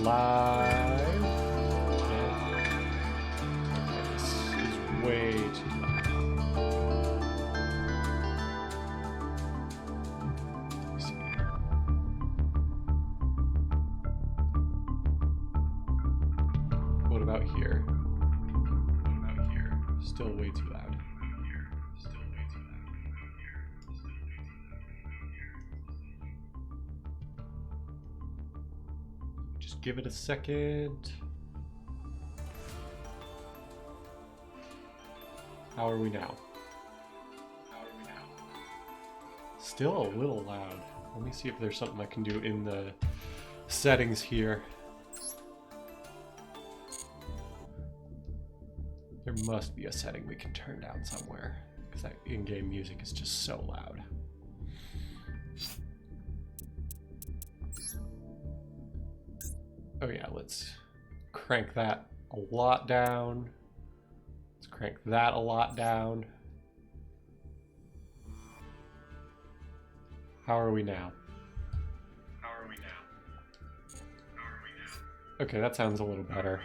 live. Okay, this is way too loud. Let me see. What about here? Still way too loud. Just give it a second. How are we now? Still a little loud. Let me see if there's something I can do in the settings here. There must be a setting we can turn down somewhere, because that in-game music is just so loud. Oh yeah, let's crank that a lot down. Let's crank that a lot down. How are we now? Okay, that sounds a little better.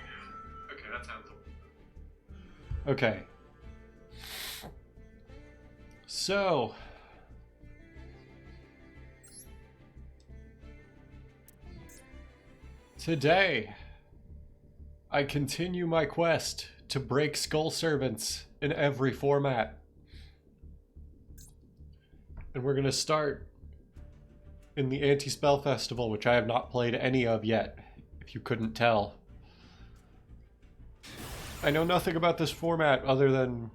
Okay. So, today, I continue my quest to break Skull Servants in every format. And we're going to start in the Anti-Spell Festival, which I have not played any of yet, if you couldn't tell. I know nothing about this format other than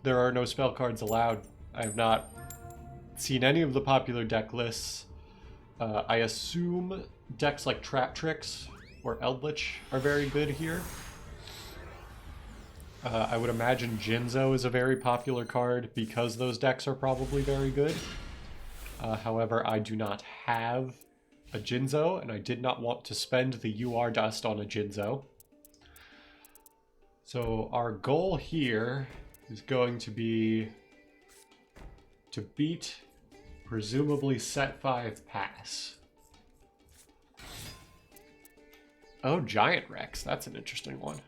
there are no spell cards allowed. I have not seen any of the popular deck lists. I assume decks like Trap Tricks or Eldritch are very good here. I would imagine Jinzo is a very popular card because those decks are probably very good. However, I do not have a Jinzo, and I did not want to spend the UR dust on a Jinzo. So our goal here is going to be to beat, presumably, set 5 pass. Oh, Giant Rex. That's an interesting one.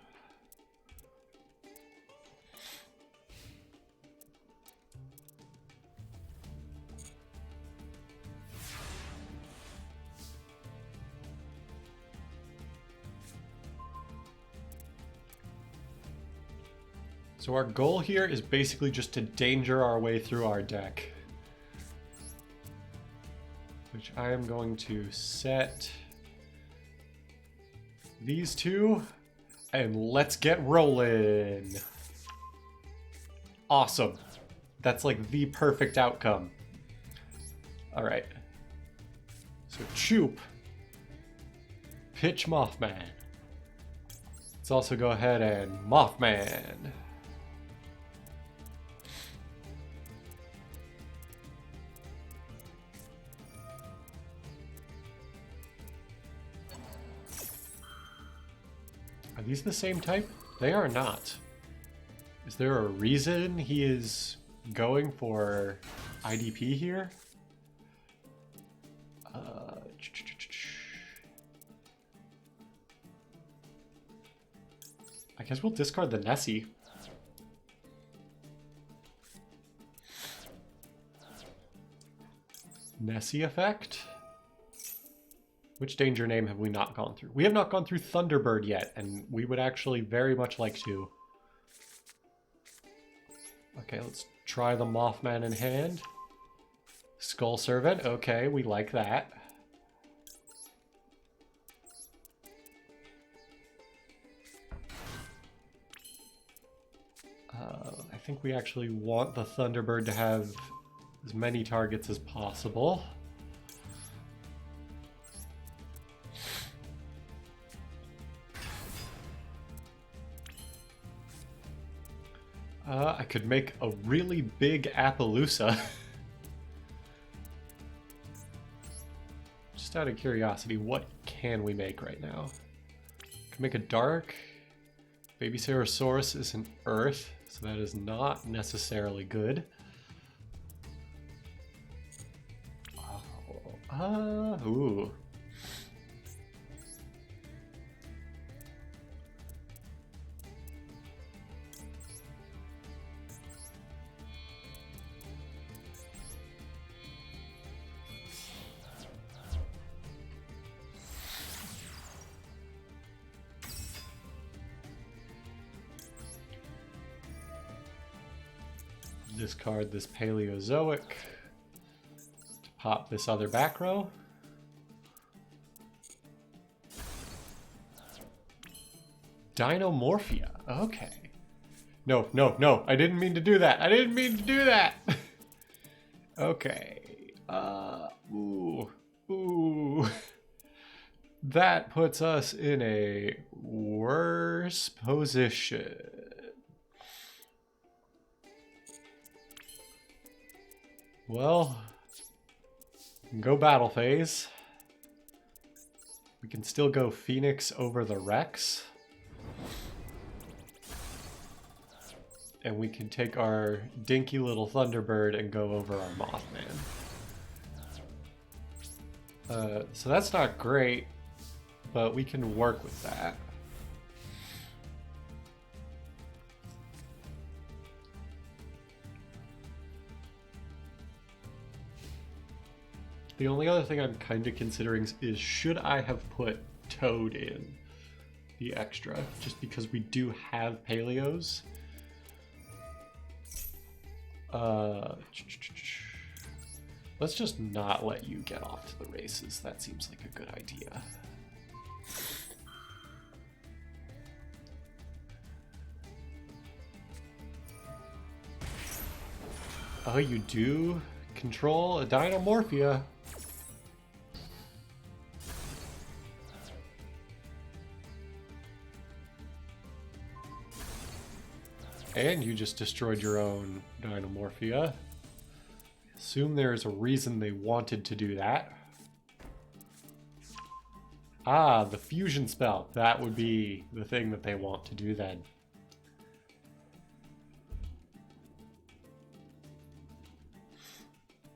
So our goal here is basically just to danger our way through our deck. Which I am going to set these two, and let's get rolling. Awesome. That's like the perfect outcome. All right. So Choop, pitch Mothman. Let's also go ahead and Mothman. Are these the same type? They are not. Is there a reason he is going for IDP here? I guess we'll discard the Nessie. Nessie effect? Which danger name have we not gone through? We have not gone through Thunderbird yet, and we would actually very much like to. Okay, let's try the Mothman in hand. Skull Servant, okay, we like that. I think we actually want the Thunderbird to have as many targets as possible. I could make a really big Appaloosa. Just out of curiosity, what can we make right now? Can make a dark. Baby Ceratosaurus is an earth, so that is not necessarily good. Ooh. discard this Paleozoic to pop this other back row. Dinomorphia. Okay. No, no, no. I didn't mean to do that. I didn't mean to do that. Okay. Ooh. Ooh. That puts us in a worse position. Well, we can go battle phase. We can still go Phoenix over the Rex. And we can take our dinky little Thunderbird and go over our Mothman. So that's not great, but we can work with that. The only other thing I'm kind of considering is should I have put Toad in the extra, just because we do have Paleos. Let's just not let you get off to the races. That seems like a good idea. Oh, you do control a Dinomorphia. And you just destroyed your own Dinomorphia. Assume there's a reason they wanted to do that. Ah, the fusion spell. That would be the thing that they want to do then.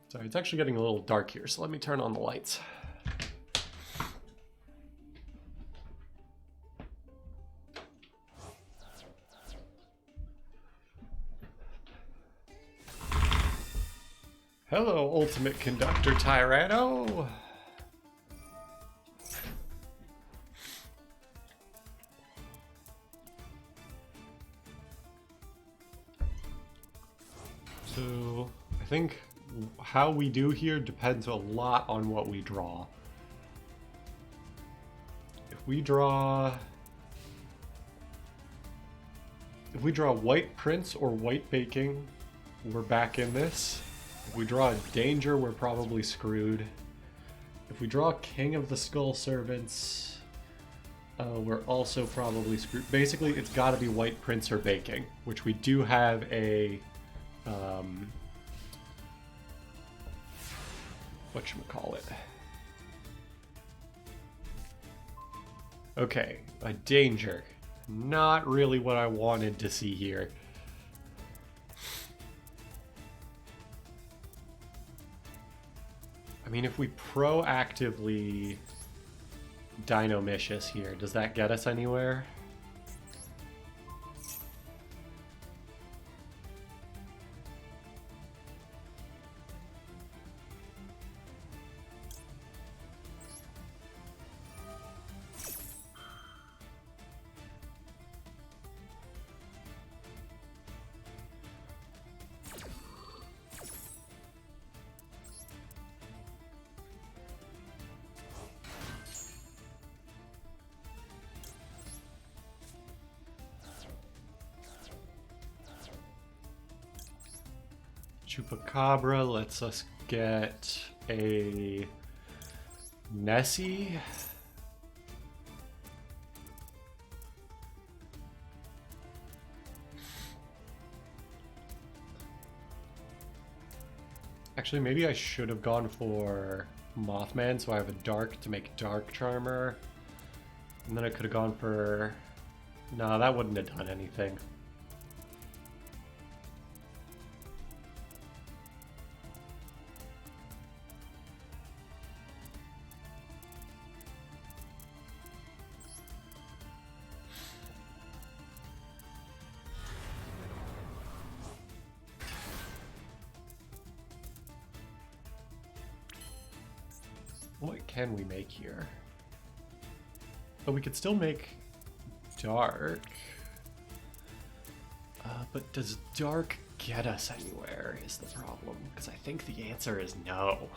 Sorry, it's actually getting a little dark here, so let me turn on the lights. Hello, Ultimate Conductor Tyranno! So, I think how we do here depends a lot on what we draw. If we draw White Prince or White Baking, we're back in this. If we draw a Danger, we're probably screwed. If we draw King of the Skull Servants, we're also probably screwed. Basically, it's got to be White Prince or Baking, which we do have a whatchamacallit. Okay, a Danger. Not really what I wanted to see here. I mean, if we proactively Dinomicious here, does that get us anywhere? Chupacabra lets us get a Nessie. Actually, maybe I should have gone for Mothman, so I have a Dark to make Dark Charmer. And then I could have gone for... No, that wouldn't have done anything. What can we make here? But we could still make Dark. But does Dark get us anywhere is the problem, because I think the answer is no.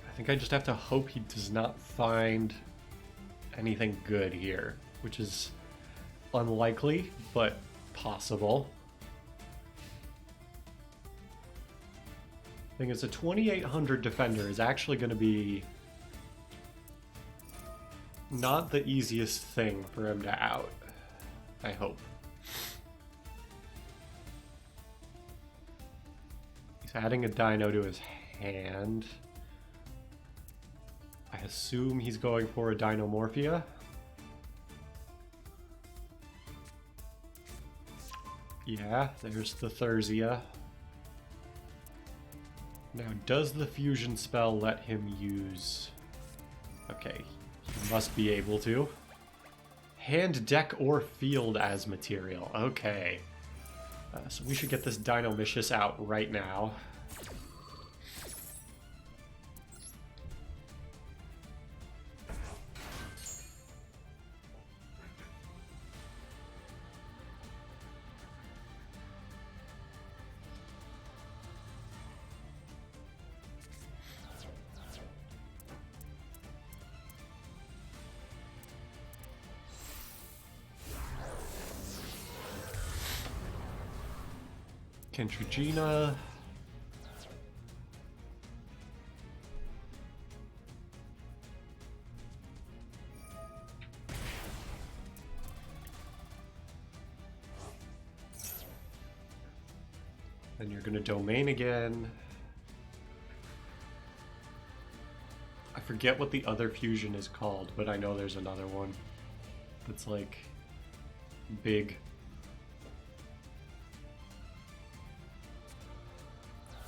I think I just have to hope he does not find anything good here, which is unlikely, but possible. Thing is, a 2800 defender is actually going to be not the easiest thing for him to out, I hope. He's adding a dino to his hand. I assume he's going for a Dinomorphia. Yeah, there's the Thurzia. Now, does the fusion spell let him use... Okay, he must be able to. Hand, deck, or field as material. Okay. So we should get this Dinomicious out right now. Kentrigina. Then you're gonna domain again. I forget what the other fusion is called, but I know there's another one that's like big.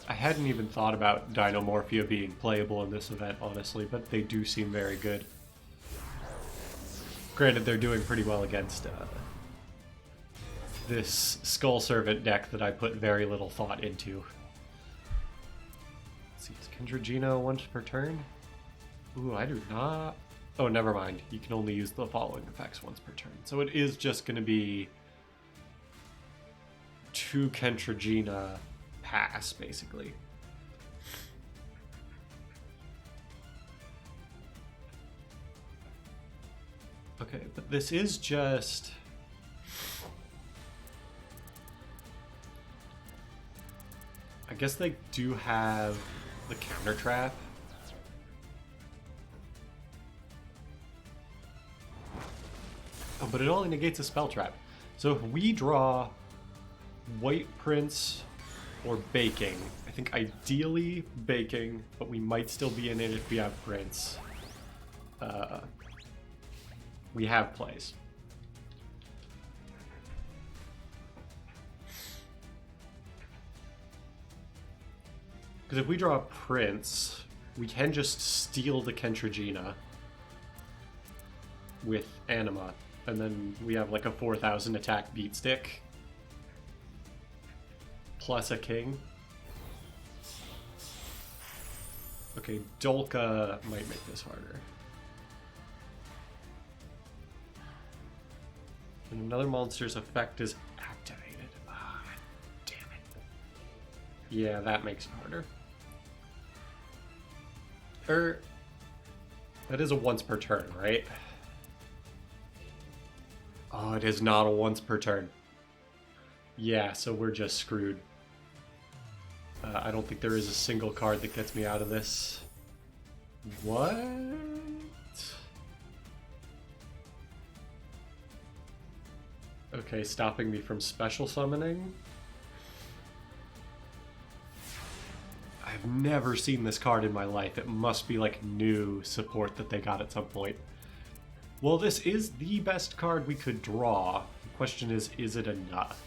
I hadn't even thought about Dinomorphia being playable in this event, honestly, but they do seem very good. Granted, they're doing pretty well against this Skull Servant deck that I put very little thought into. Let's see, is Kentrigina once per turn? Ooh, I do not... Oh, never mind. You can only use the following effects once per turn. So it is just going to be 2 Kentrigina pass, basically. Okay, but this is just... I guess they do have the counter trap. Oh, but it only negates a spell trap. So if we draw White Prince or Baking, I think ideally Baking, but we might still be in it if we have Prince. We have plays. Because if we draw a Prince, we can just steal the Kentrigina with Anima, and then we have like a 4,000 attack beat stick. Plus a king. Okay, Dolka might make this harder. And another monster's effect is activated. Ah, damn it. Yeah, that makes it harder. That is a once per turn, right? Oh, it is not a once per turn. Yeah, so we're just screwed. I don't think there is a single card that gets me out of this. What? Okay, stopping me from special summoning. I've never seen this card in my life. It must be like new support that they got at some point. Well, this is the best card we could draw. The question is it enough?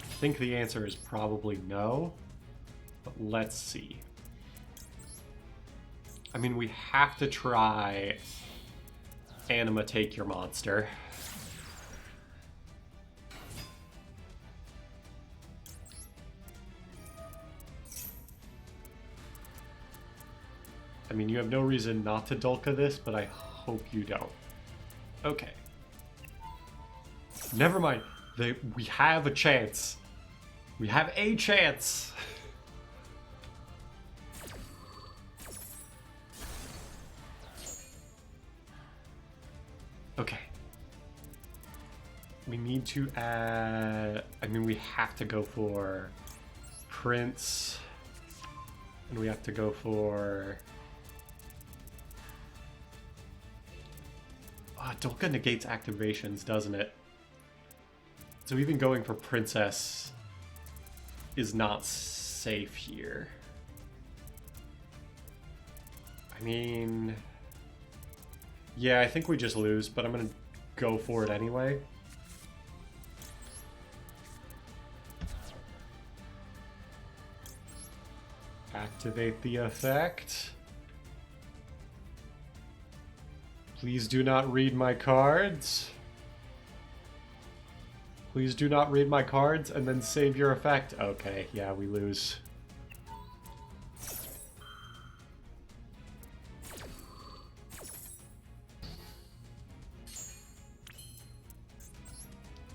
I think the answer is probably no, but let's see. I mean, we have to try Anima Take Your Monster. I mean, you have no reason not to Dolka this, but I hope you don't. Okay. Never mind. We have a chance. We have a chance. Okay. We need to add... I mean, we have to go for Prince. And we have to go for... Dolka negates activations, doesn't it? So even going for Princess is not safe here. I mean... Yeah, I think we just lose, but I'm gonna go for it anyway. Activate the effect. Please do not read my cards. Please do not read my cards and then save your effect. Okay, yeah, we lose.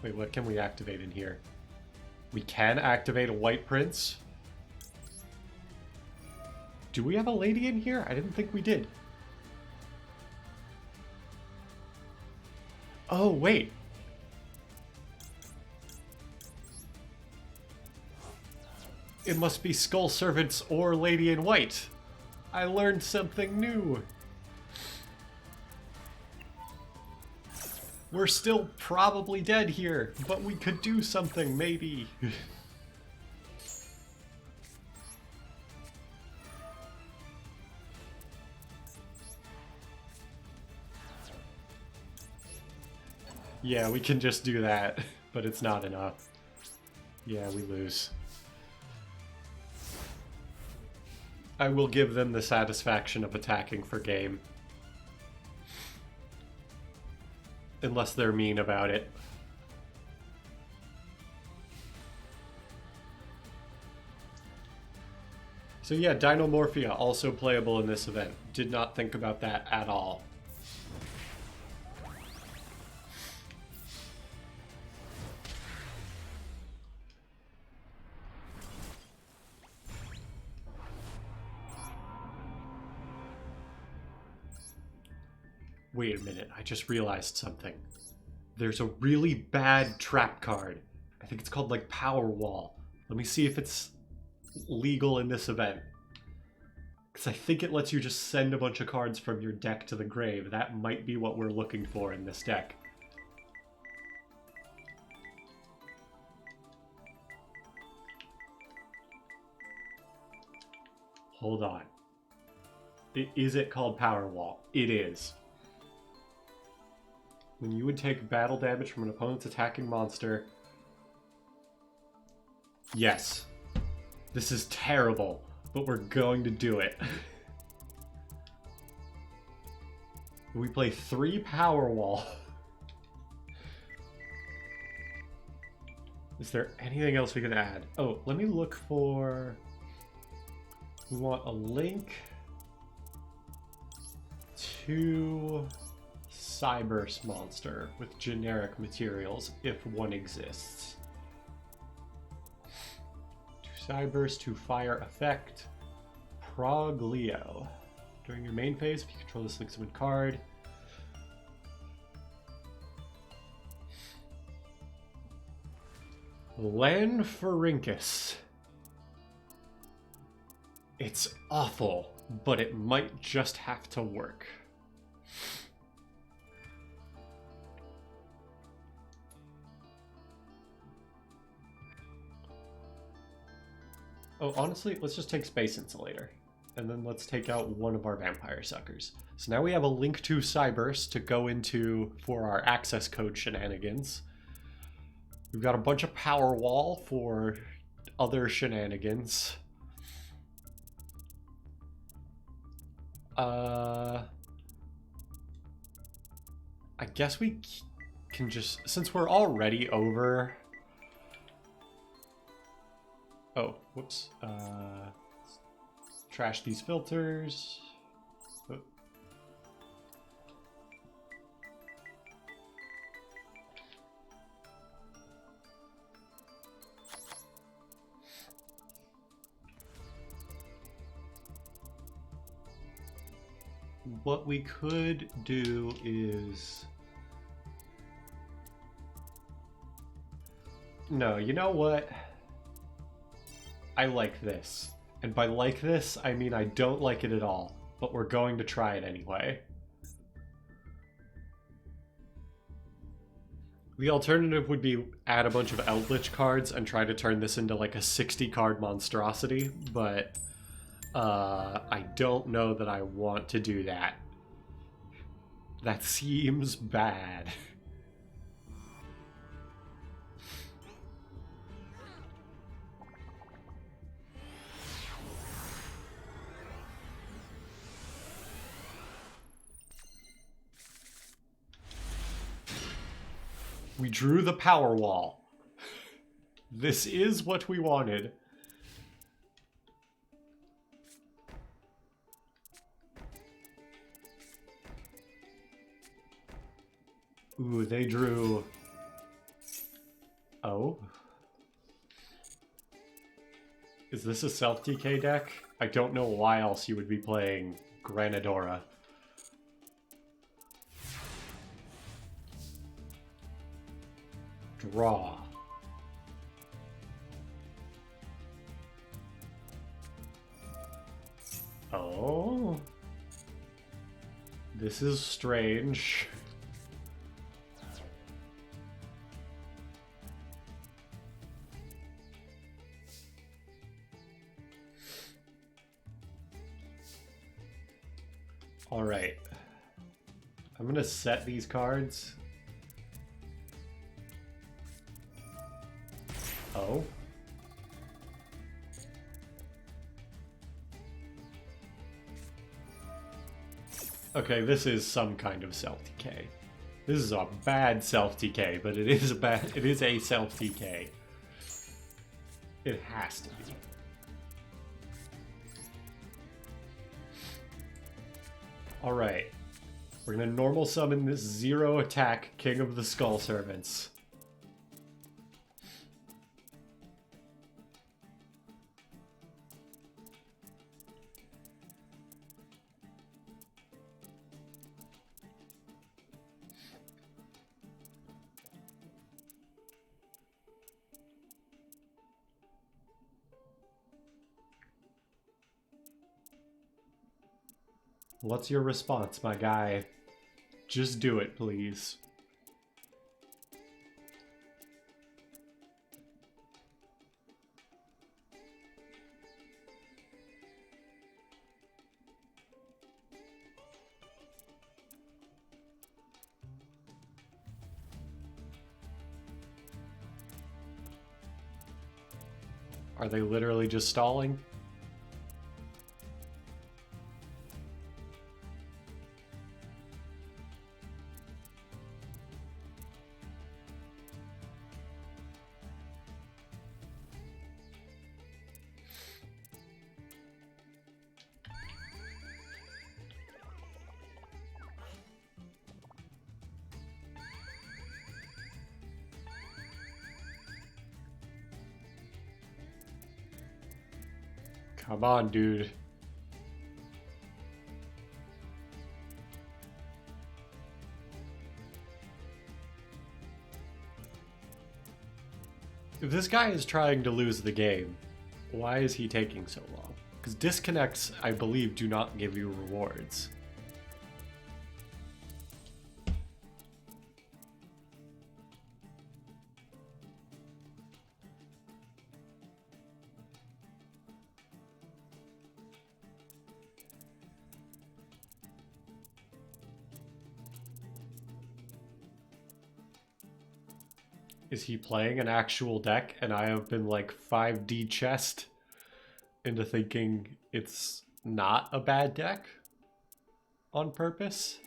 Wait, what can we activate in here? We can activate a White Prince. Do we have a lady in here? I didn't think we did. Oh, wait. It must be Skull Servants or Lady in White. I learned something new. We're still probably dead here, but we could do something, maybe. Yeah, we can just do that, but it's not enough. Yeah, we lose. I will give them the satisfaction of attacking for game. Unless they're mean about it. So yeah, Dinomorphia also playable in this event. Did not think about that at all. Wait a minute, I just realized something. There's a really bad trap card. I think it's called like Power Wall. Let me see if it's legal in this event. Because I think it lets you just send a bunch of cards from your deck to the grave. That might be what we're looking for in this deck. Hold on. Is it called Power Wall? It is. When you would take battle damage from an opponent's attacking monster. Yes. This is terrible, but we're going to do it. We play 3 Power Wall. Is there anything else we can add? Oh, let me look for... We want a link to Cyburst monster with generic materials if one exists. To Cyburst, to fire effect, Proglio. During your main phase, if you control this link summon card. Lanfarincus. It's awful, but it might just have to work. Oh, honestly, let's just take Space Insulator. And then let's take out one of our Vampire Suckers. So now we have a Link to Cyburst to go into for our access code shenanigans. We've got a bunch of Power Wall for other shenanigans. I guess we can just... Since we're already over... Oh, whoops. Trash these filters. Oh. what we could do is... No, you know what? I like this. And by like this, I mean I don't like it at all. But we're going to try it anyway. The alternative would be add a bunch of Eldritch cards and try to turn this into like a 60-card monstrosity, but I don't know that I want to do that. That seems bad. We drew the power wall. This is what we wanted. Ooh, they drew... Oh? Is this a self-DK deck? I don't know why else you would be playing Granadora. Draw. Oh. This is strange. All right. I'm gonna set these cards. Oh. Okay, this is some kind of self-decay. This is a bad self-decay, but it is a self-decay. It has to be. Alright. We're gonna normal summon this 0 attack King of the Skull Servants. What's your response, my guy? Just do it, please. Are they literally just stalling? Come on, dude. If this guy is trying to lose the game, why is he taking so long? Because disconnects, I believe, do not give you rewards. Is he playing an actual deck and I have been like 5D chessed into thinking it's not a bad deck on purpose?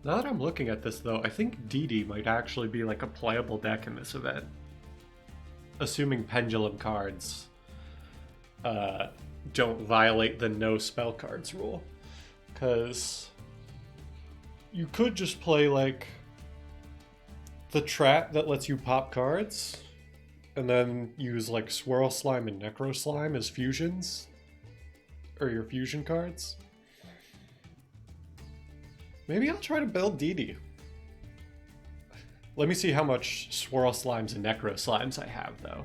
Now that I'm looking at this, though, I think DD might actually be like a playable deck in this event. Assuming Pendulum cards don't violate the no spell cards rule. Because you could just play like the trap that lets you pop cards and then use like Swirl Slime and Necro Slime as fusions, or your fusion cards. Maybe I'll try to build DD. Let me see how much Swirl Slimes and Necro Slimes I have, though.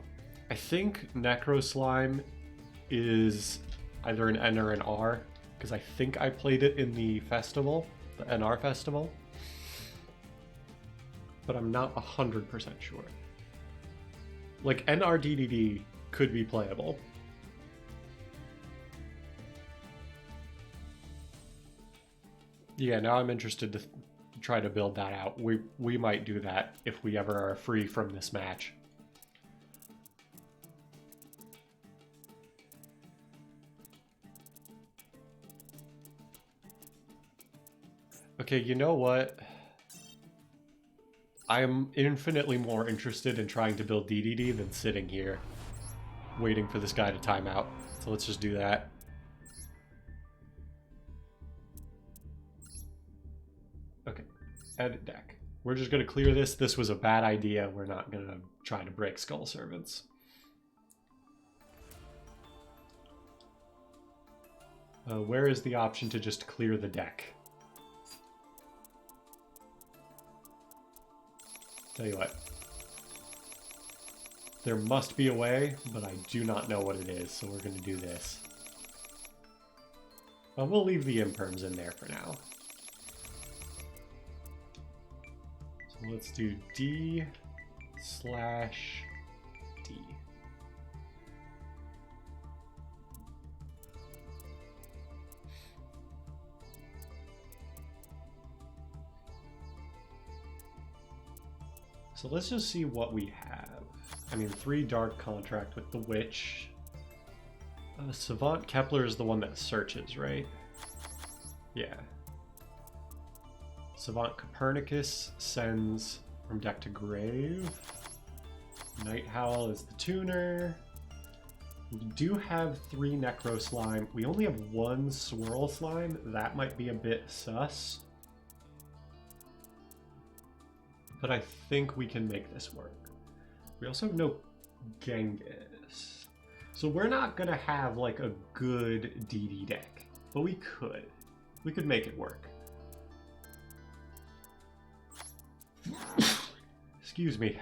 I think Necro Slime is either an N or an R, because I think I played it in the festival, the NR festival. But I'm not 100% sure. Like, NRDDD could be playable. Yeah, now I'm interested to try to build that out. We might do that if we ever are free from this match. Okay, you know what? I'm infinitely more interested in trying to build DDD than sitting here waiting for this guy to time out. So let's just do that. Okay, edit deck. We're just going to clear this. This was a bad idea. We're not going to try to break Skull Servants. Where is the option to just clear the deck? Tell you what. There must be a way, but I do not know what it is, so we're going to do this. We'll leave the imperms in there for now. So let's do D/D. So let's just see what we have. I mean, 3 Dark Contract with the Witch. Savant Kepler is the one that searches, right? Yeah. Savant Copernicus sends from deck to grave. Night Howl is the tuner. We do have 3 Necro Slime. We only have 1 Swirl Slime. That might be a bit sus. But I think we can make this work. We also have no Genghis. So we're not going to have like a good DD deck. But we could. We could make it work. Excuse me.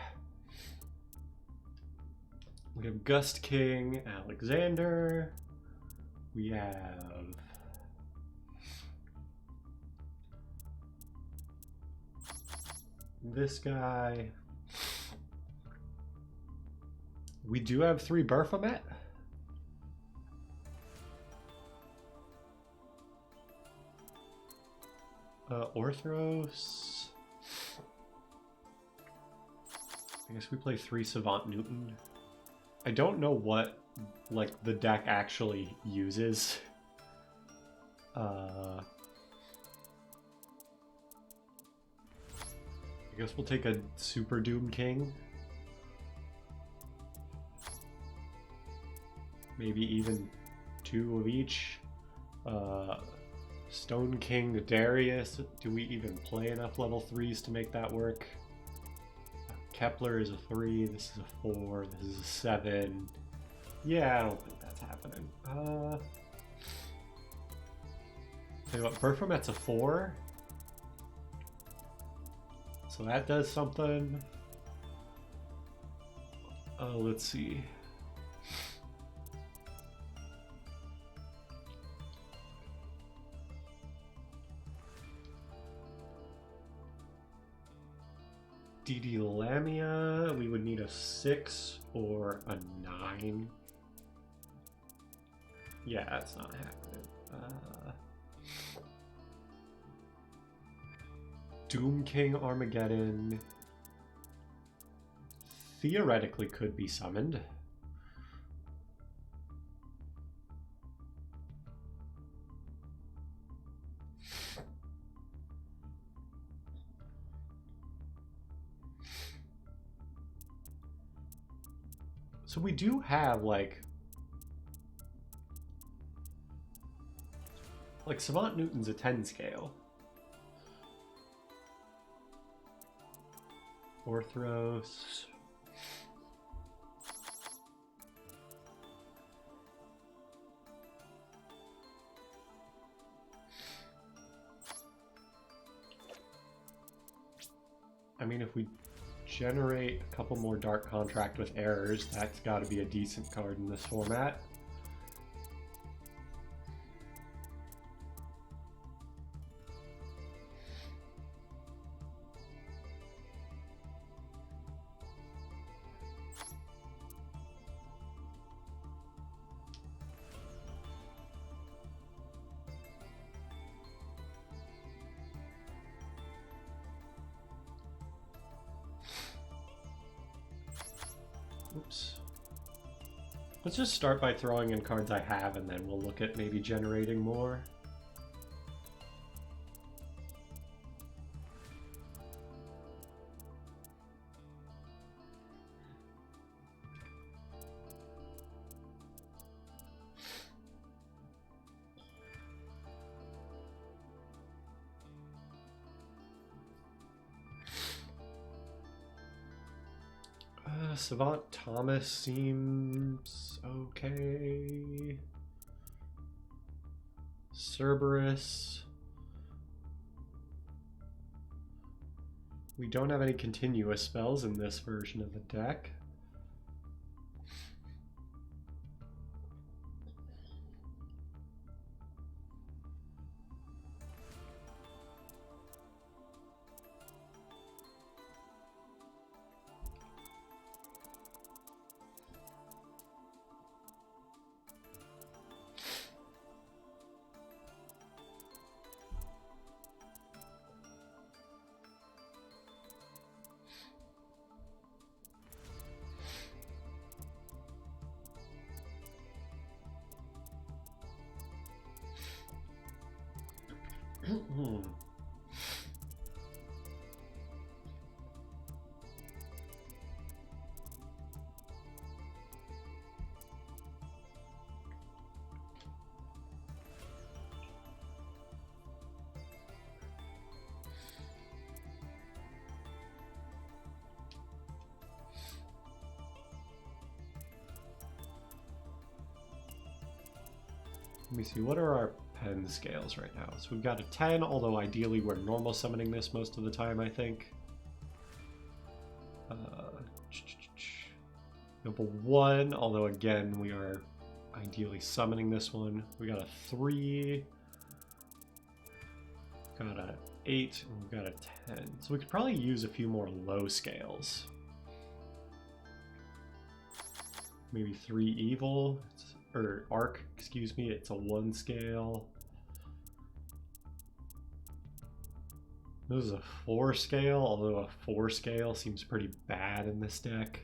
We have Gust King, Alexander. We have this guy. We do have 3 Baphomet. Orthros. I guess we play 3 Savant Newton. I don't know what like the deck actually uses. I guess we'll take a Super Doom King. Maybe even 2 of each. Stone King Darius. Do we even play enough level 3s to make that work? Kepler is a 3, this is a 4, this is a 7. Yeah, I don't think that's happening. Tell you what, Baphomet's a 4. So that does something. Let's see. DD Lamia, we would need a 6 or a 9. Yeah, that's not happening. Doom King Armageddon theoretically could be summoned. So we do have like Like, Savant Newton's a 10 scale. Orthros. I mean, if we generate a couple more Dark Contract with errors, that's got to be a decent card in this format. Oops. Let's just start by throwing in cards I have, and then we'll look at maybe generating more. Savant Thomas seems okay. Cerberus. We don't have any continuous spells in this version of the deck. Let me see, what are our pen scales right now? So we've got a 10, although ideally we're normal summoning this most of the time, I think. We have a 1, although again we are ideally summoning this one. We got a 3, got a 8, and we've got a 10. So we could probably use a few more low scales. Maybe 3 evil. Or arc, excuse me, it's a 1 scale. This is a 4 scale, although a 4 scale seems pretty bad in this deck.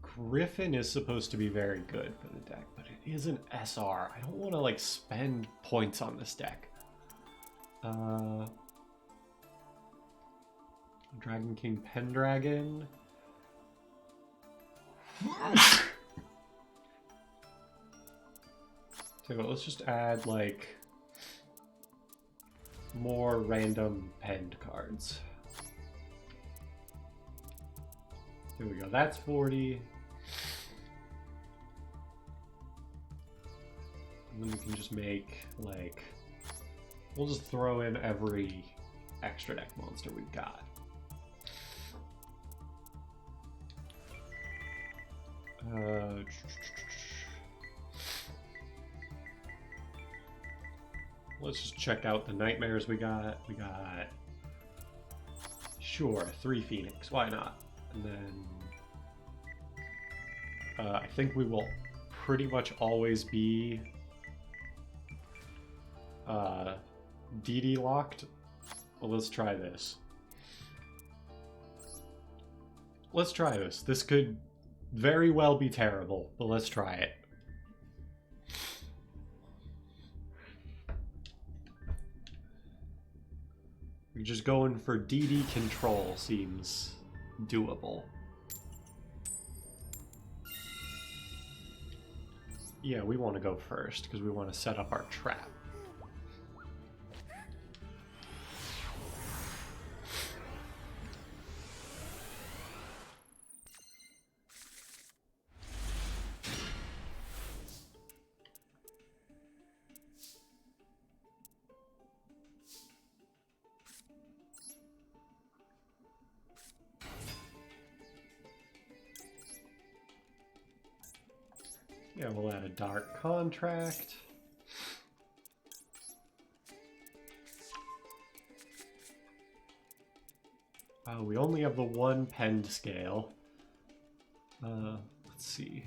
Griffin is supposed to be very good for the deck, but it is an SR. I don't want to like spend points on this deck. Dragon King Pendragon. So let's just add like more random penned cards. Here we go, that's 40. And then we can just make like, we'll just throw in every extra deck monster we've got. Let's just check out the nightmares we got. We got, sure, 3 Phoenix, why not? And then I think we will pretty much always be DD locked. Well, let's try this. Let's try this. This could very well be terrible, but let's try it. Just going for DD control seems doable. Yeah, we want to go first because we want to set up our trap. Yeah, we'll add a dark contract. We only have the one penned scale. Let's see.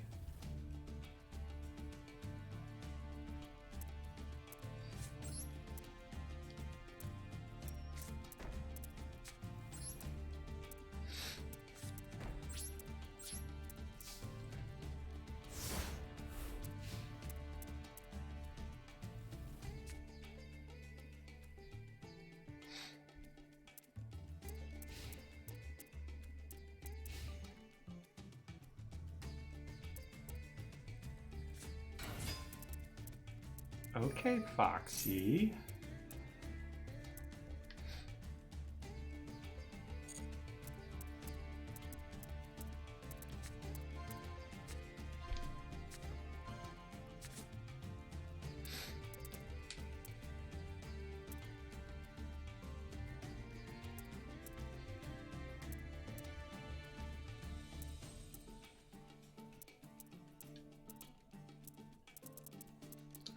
Okay, Foxy.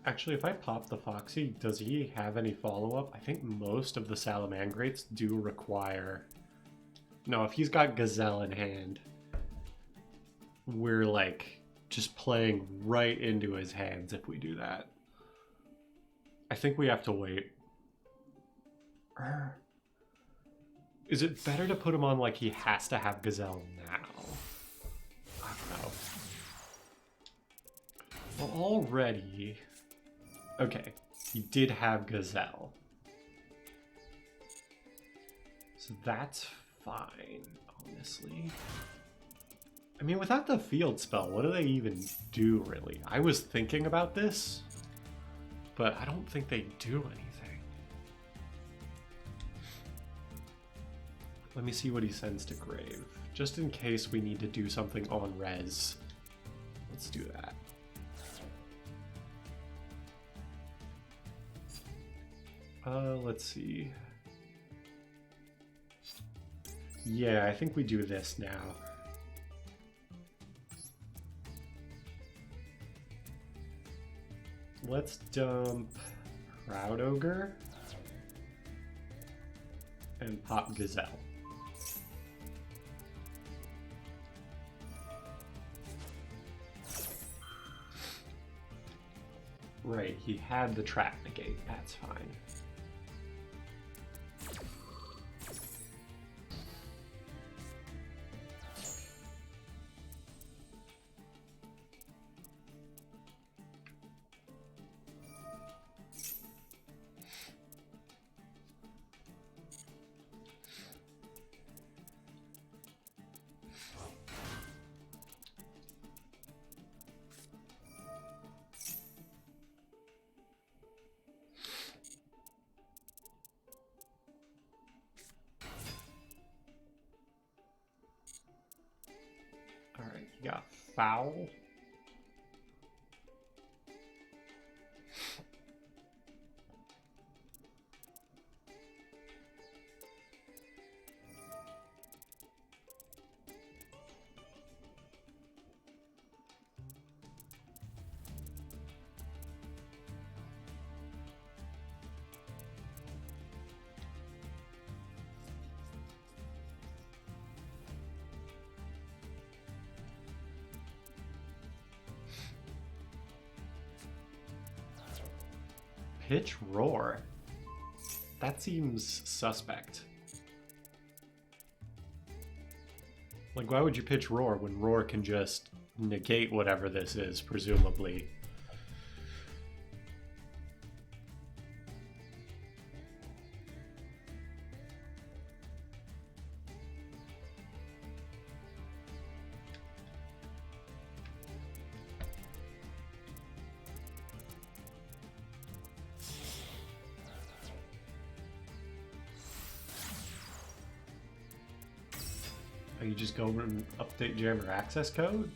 Actually, if I pop the Foxy, does he have any follow-up? I think most of the Salamangrates do require... No, if he's got Gazelle in hand, we're like just playing right into his hands if we do that. I think we have to wait. Is it better to put him on like he has to have Gazelle now? I don't know. Well, already... Okay, he did have Gazelle. So that's fine, honestly. I mean, without the field spell, what do they even do, really? I was thinking about this, but I don't think they do anything. Let me see what he sends to Grave. Just in case we need to do something on res. Let's do that. Let's see. Yeah, I think we do this now. Let's dump Proud Ogre and pop Gazelle. Right, he had the trap negate, that's fine. Alright, you got Foul. Pitch Roar. That seems suspect. Like, why would you pitch Roar when Roar can just negate whatever this is, presumably? Oh, you just go and update jammer access code?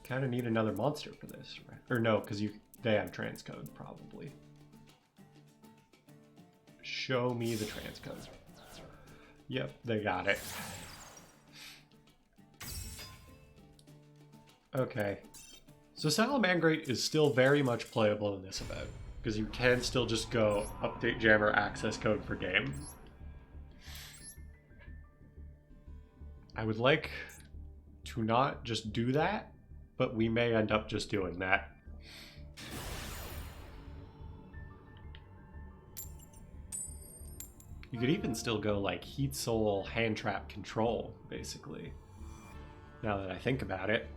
Kind of need another monster for this, right? Or no, because they have transcode, probably. Show me the transcode. Yep, they got it. Okay. So Salamangreat is still very much playable in this event, because you can still just go update jammer access code for game. I would like to not just do that, but we may end up just doing that. You could even still go like Heat Soul, Hand Trap, Control, basically. Now that I think about it.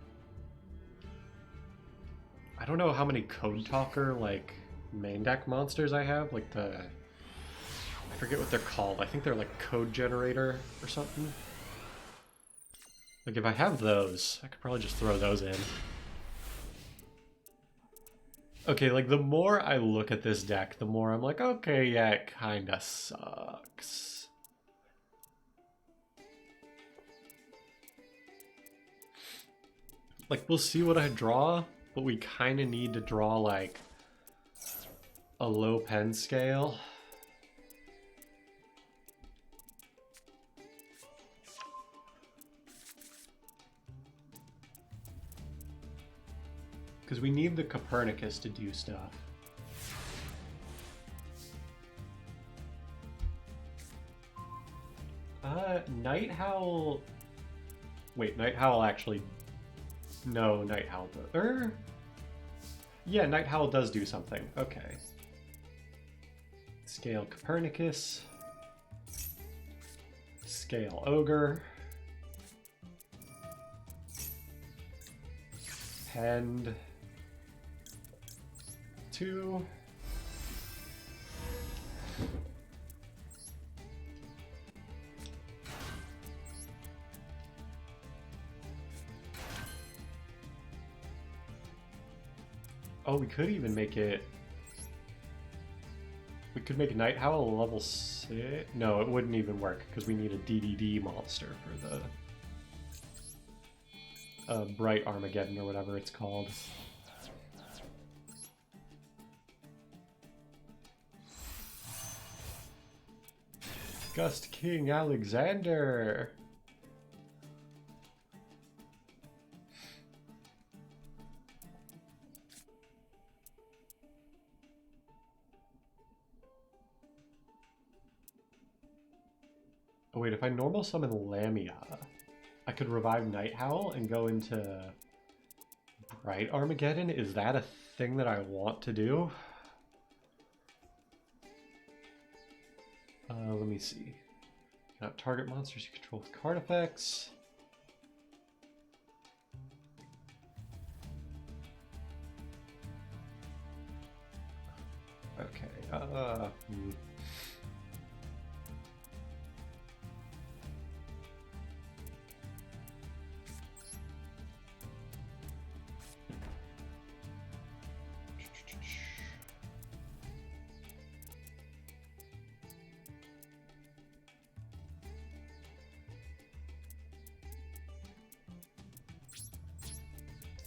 I don't know how many Code Talker, like, main deck monsters I have. Like the... I forget what they're called. I think they're like Code Generator or something. Like if I have those, I could probably just throw those in. Okay, like the more I look at this deck, the more I'm like, okay, yeah, it kinda sucks. Like we'll see what I draw, but we kinda need to draw like a low pen scale. Because we need the Copernicus to do stuff. Night Howl... Wait, Night Howl actually... No, Night Howl does... Yeah, Night Howl does do something. Okay. Scale Copernicus. Scale Ogre. Pend... 2. Oh, we could even make it... We could make Night Howl a level 6... No, it wouldn't even work, because we need a DDD monster for the... Bright Armageddon, or whatever it's called. Gust King Alexander! Oh wait, if I normal summon Lamia, I could revive Night Howl and go into Bright Armageddon? Is that a thing that I want to do? Let me see. Cannot target monsters you control with card effects. Okay,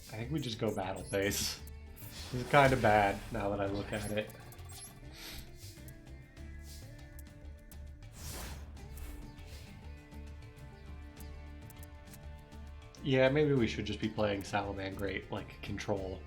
I think we just go battle phase. This is kind of bad now that I look at it. Yeah, maybe we should just be playing Salamangreat like control.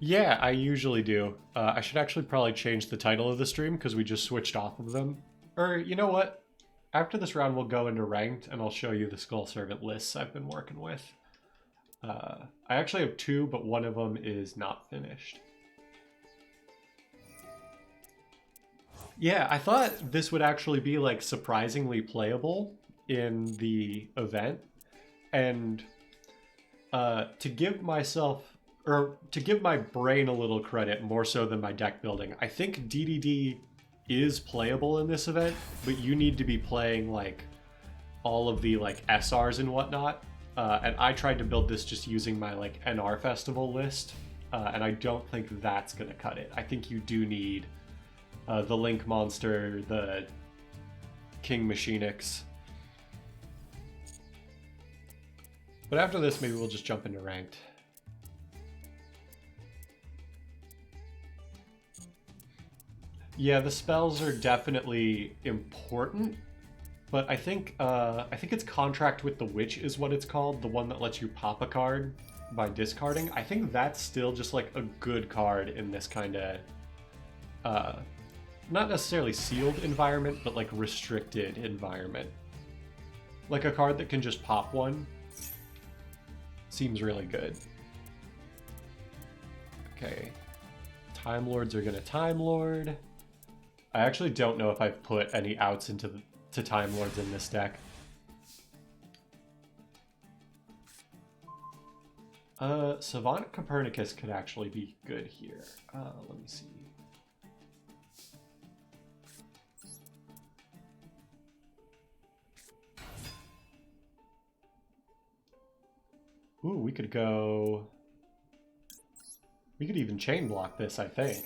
Yeah, I usually do. I should actually probably change the title of the stream because we just switched off of them. Or, you know what? After this round, we'll go into ranked and I'll show you the Skull Servant lists I've been working with. I actually have 2, but one of them is not finished. Yeah, I thought this would actually be like surprisingly playable in the event. And to give myself or to give my brain a little credit more so than my deck building, I think DDD is playable in this event, but you need to be playing like all of the like SRs and whatnot. And I tried to build this just using my like NR Festival list, and I don't think that's gonna cut it. I think you do need the Link Monster, the King Machinix. But after this, maybe we'll just jump into ranked. Yeah, the spells are definitely important, but I think it's Contract with the Witch is what it's called, the one that lets you pop a card by discarding. I think that's still just like a good card in this kind of not necessarily sealed environment, but like restricted environment. Like a card that can just pop one seems really good. Okay, Time Lords are gonna Time Lord. I actually don't know if I've put any outs into Time Lords in this deck. Savant Copernicus could actually be good here. Let me see. Ooh, we could go... We could even chain block this, I think.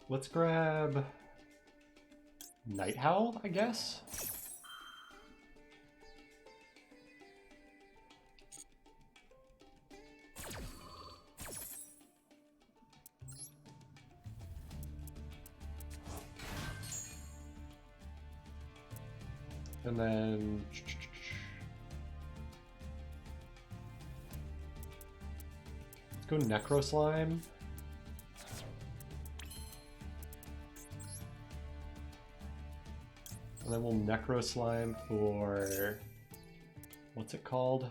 Let's grab Night Howl, I guess. And then let's go Necro Slime. And then we'll Necro Slime for, what's it called?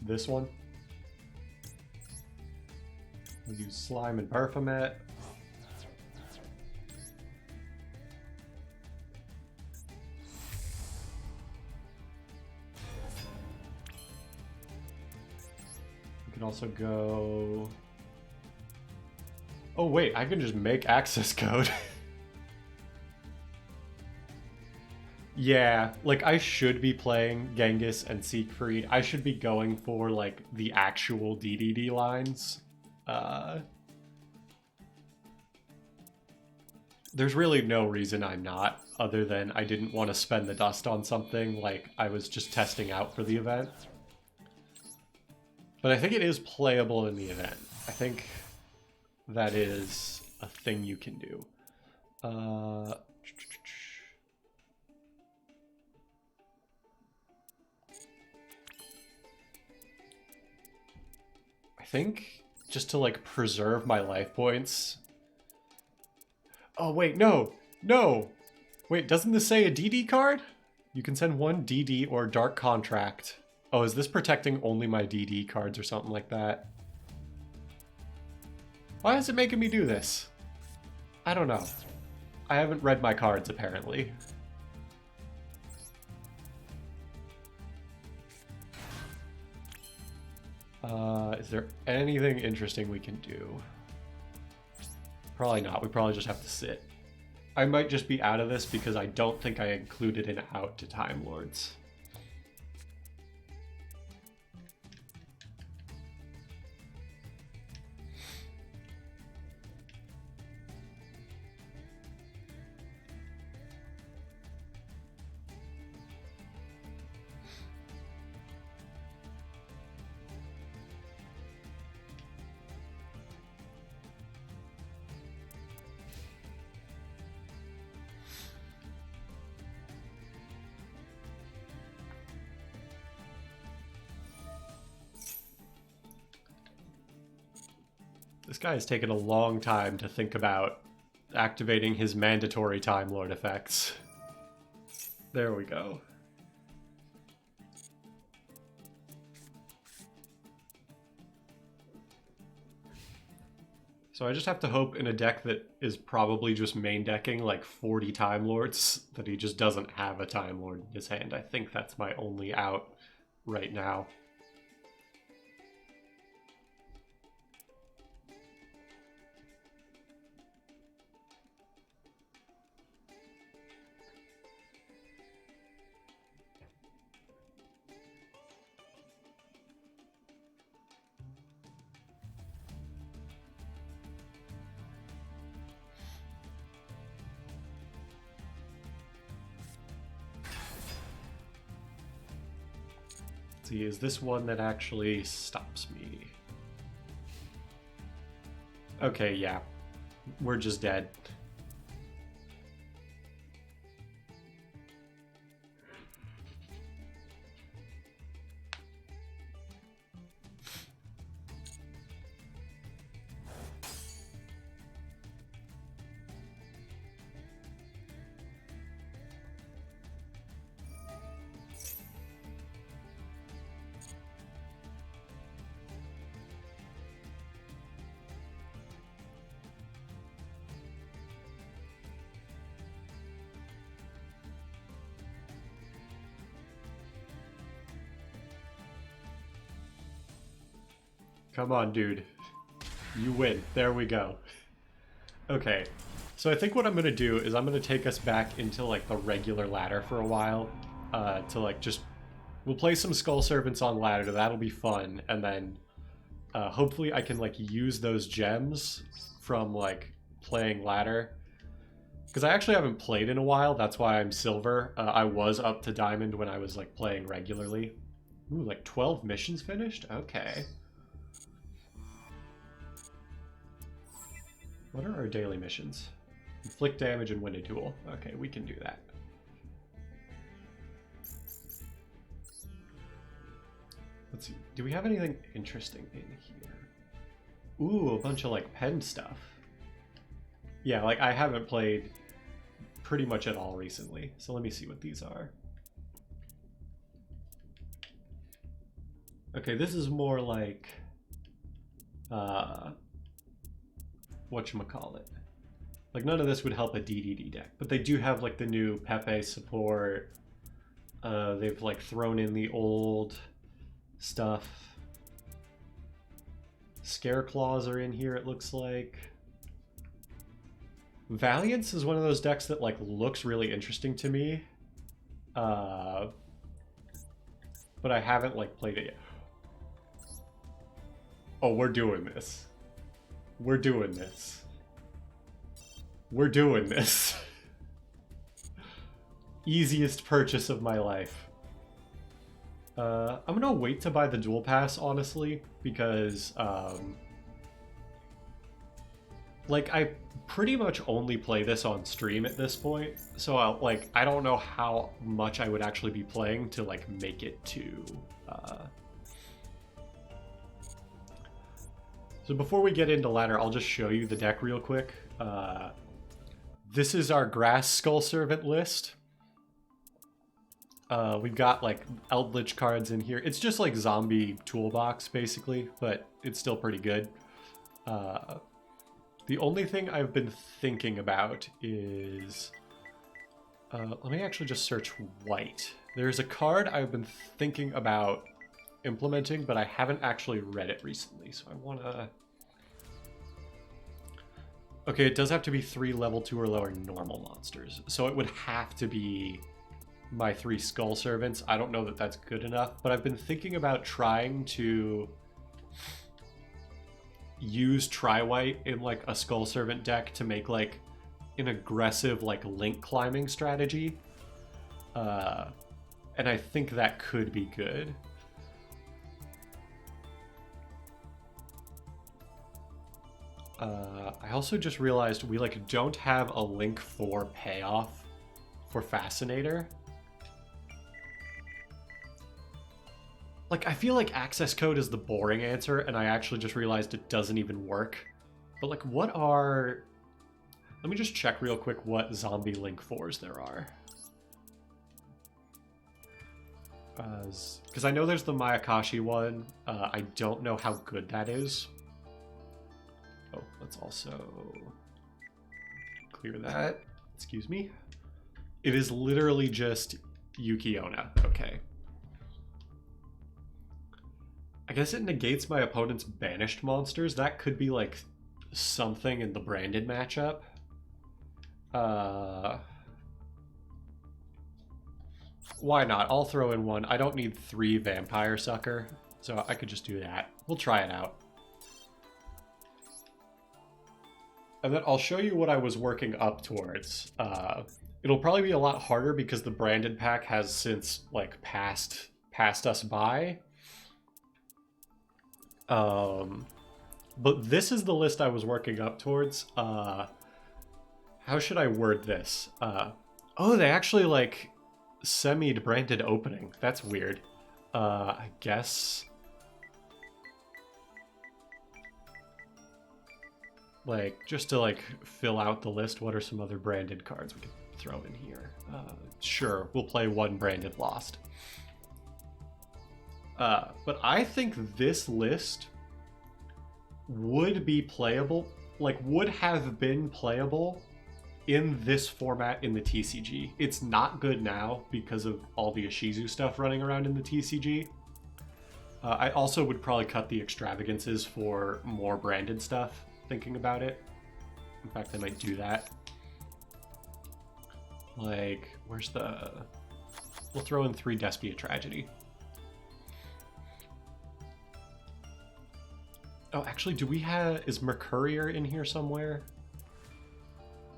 This one. We'll use Slime and Baphomet. We can also go... Oh wait, I can just make access code. Yeah, like I should be playing Genghis and Siegfried. I should be going for like the actual DDD lines. There's really no reason I'm not, other than I didn't want to spend the dust on something like I was just testing out for the event. But I think it is playable in the event. I think that is a thing you can do. I think just to like preserve my life points. Oh wait, no, no. Wait, doesn't this say a DD card? You can send one DD or Dark Contract. Oh, is this protecting only my DD cards or something like that? Why is it making me do this? I don't know. I haven't read my cards, apparently. Is there anything interesting we can do? Probably not. We probably just have to sit. I might just be out of this because I don't think I included an out to Time Lords. This guy has taken a long time to think about activating his mandatory Time Lord effects. There we go. So I just have to hope in a deck that is probably just main decking like 40 Time Lords that he just doesn't have a Time Lord in his hand. I think that's my only out right now. See, is this one that actually stops me? Okay, yeah. We're just dead. Come on, dude. You win. There we go. Okay. So I think what I'm going to do is I'm going to take us back into, like, the regular ladder for a while. To, like, just... We'll play some Skull Servants on ladder. That'll be fun. And then, hopefully I can, like, use those gems from, like, playing ladder. Because I actually haven't played in a while. That's why I'm silver. I was up to diamond when I was, like, playing regularly. Ooh, like 12 missions finished? Okay. What are our daily missions? Inflict damage and win a duel. Okay, we can do that. Let's see. Do we have anything interesting in here? Ooh, a bunch of like pen stuff. Yeah, like I haven't played pretty much at all recently. So let me see what these are. Okay, this is more like whatchamacallit. Like none of this would help a DDD deck, but they do have like the new Pepe support. They've like thrown in the old stuff. Scare Claws are in here, it looks like. Valiance is one of those decks that like looks really interesting to me. But I haven't like played it yet. Oh, we're doing this. We're doing this. We're doing this. Easiest purchase of my life. I'm gonna wait to buy the Duel Pass, honestly, because, like, I pretty much only play this on stream at this point, so, I don't know how much I would actually be playing to, like, make it to, So before we get into ladder, I'll just show you the deck real quick. This is our Grass Skull Servant list. We've got like Eldritch cards in here. It's just like zombie toolbox basically, but it's still pretty good. The only thing I've been thinking about is... let me actually just search white. There's a card I've been thinking about implementing, but I haven't actually read it recently, so I want to... Okay, it does have to be 3 level 2 or lower normal monsters, so it would have to be my 3 Skull Servants. I don't know that that's good enough, but I've been thinking about trying to use Tri-White in like a Skull Servant deck to make like an aggressive like link climbing strategy. And I think that could be good. I also just realized we like don't have a link for payoff for Fascinator. Like, I feel like access code is the boring answer, and I actually just realized it doesn't even work. But like, what are... Let me just check real quick what zombie link 4s there are. Because I know there's the Mayakashi one. I don't know how good that is. Oh, let's also clear that. Excuse me. It is literally just Yuki-onna. Okay. I guess it negates my opponent's banished monsters. That could be like something in the branded matchup. Why not? I'll throw in one. I don't need 3 Vampire Sucker, so I could just do that. We'll try it out. And then I'll show you what I was working up towards. It'll probably be a lot harder because the branded pack has since like passed us by. But this is the list I was working up towards. How should I word this? Oh, they actually like semied branded opening. That's weird. I guess like just to like fill out the list, what are some other branded cards we could throw in here? Sure, we'll play 1 branded Lost. But I think this list would be playable, like would have been playable in this format in the TCG. It's not good now because of all the Ishizu stuff running around in the TCG. I also would probably cut the extravagances for more branded stuff, thinking about it. In fact, I might do that. Like, where's the... We'll throw in 3 Despia Tragedy. Oh, actually, do we have... Is Mercurier in here somewhere?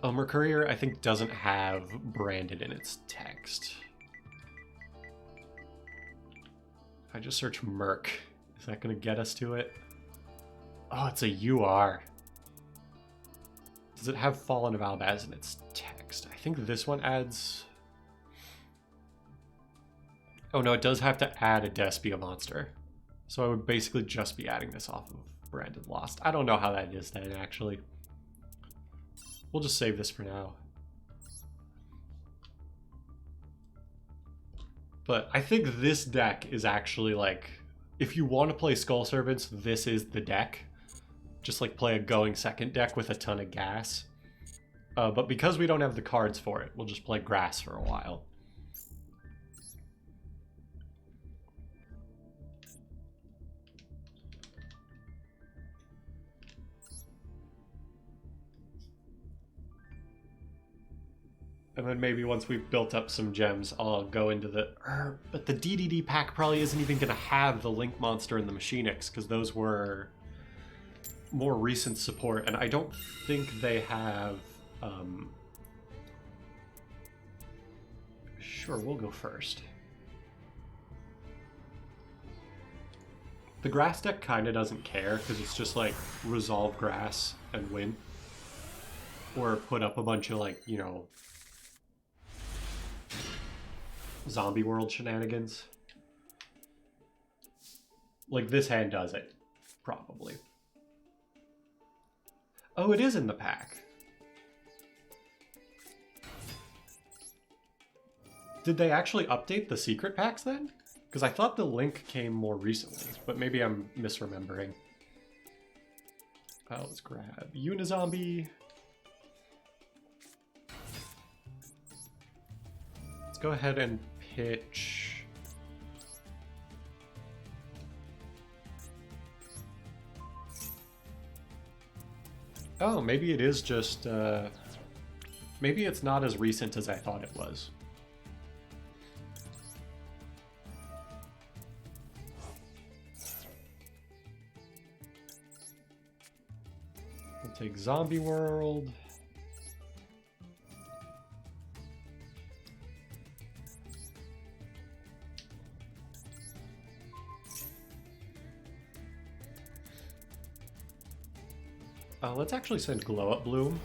Oh, Mercurier, I think, doesn't have branded in its text. If I just search Merc, is that going to get us to it? Oh, it's a UR. Does it have Fallen of Albaz in its text? I think this one adds... Oh, no, it does have to add a Despia monster. So I would basically just be adding this off of Branded Lost. I don't know how that is then, actually. We'll just save this for now. But I think this deck is actually like, if you want to play Skull Servants, this is the deck. Just like play a going second deck with a ton of gas. But because we don't have the cards for it, we'll just play grass for a while. And then maybe once we've built up some gems, I'll go into the... But the DDD pack probably isn't even going to have the Link Monster and the Machinix, because those were more recent support, and I don't think they have... Sure, we'll go first. The grass deck kind of doesn't care, because it's just like resolve grass and win. Or put up a bunch of like, you know... Zombie World shenanigans. Like this hand does it, probably. Oh, it is in the pack. Did they actually update the secret packs then? Because I thought the Link came more recently, but maybe I'm misremembering. Let's grab Unizombie. Let's go ahead and pitch... Oh, maybe it is just... maybe it's not as recent as I thought it was. We'll take Zombie World. Let's actually send Glow Up Bloom.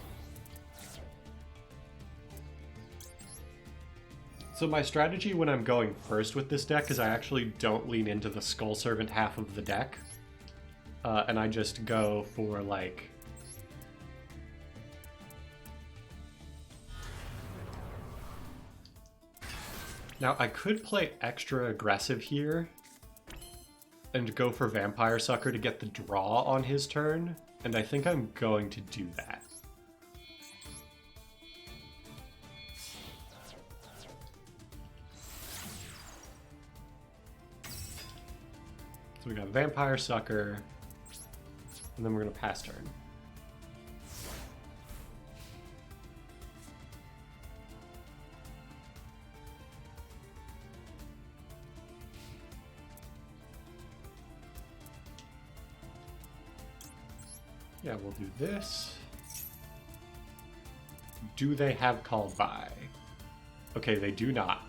So my strategy when I'm going first with this deck is I actually don't lean into the Skull Servant half of the deck. And I just go for like... Now I could play extra aggressive here and go for Vampire Sucker to get the draw on his turn And I think I'm going to do that. So we got Vampire Sucker, and then we're going to pass turn. Yeah, we'll do this. Do they have called by? Okay, they do not.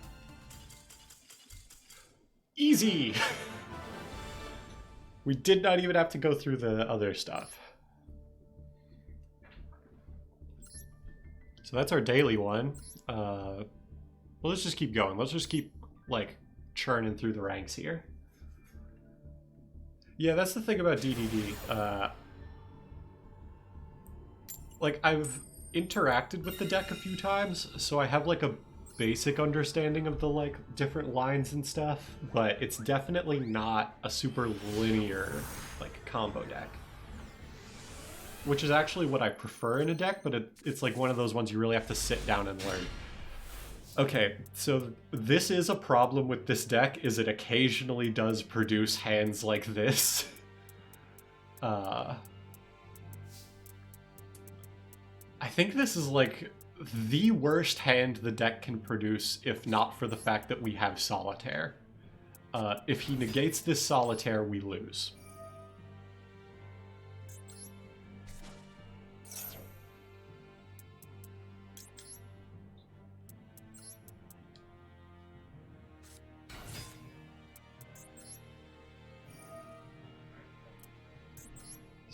Easy! We did not even have to go through the other stuff. So that's our daily one. Well, let's just keep going. Let's just keep, like, churning through the ranks here. Yeah, that's the thing about DDD. Like, I've interacted with the deck a few times, so I have, like, a basic understanding of the, like, different lines and stuff, but it's definitely not a super linear, like, combo deck. Which is actually what I prefer in a deck, but it's, like, one of those ones you really have to sit down and learn. Okay, so this is a problem with this deck, is it occasionally does produce hands like this. I think this is like the worst hand the deck can produce if not for the fact that we have Solitaire. If he negates this Solitaire, we lose.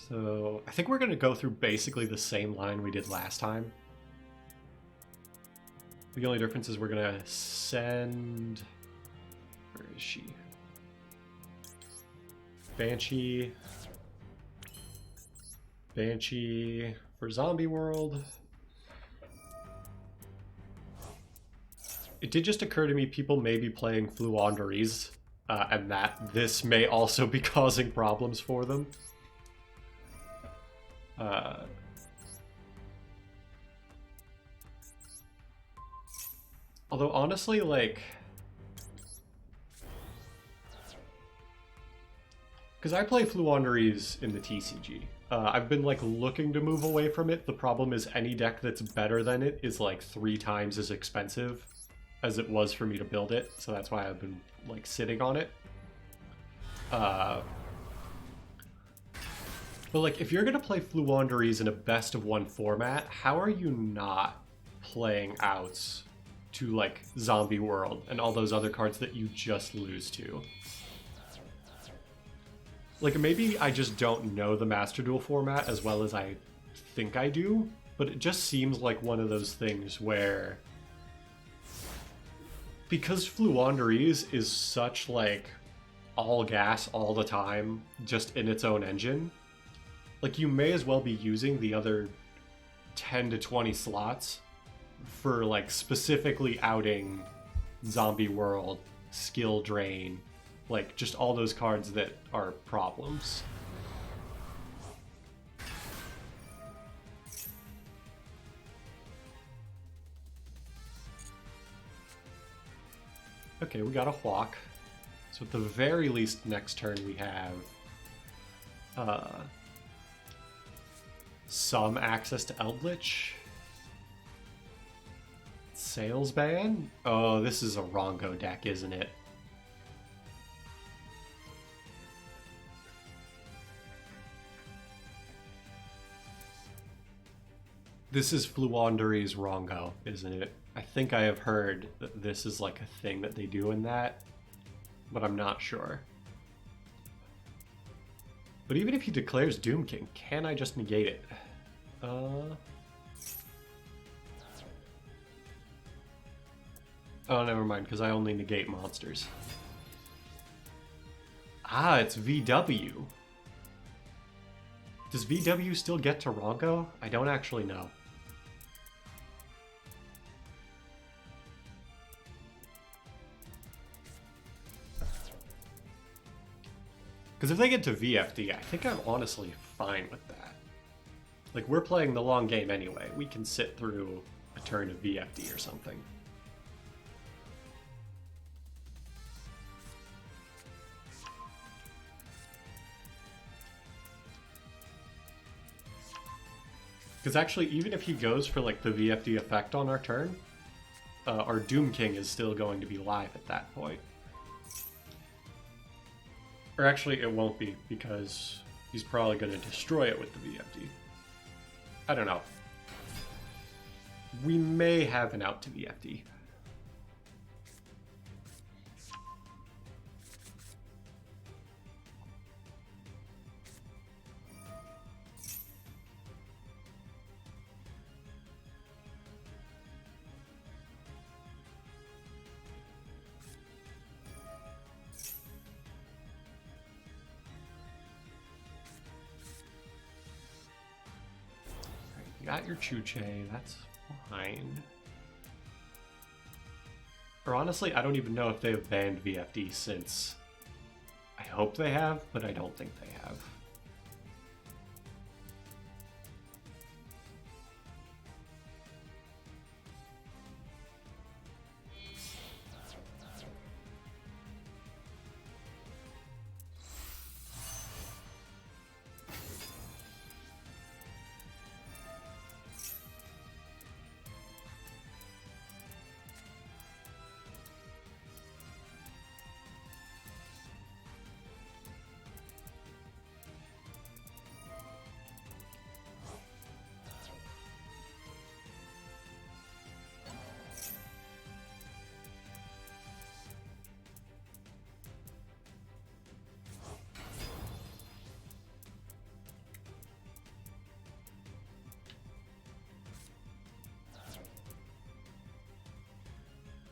So I think we're going to go through basically the same line we did last time. The only difference is we're going to send... Where is she? Banshee. Banshee for Zombie World. It did just occur to me people may be playing Fluanderies, and that this may also be causing problems for them. Although honestly, like, because I play Fluanderies in the TCG, I've been like looking to move away from it. The problem is any deck that's better than it is like 3 times as expensive as it was for me to build it, so that's why I've been like sitting on it. But like, if you're gonna play Fluanderies in a best of 1 format, how are you not playing outs to like Zombie World and all those other cards that you just lose to? Like, maybe I just don't know the Master Duel format as well as I think I do, but it just seems like one of those things where, because Fluanderies is such like all gas all the time, just in its own engine, like, you may as well be using the other 10 to 20 slots for, like, specifically outing Zombie World, Skill Drain, like, just all those cards that are problems. Okay, we got a Hwak. So at the very least, next turn we have some access to Eldritch. Sales ban? Oh, this is a Rongo deck, isn't it? This is Fluanderies Rongo, isn't it? I think I have heard that this is like a thing that they do in that, but I'm not sure. But even if he declares Doom King, can I just negate it? Oh, never mind, because I only negate monsters. Ah, it's VW. Does VW still get to Rongo? I don't actually know. Because if they get to VFD, I think I'm honestly fine with that. Like, we're playing the long game anyway. We can sit through a turn of VFD or something. Because actually, even if he goes for like the VFD effect on our turn, our Doom King is still going to be live at that point. Or actually, it won't be, because he's probably going to destroy it with the VFD. I don't know. We may have an out to VFD. You got your Chuche, that's fine. Or honestly, I don't even know if they have banned VFD since. I hope they have, but I don't think they have.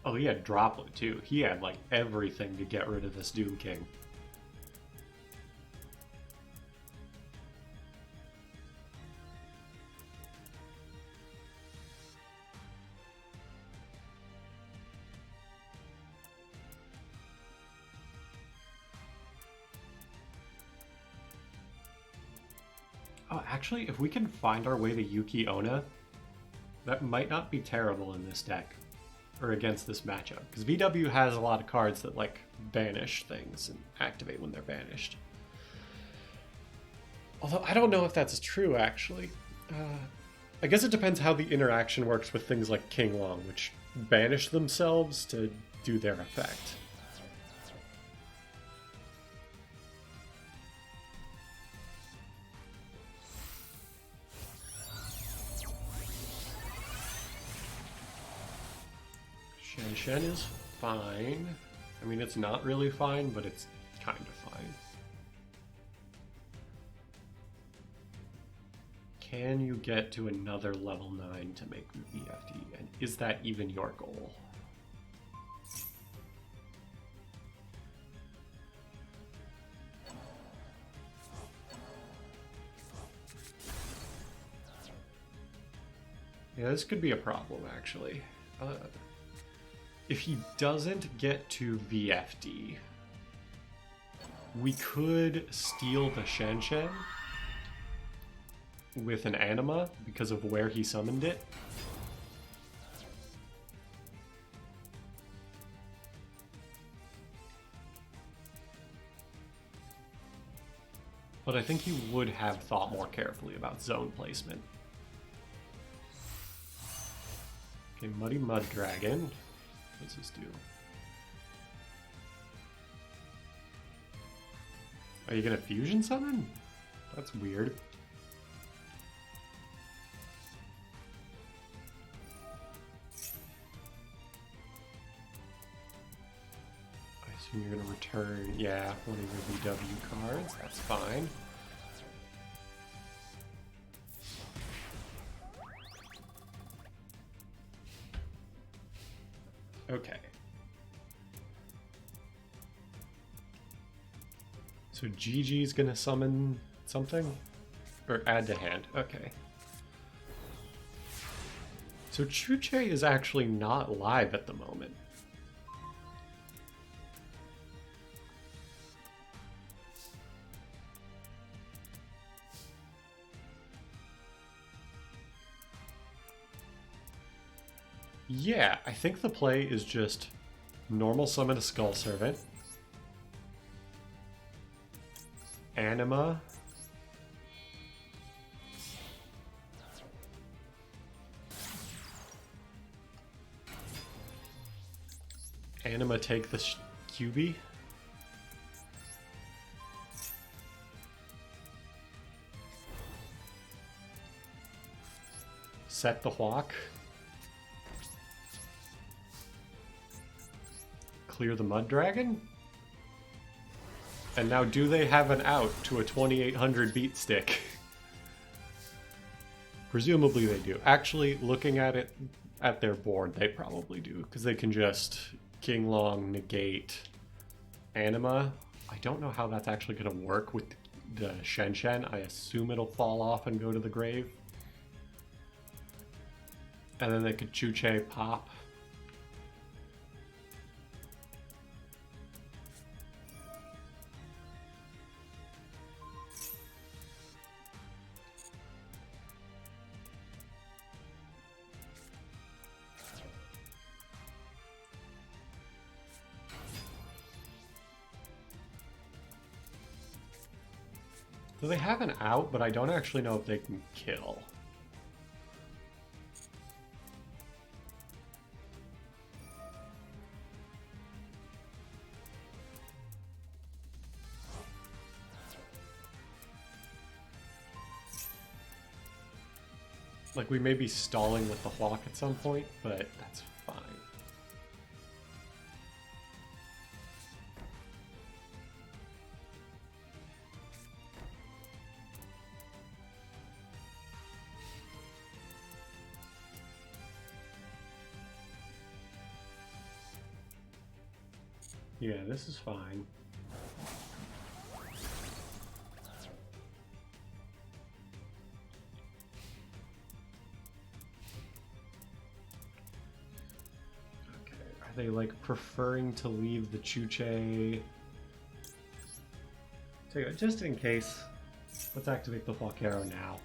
Oh, he had Droplet too. He had like everything to get rid of this Doom King. Oh, actually, if we can find our way to Yuki Onna, that might not be terrible in this deck. Or against this matchup. Because VW has a lot of cards that, like, banish things and activate when they're banished. Although, I don't know if that's true, actually. I guess it depends how the interaction works with things like King Long, which banish themselves to do their effect. Shen is fine. I mean, it's not really fine, but it's kind of fine. Can you get to another level 9 to make the VFD? And is that even your goal? Yeah, this could be a problem, actually. If he doesn't get to VFD, we could steal the Shen with an Anima because of where he summoned it. But I think he would have thought more carefully about zone placement. Okay, Muddy Mud Dragon. What's this do? Are you gonna fusion summon? That's weird. I assume you're gonna return, yeah, one of your VW cards. That's fine. Okay. So Gigi's gonna summon something? Or add to hand. Okay. So Chuche is actually not live at the moment. Yeah, I think the play is just normal summon a Skull Servant, Anima, take the QB, set the Hawk, clear the Mud Dragon, and now do they have an out to a 2800 beat stick? Presumably they do. Actually, looking at it at their board, they probably do, because they can just King Long, negate Anima. I don't know how that's actually going to work with the Shen Shen. I assume it'll fall off and go to the grave. And then they could Chu-Che pop. So they have an out, but I don't actually know if they can kill. Like, we may be stalling with the Hawk at some point, but that's fine. Yeah, this is fine. Okay, are they like preferring to leave the Chu-Che? So just in case, let's activate the Hawk Arrow now.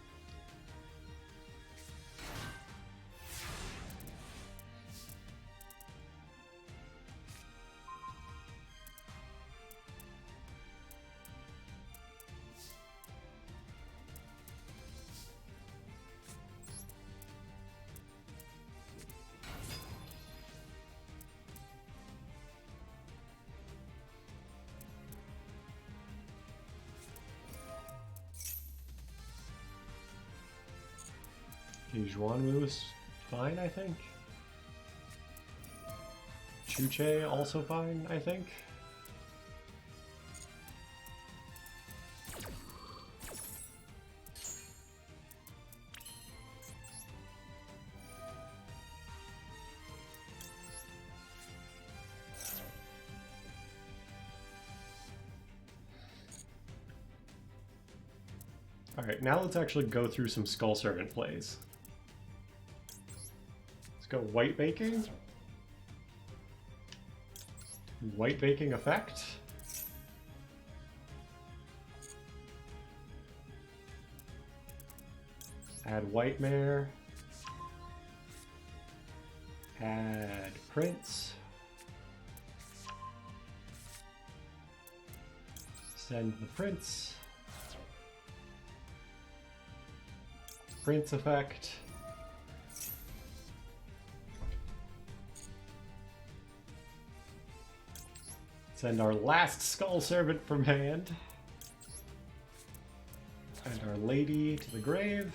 Zhuanwu is fine, I think. Chu-Che also fine, I think. Alright, now let's actually go through some Skull Servant plays. Let's go White Baking. White Baking effect. Add White Mare. Add Prince. Send the Prince. Prince effect. Send our last Skull Servant from hand. And our lady to the grave.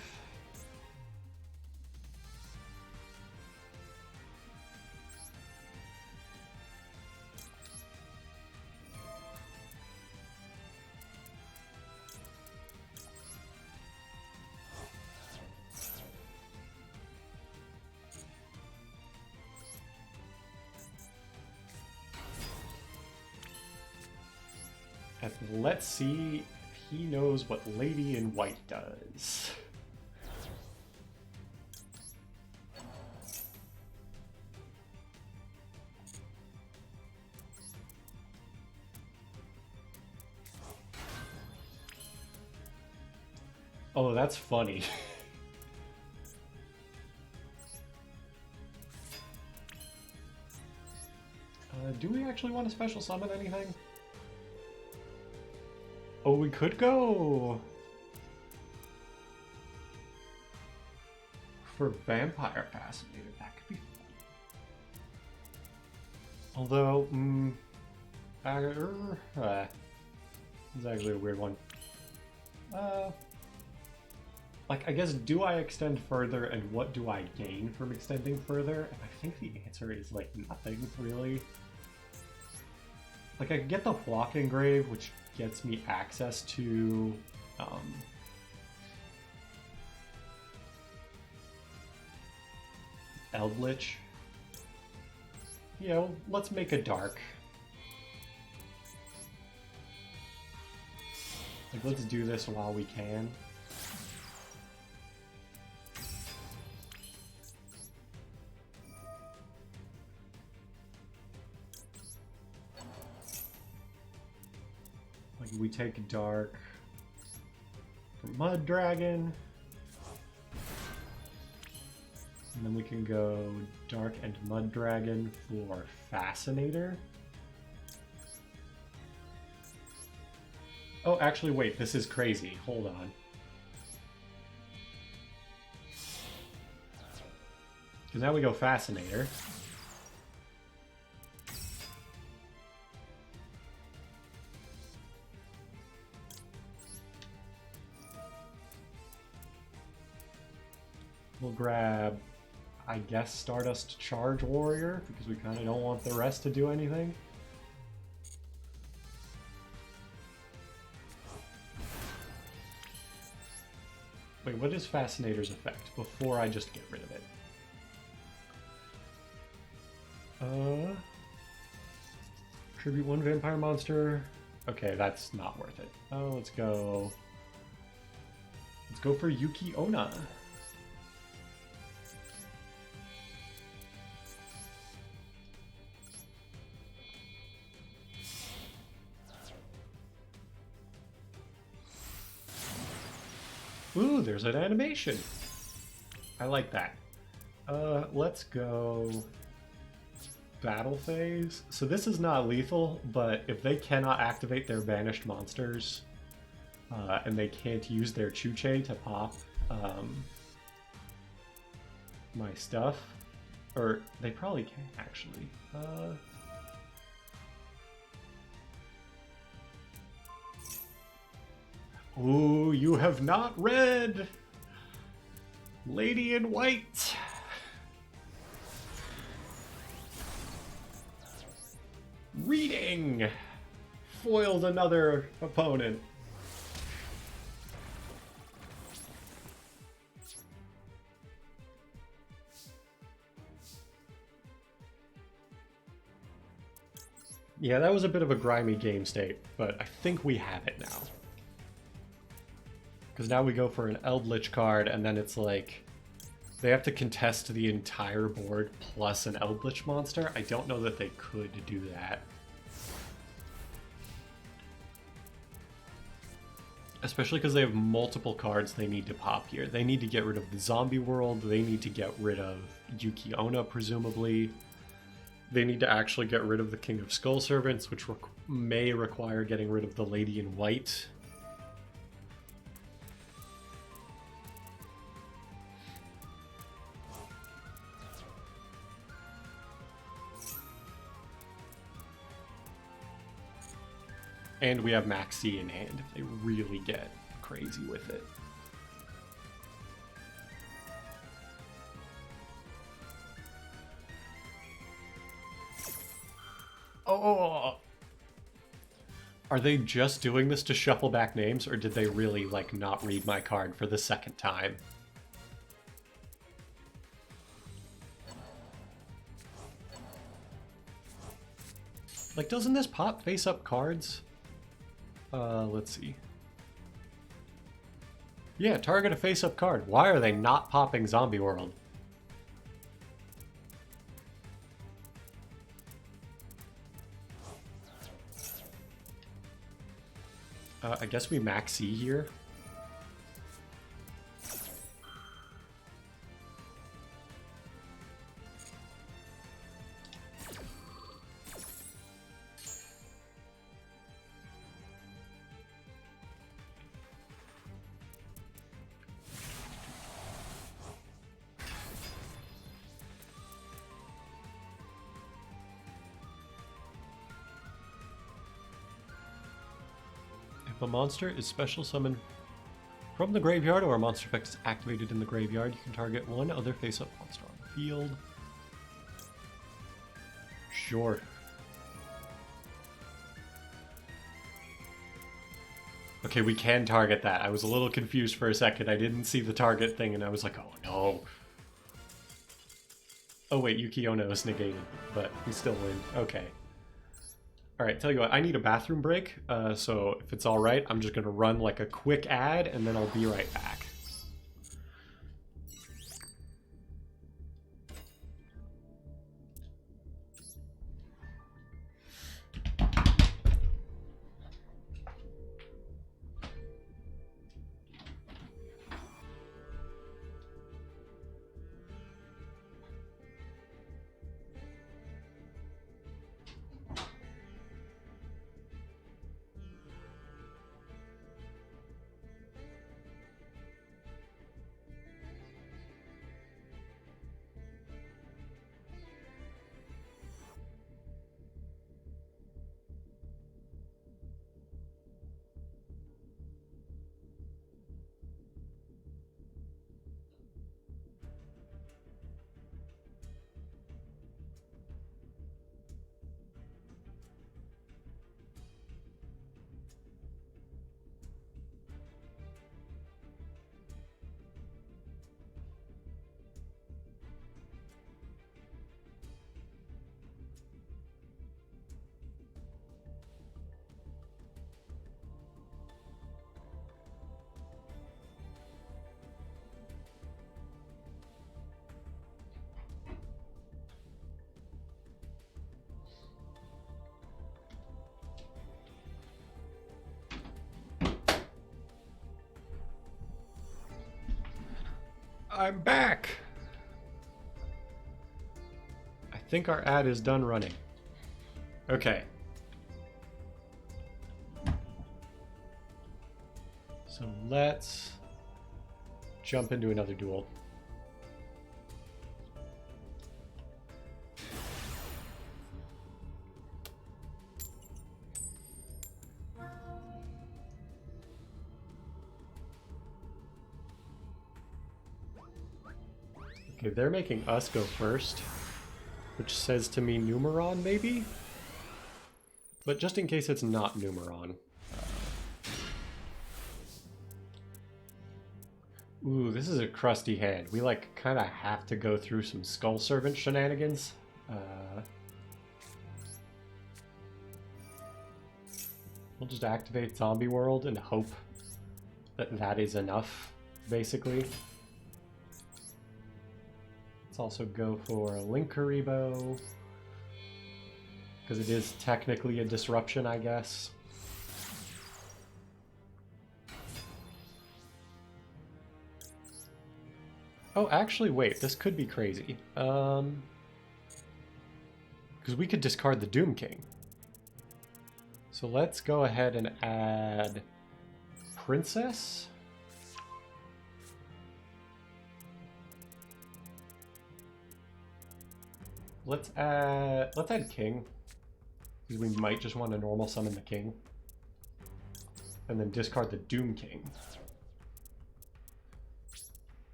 And let's see if he knows what Lady in White does. Oh, that's funny. Do we actually want to special summon anything? Oh, we could go for Vampire Fascinator. That could be fun. Although, it's actually a weird one. Like, I guess, do I extend further, and what do I gain from extending further? And I think the answer is, like, nothing, really. Like, I could get the Flock Engrave, which gets me access to, Eldritch. You know, let's make a dark. Like, let's do this while we can. Like, we take dark for Mud Dragon. And then we can go Dark and Mud Dragon for Fascinator. Oh, actually, wait, this is crazy. Hold on. Because now we go Fascinator. We'll grab, I guess, Stardust Charge Warrior, because we kind of don't want the rest to do anything. Wait, what is Fascinator's effect before I just get rid of it? Tribute one vampire monster. Okay, that's not worth it. Oh, let's go. Let's go for Yuki Onna. Ooh, there's an animation. I like that. Let's go battle phase. So this is not lethal, but if they cannot activate their banished monsters, and they can't use their Chuche to pop my stuff, or they probably can actually. Ooh, you have not read Lady in White. Reading foiled another opponent. Yeah, that was a bit of a grimy game state, but I think we have it now. Because now we go for an Eldritch card, and then it's like they have to contest the entire board plus an Eldritch monster. I don't know that they could do that. Especially because they have multiple cards they need to pop here. They need to get rid of the zombie world. They need to get rid of Yuki Onna, presumably. They need to actually get rid of the King of Skull Servants, which may require getting rid of the Lady in White. And we have Maxi in hand if they really get crazy with it. Oh! Are they just doing this to shuffle back names, or did they really, like, not read my card for the second time? Like, doesn't this pop face-up cards? Let's see. Yeah, target a face-up card. Why are they not popping Zombie World? I guess we maxi here. If a monster is special summoned from the graveyard or a monster effect is activated in the graveyard, you can target one other face-up monster on the field. Sure. Okay, we can target that. I was a little confused for a second. I didn't see the target thing and I was like, oh no. Oh wait, Yuki Ono is negated, but we still win. Okay. Alright, tell you what, I need a bathroom break, so if it's alright, I'm just gonna run like a quick ad and then I'll be right back. I'm back! I think our ad is done running. Okay. So let's jump into another duel. Okay, they're making us go first, which says to me Numeron, maybe? But just in case it's not Numeron. Ooh, this is a crusty hand. We, like, kind of have to go through some Skull Servant shenanigans. We'll just activate Zombie World and hope that that is enough, basically. Let's also go for a Linkuriboh, because it is technically a disruption, I guess. Oh, actually, wait, this could be crazy. Because we could discard the Doom King. So let's go ahead and add Princess. Let's add King, because we might just want to normal summon the King, and then discard the Doom King.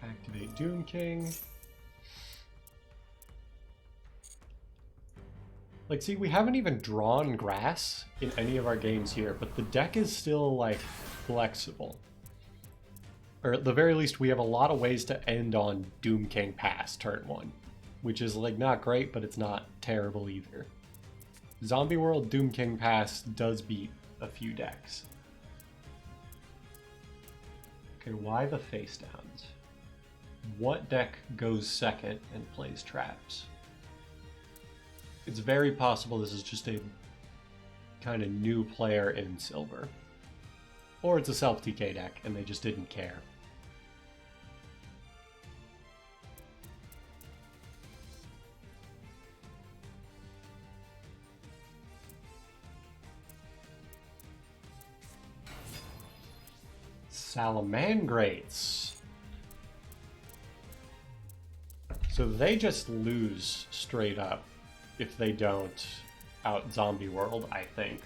Activate Doom King. Like, see, we haven't even drawn grass in any of our games here, but the deck is still, like, flexible. Or at the very least, we have a lot of ways to end on Doom King pass turn 1, which is, like, not great, but it's not terrible either. Zombie World Doom King pass does beat a few decks. Okay, why the face downs? What deck goes second and plays traps? It's very possible this is just a kind of new player in Silver. Or it's a self-TK deck and they just didn't care. Salamangrates. So they just lose straight up if they don't out Zombie World, I think.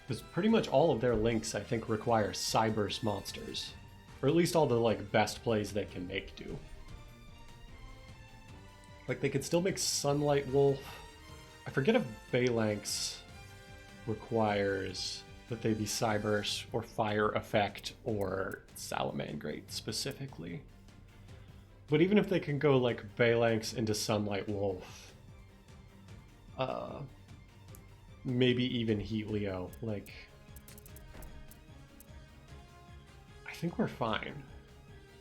Because pretty much all of their links, I think, require Cyberse monsters. Or at least all the, like, best plays they can make do. Like, they could still make Sunlight Wolf. I forget if Phalanx requires that they be Cyberse or Fire Effect or Salamangrate specifically. But even if they can go, like, Phalanx into Sunlight Wolf, maybe even Helio, like, I think we're fine.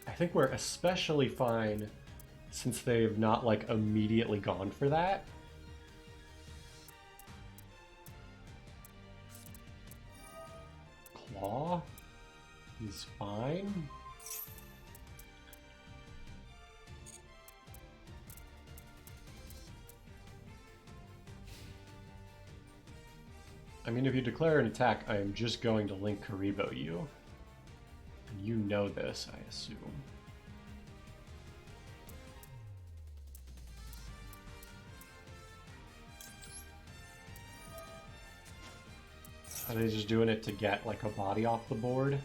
I think we're especially fine since they've not, like, immediately gone for that. Claw is fine. I mean, if you declare an attack, I am just going to Link Karibo you. And you know this, I assume. Are they just doing it to get, like, a body off the board?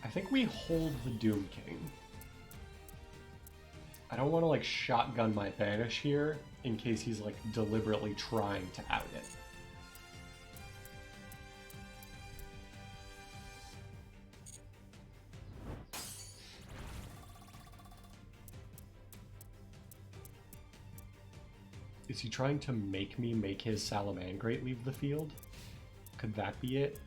I think we hold the Doom King. I don't want to, like, shotgun my Banish here in case he's, like, deliberately trying to out it. Is he trying to make me make his Salamangrate leave the field? Could that be it?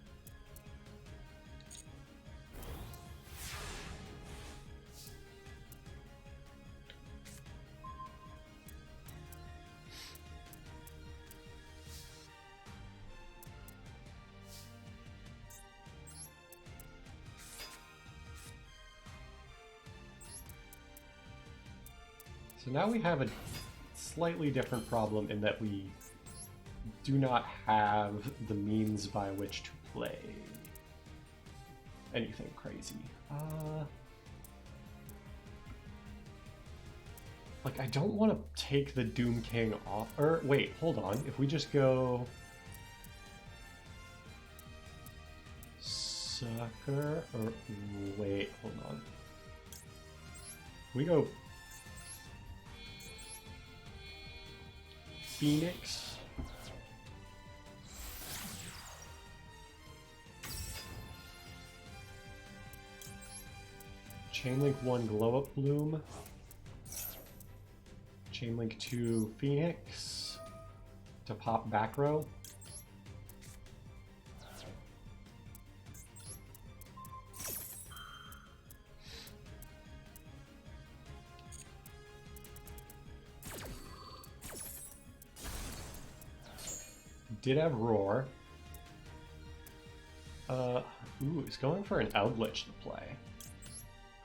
So now we have a slightly different problem in that we do not have the means by which to play anything crazy. Like, I don't want to take the Doom King off. Or, wait, hold on. If we just go... Sucker, or... Wait, hold on. We go... Phoenix. Chainlink 1 Glow Up Bloom. Chainlink 2 Phoenix to pop back row. Did have Roar. Ooh, he's going for an Eldritch to play.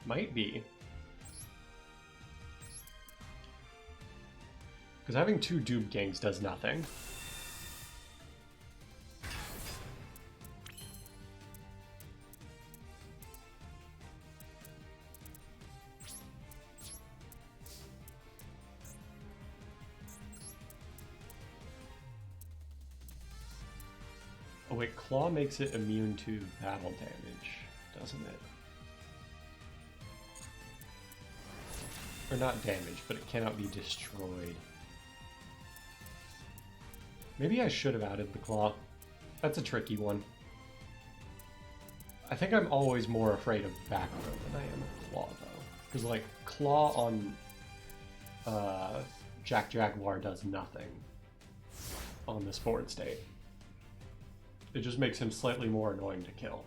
Might be. Because having two Doom Kings does nothing. Oh wait, Claw makes it immune to battle damage, doesn't it? Or not damage, but it cannot be destroyed. Maybe I should have added the Claw. That's a tricky one. I think I'm always more afraid of back row than I am of Claw, though. Because, like, Claw on Jack Jaguar does nothing on this board state. It just makes him slightly more annoying to kill.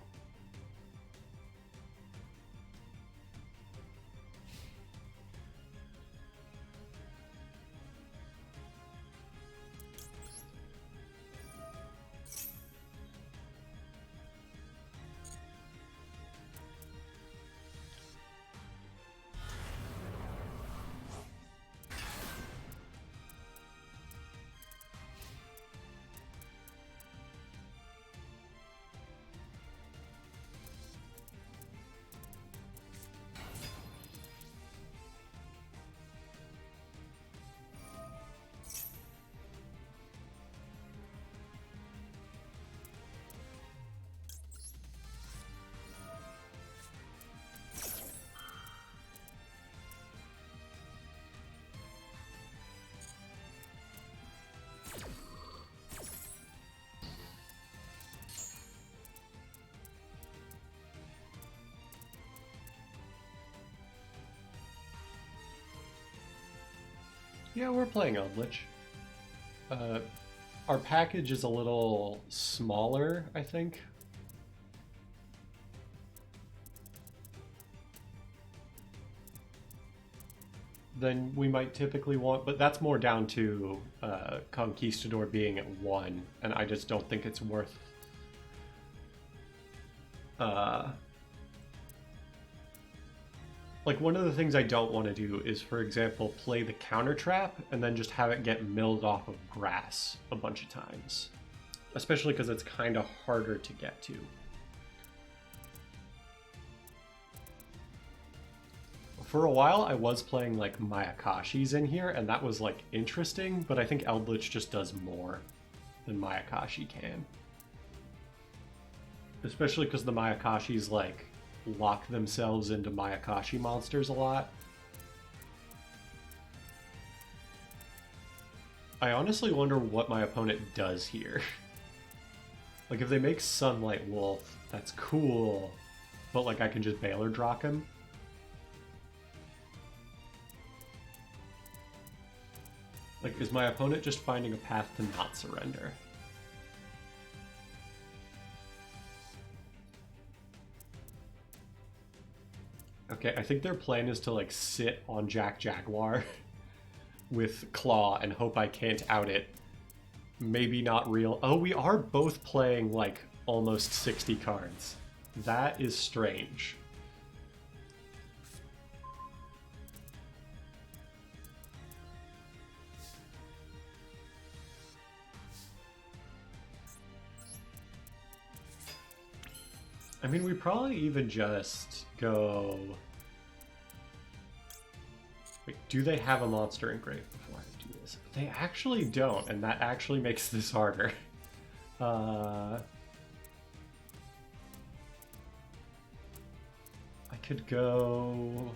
Yeah, we're playing Eldritch. Our package is a little smaller, I think. Than we might typically want, but that's more down to Conquistador being at 1, and I just don't think it's worth like, one of the things I don't want to do is, for example, play the counter trap and then just have it get milled off of grass a bunch of times. Especially because it's kind of harder to get to. For a while, I was playing, like, Mayakashis in here, and that was, like, interesting, but I think Eldritch just does more than Mayakashi can. Especially because the Mayakashis, like, lock themselves into Mayakashi monsters a lot. I honestly wonder what my opponent does here. Like, if they make Sunlight Wolf, that's cool, but, like, I can just Baylor Drock him. Like, is my opponent just finding a path to not surrender? Okay, I think their plan is to, like, sit on Jack Jaguar with Claw and hope I can't out it. Maybe not real. Oh, we are both playing, like, almost 60 cards. That is strange. I mean, we probably even just go... Wait, do they have a monster engraved before I do this? They actually don't, and that actually makes this harder. I could go...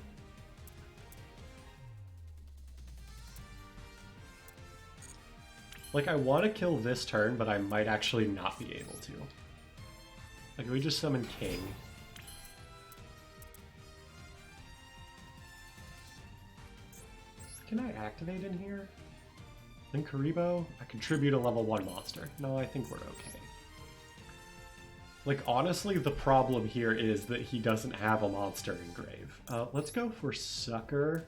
Like, I want to kill this turn, but I might actually not be able to. Like, we just summon King. Can I activate in here? Then Karibo? I contribute a level 1 monster. No, I think we're okay. Like, honestly, the problem here is that he doesn't have a monster engrave. Let's go for Sucker.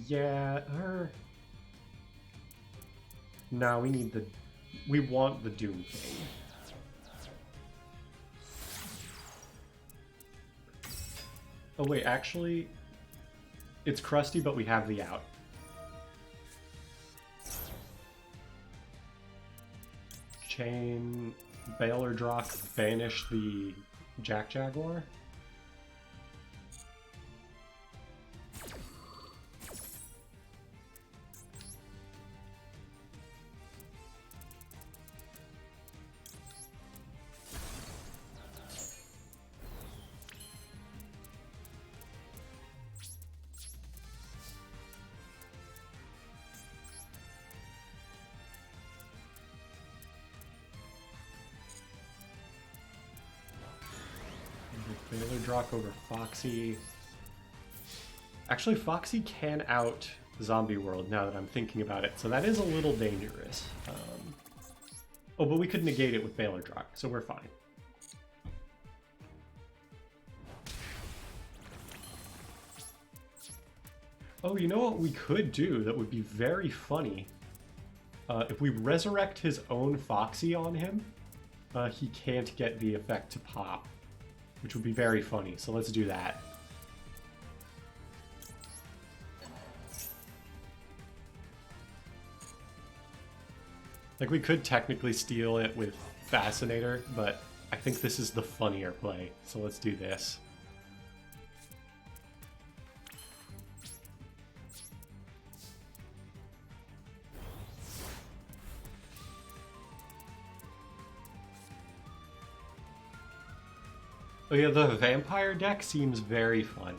Yeah, No, we need the... We want the Doom King. Oh wait, actually... It's crusty, but we have the out. Chain... Baylor Drock, banish the Jack Jaguar. Baylor Drock over Foxy. Actually, Foxy can out Zombie World now that I'm thinking about it, so that is a little dangerous. Oh, but we could negate it with Baylor Drock, so we're fine. Oh, you know what we could do that would be very funny? If we resurrect his own Foxy on him, he can't get the effect to pop. Which would be very funny, so let's do that. Like, we could technically steal it with Fascinator, but I think this is the funnier play, so let's do this. Oh yeah, the vampire deck seems very fun.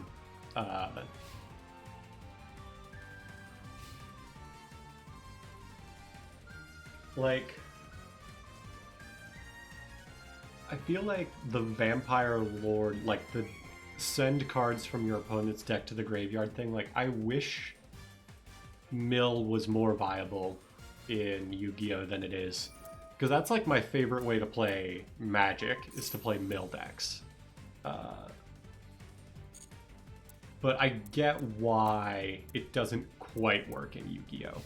Like, I feel like the vampire lord, like the send cards from your opponent's deck to the graveyard thing, like, I wish mill was more viable in Yu-Gi-Oh! Than it is. Because that's like my favorite way to play Magic, is to play mill decks. But I get why it doesn't quite work in Yu-Gi-Oh!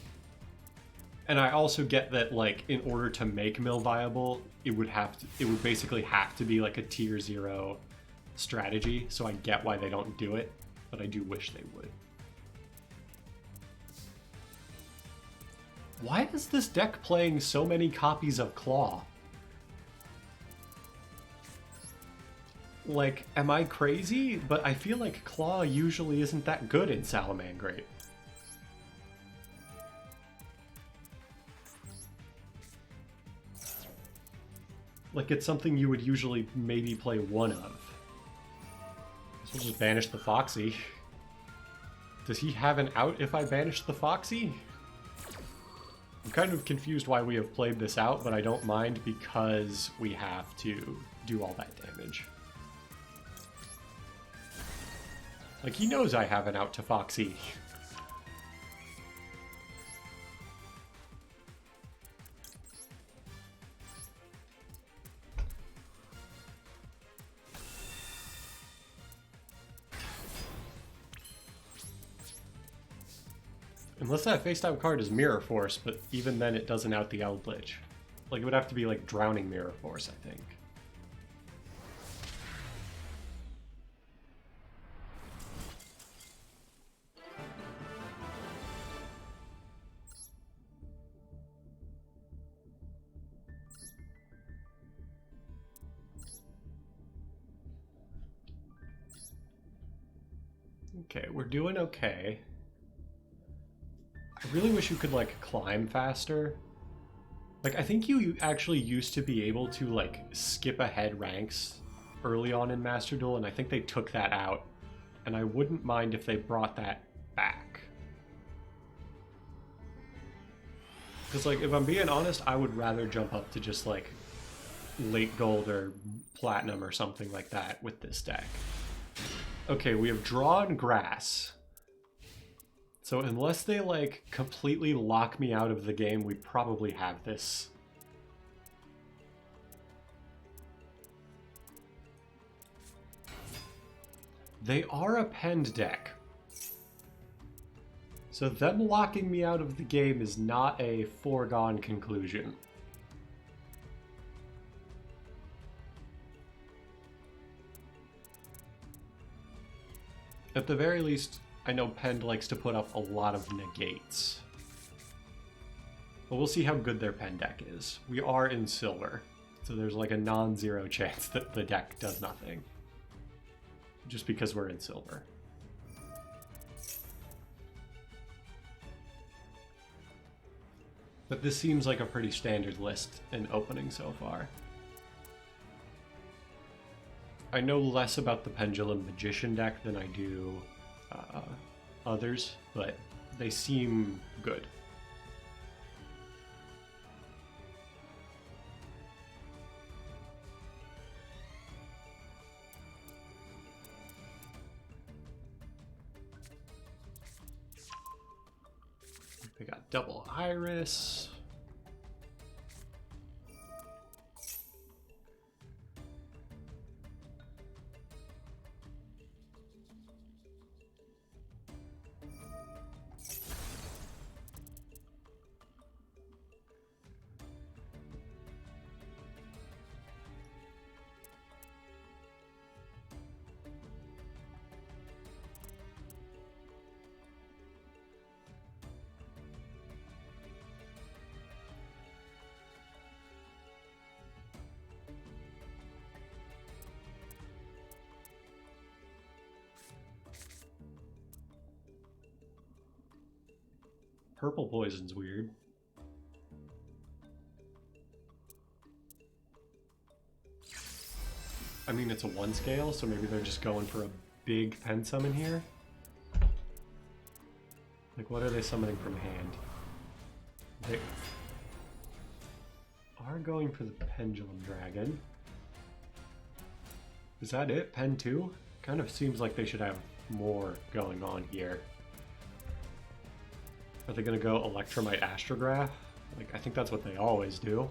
And I also get that, like, in order to make mill viable, it would basically have to be like a tier 0 strategy, so I get why they don't do it, but I do wish they would. Why is this deck playing so many copies of Claw? Like, am I crazy? But I feel like Claw usually isn't that good in Salamangreat. Like, it's something you would usually maybe play one of. Guess we'll just banish the Foxy. Does he have an out if I banish the Foxy? I'm kind of confused why we have played this out, but I don't mind because we have to do all that damage. Like, he knows I have an out to Foxy. Unless that face-down card is Mirror Force, but even then it doesn't out the Eldritch. Like, it would have to be like Drowning Mirror Force, I think. Okay, we're doing okay. I really wish you could, like, climb faster. Like, I think you actually used to be able to, like, skip ahead ranks early on in Master Duel, and I think they took that out. And I wouldn't mind if they brought that back. Because, like, if I'm being honest, I would rather jump up to just, like, late gold or platinum or something like that with this deck. Okay, we have drawn grass. So unless they, like, completely lock me out of the game, we probably have this. They are a penned deck. So them locking me out of the game is not a foregone conclusion. At the very least, I know Pend likes to put up a lot of negates. But we'll see how good their Pen deck is. We are in silver, so there's like a non-zero chance that the deck does nothing. Just because we're in silver. But this seems like a pretty standard list in opening so far. I know less about the Pendulum Magician deck than I do others, but they seem good. They got double Iris. Purple poison's weird. I mean, it's a 1 scale, so maybe they're just going for a big pen summon here. Like, what are they summoning from hand? They are going for the Pendulum Dragon. Is that it? Pen 2? Kind of seems like they should have more going on here. Are they going to go Electromite Astrograph? Like, I think that's what they always do.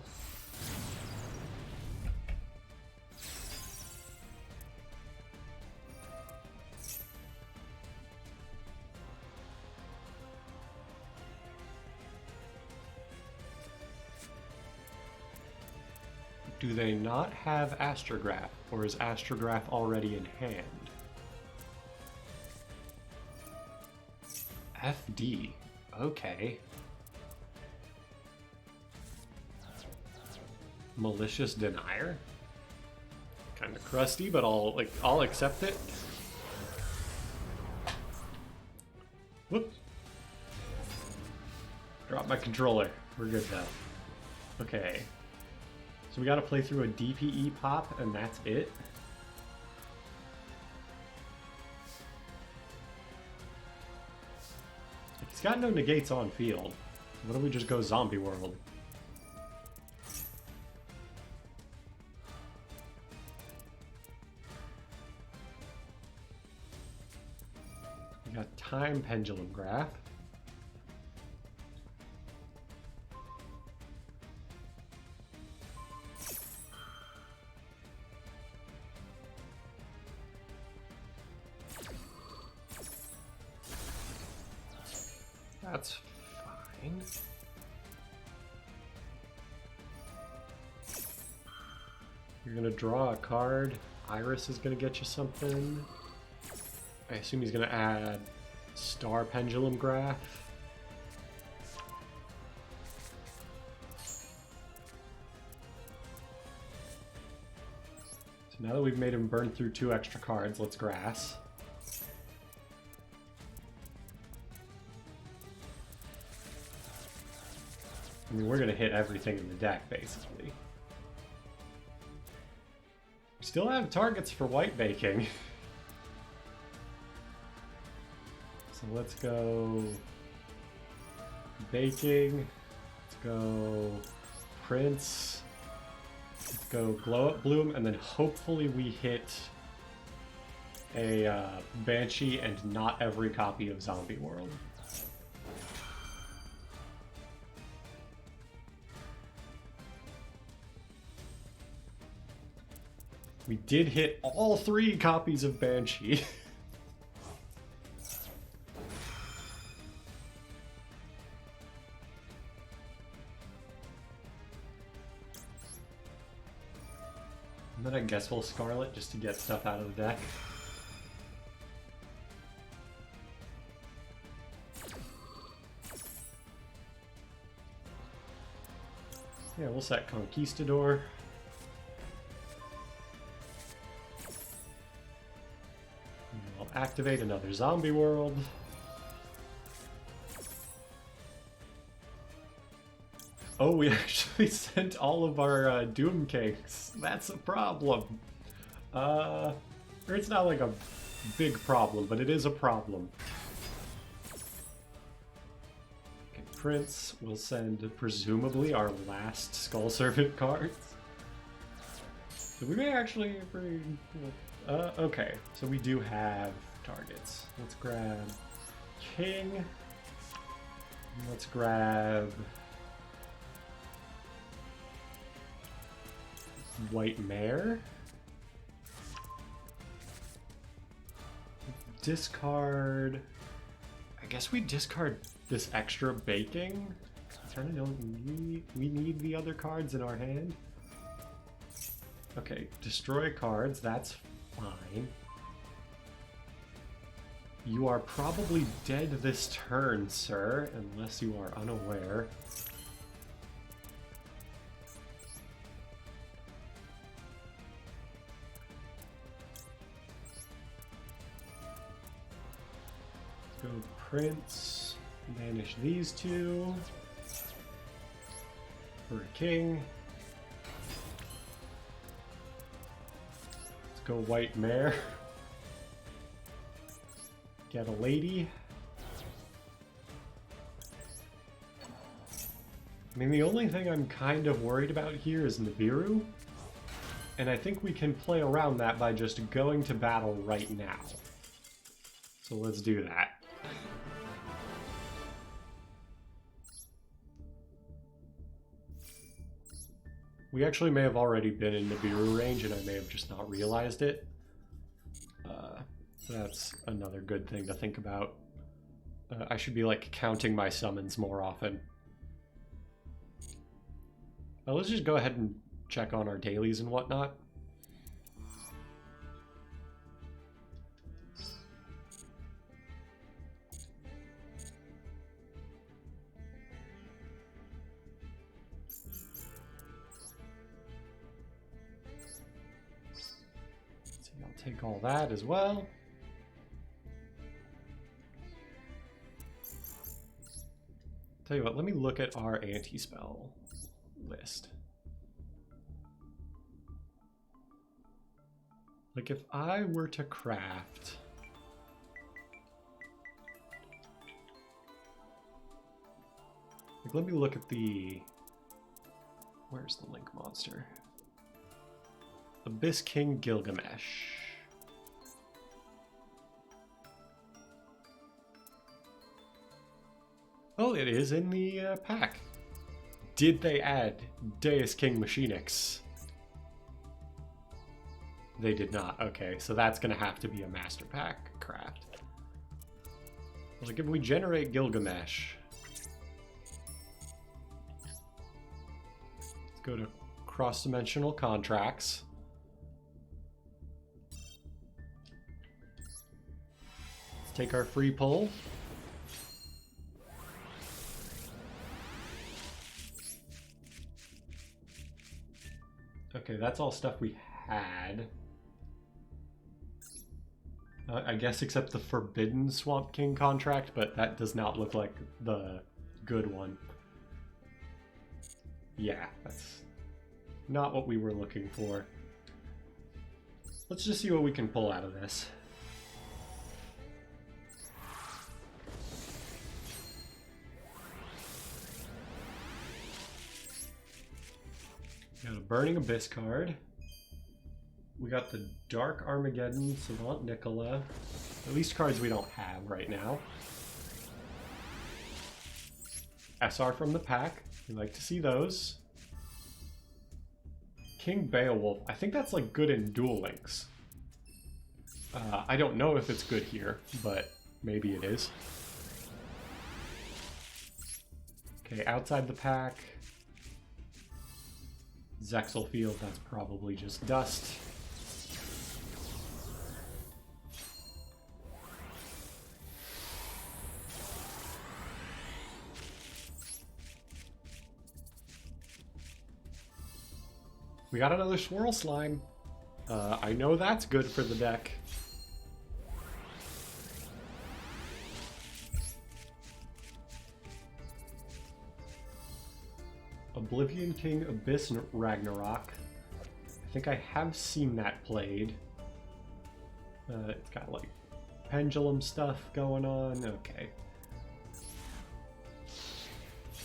Do they not have Astrograph, or is Astrograph already in hand? FD. Okay. Malicious Denier? Kind of crusty, but I'll accept it. Whoops. Drop my controller. We're good though. Okay. So we gotta play through a DPE pop, and that's it. He's got no negates on field. Why don't we just go Zombie World? We got Time Pendulum Graph. That's fine. You're gonna draw a card. Iris is gonna get you something. I assume he's gonna add Star Pendulum Graph. So now that we've made him burn through 2 extra cards, let's grass. I mean, we're going to hit everything in the deck, basically. We still have targets for white baking. So let's go baking. Let's go Prince. Let's go Glow Up Bloom, and then hopefully we hit a Banshee and not every copy of Zombie World. We did hit all 3 copies of Banshee. And then I guess we'll Scarlet just to get stuff out of the deck. Yeah, we'll set Conquistador. Activate another Zombie World. Oh, we actually sent all of our Doom Kings. That's a problem. Or it's not like a big problem, but it is a problem. Okay, Prince will send presumably our last Skull Servant cards. So we may actually bring... okay, so we do have targets. Let's grab King. Let's grab White Mare. Discard... I guess we discard this extra baking. I kind of don't need... We need the other cards in our hand. Okay, destroy cards, that's fine. You are probably dead this turn, sir, unless you are unaware. Let's go Prince, banish these 2 for a king. Let's go White Mare. Get a lady. I mean, the only thing I'm kind of worried about here is Nibiru. And I think we can play around that by just going to battle right now. So let's do that. We actually may have already been in Nibiru range and I may have just not realized it. That's another good thing to think about. I should be like counting my summons more often. Let's just go ahead and check on our dailies and whatnot. So I'll take all that as well. Tell you what, let me look at our anti-spell list. Like if I were to craft... Like let me look at the... Where's the link monster? Abyss King Gilgamesh. Oh, it is in the pack. Did they add Deus King Machinix? They did not. Okay, so that's going to have to be a master pack craft. Like if we generate Gilgamesh, let's go to cross-dimensional contracts. Let's take our free pull. Okay, that's all stuff we had. I guess except the Forbidden Swamp King contract, but that does not look like the good one. Yeah, that's not what we were looking for. Let's just see what we can pull out of this. Got a Burning Abyss card. We got the Dark Armageddon, Savant Nicola. At least cards we don't have right now. SR from the pack. We like to see those. King Beowulf. I think that's like good in Duel Links. I don't know if it's good here, but maybe it is. Okay, outside the pack. Zexal Field, that's probably just dust. We got another Swirl Slime. I know that's good for the deck. Oblivion King Abyss Ragnarok. I think I have seen that played. It's got like pendulum stuff going on. Okay.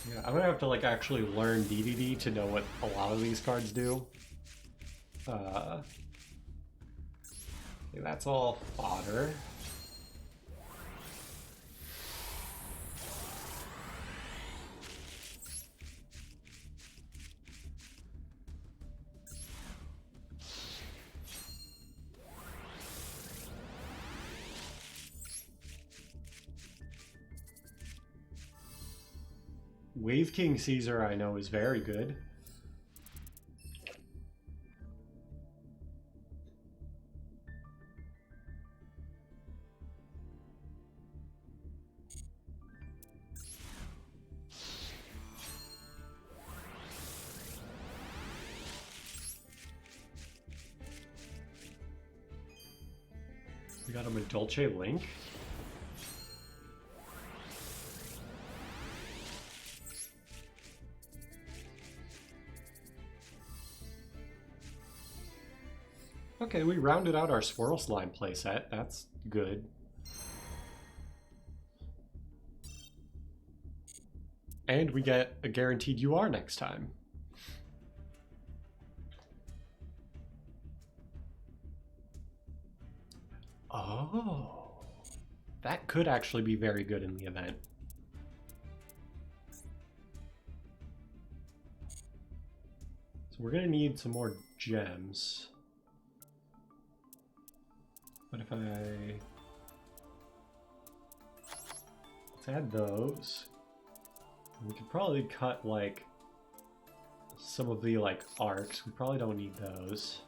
Yeah, I'm gonna have to like actually learn DDD to know what a lot of these cards do. Okay, that's all fodder. Wave King Caesar I know is very good. We got him a Dolce Link. Okay, we rounded out our Swirl Slime playset. That's good. And we get a guaranteed UR next time. Oh, that could actually be very good in the event. So we're gonna need some more gems. But if let's add those. We could probably cut like some of the like arcs. We probably don't need those.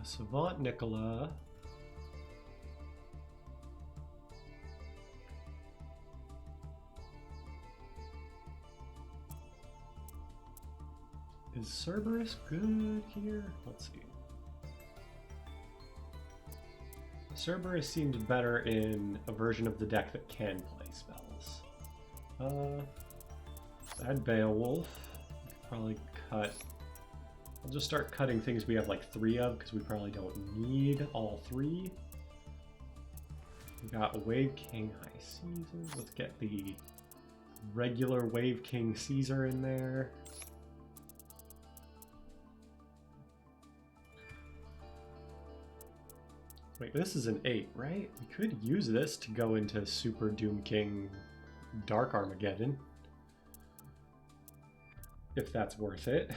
Savant Nicola. Is Cerberus good here? Let's see. Cerberus seems better in a version of the deck that can play spells. Add Beowulf. We could probably cut. I'll just start cutting things we have like 3 of because we probably don't need all 3. We got a Wave King High Caesar. Let's get the regular Wave King Caesar in there. Wait, this is an 8, right? We could use this to go into Super Doom King Dark Armageddon. If that's worth it.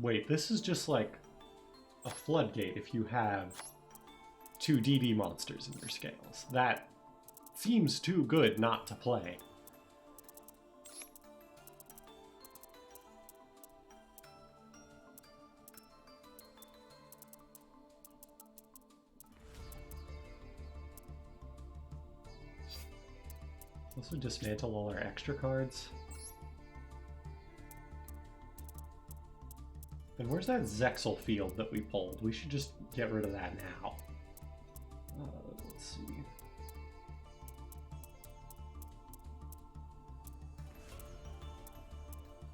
Wait, this is just like a floodgate if you have 2 DD monsters in your scales. That seems too good not to play. Also dismantle all our extra cards. And where's that Zexal field that we pulled? We should just get rid of that now. Let's see.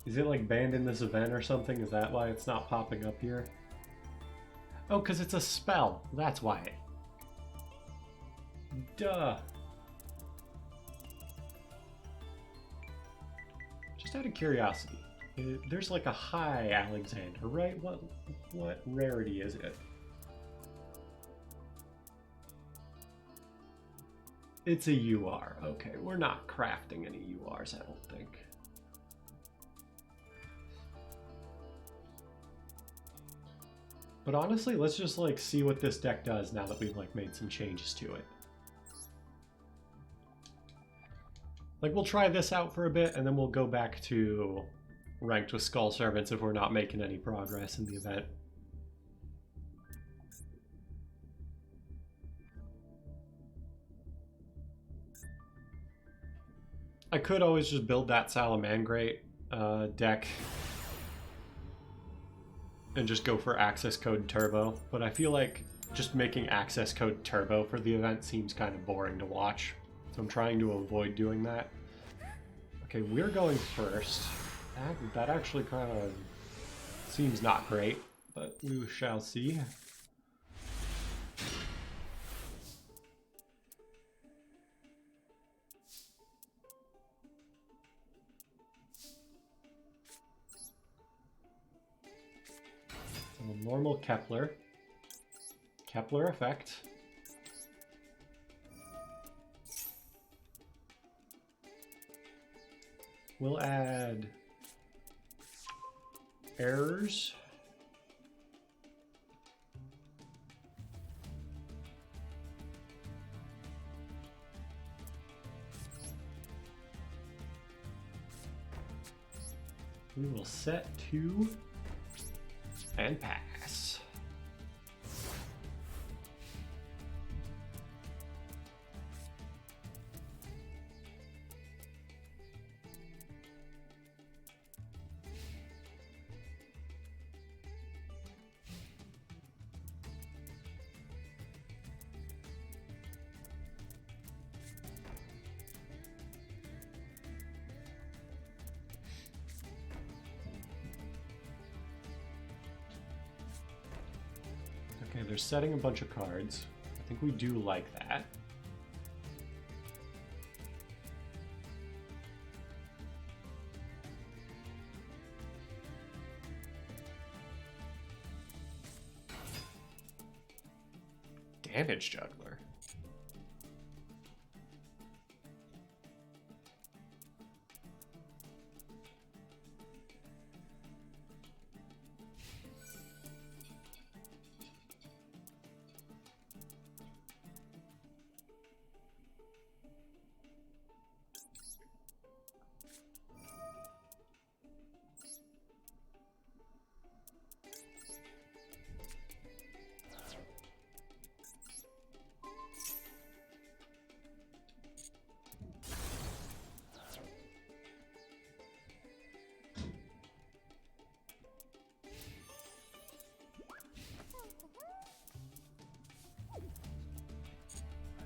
Is it like banned in this event or something? Is that why it's not popping up here? Oh, because it's a spell. That's why. Duh. Just out of curiosity. There's like a high Alexander, right? What rarity is it? It's a UR. Okay, we're not crafting any URs, I don't think. But honestly, let's just like see what this deck does now that we've like made some changes to it. Like we'll try this out for a bit and then we'll go back to ranked with Skull Servants if we're not making any progress in the event. I could always just build that Salamangrate deck and just go for access code turbo, but I feel like just making access code turbo for the event seems kind of boring to watch, so I'm trying to avoid doing that. Okay, we're going first. That actually kind of seems not great, but we shall see. So normal Kepler. Kepler effect. We'll add errors. We will set 2 and pass. Okay, they're setting a bunch of cards. I think we do like that. Damage Juggler.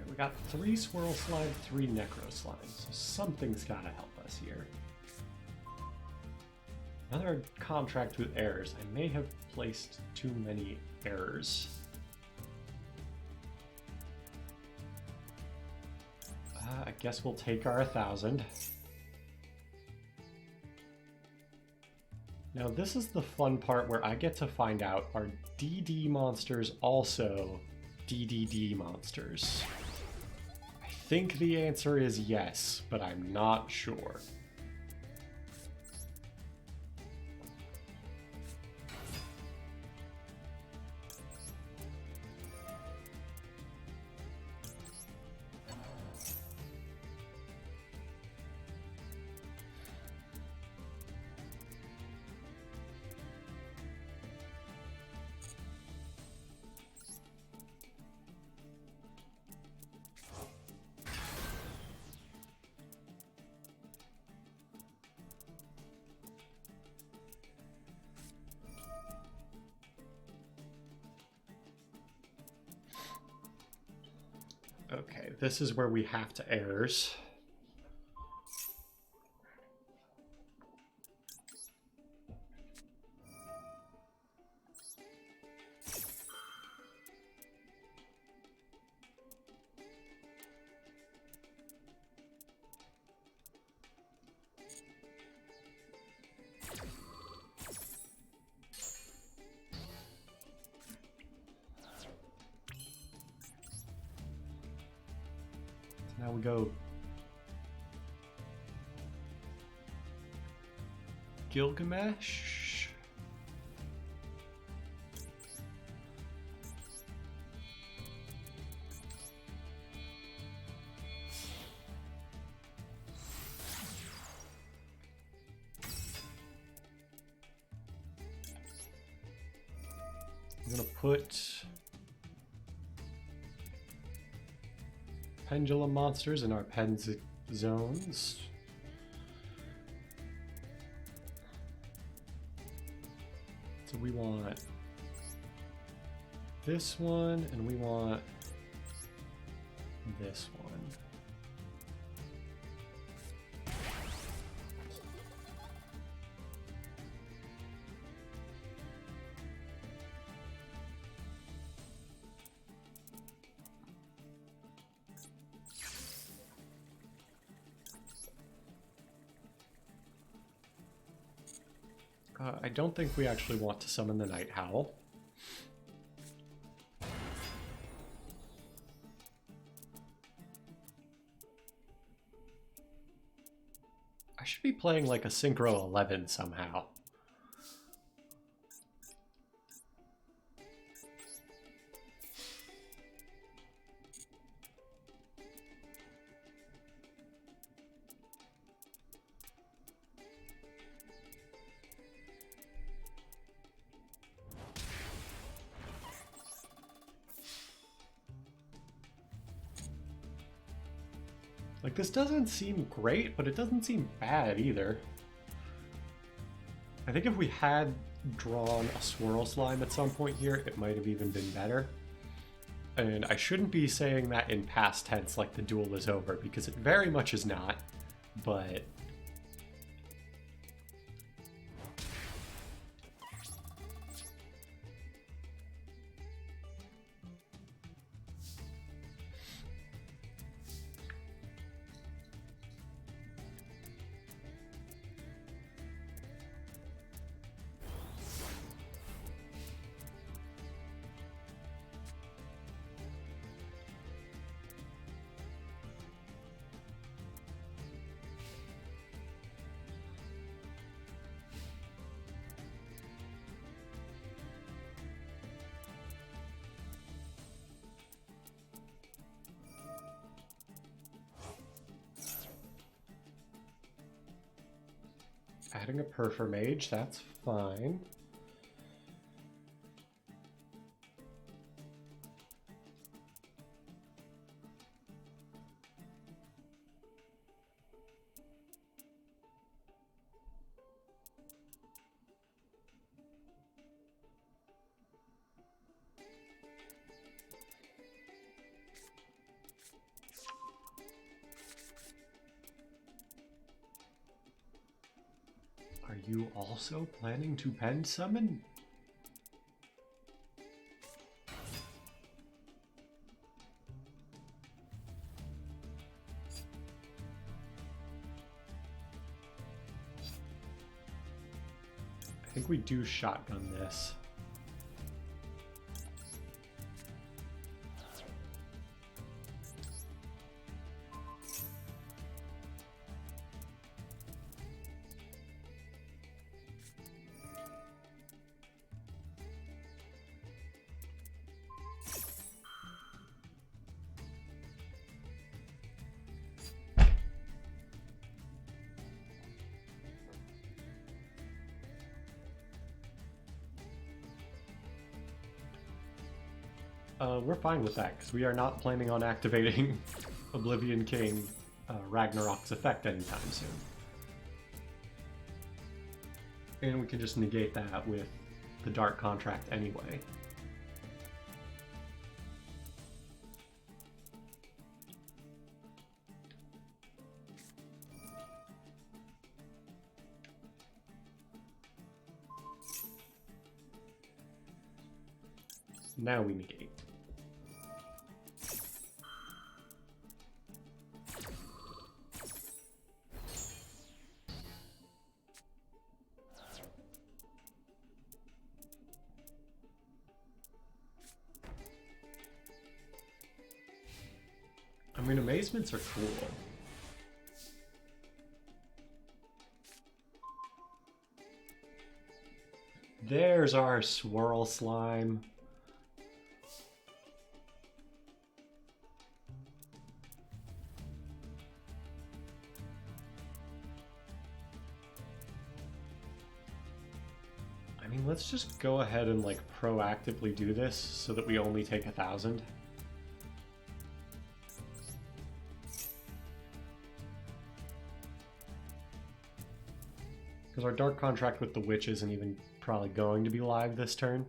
We got 3 Swirl Slime, 3 Necro Slimes, so something's gotta help us here. Another contract with errors. I may have placed too many errors. I guess we'll take our 1,000. Now this is the fun part where I get to find out, are DD monsters also DDD monsters? I think the answer is yes, but I'm not sure. Okay, this is where we have to errors. Now we go Gilgamesh. I'm gonna put Pendulum monsters in our Pens zones. So we want this one, and we want this one. I don't think we actually want to summon the Night Howl. I should be playing like a Synchro 11 somehow. Like, this doesn't seem great, but it doesn't seem bad either. I think if we had drawn a Swirl Slime at some point here, it might have even been better. And I shouldn't be saying that in past tense like the duel is over, because it very much is not, but... Adding a Performage, that's fine. Are you also planning to pen summon? I think we do shotgun this. We're fine with that, because we are not planning on activating Oblivion King Ragnarok's effect anytime soon. And we can just negate that with the Dark Contract anyway. Now we negate. I mean, amazements are cool. There's our swirl slime. I mean, let's just go ahead and like proactively do this so that we only take 1,000. Because our Dark Contract with the Witch isn't even probably going to be live this turn.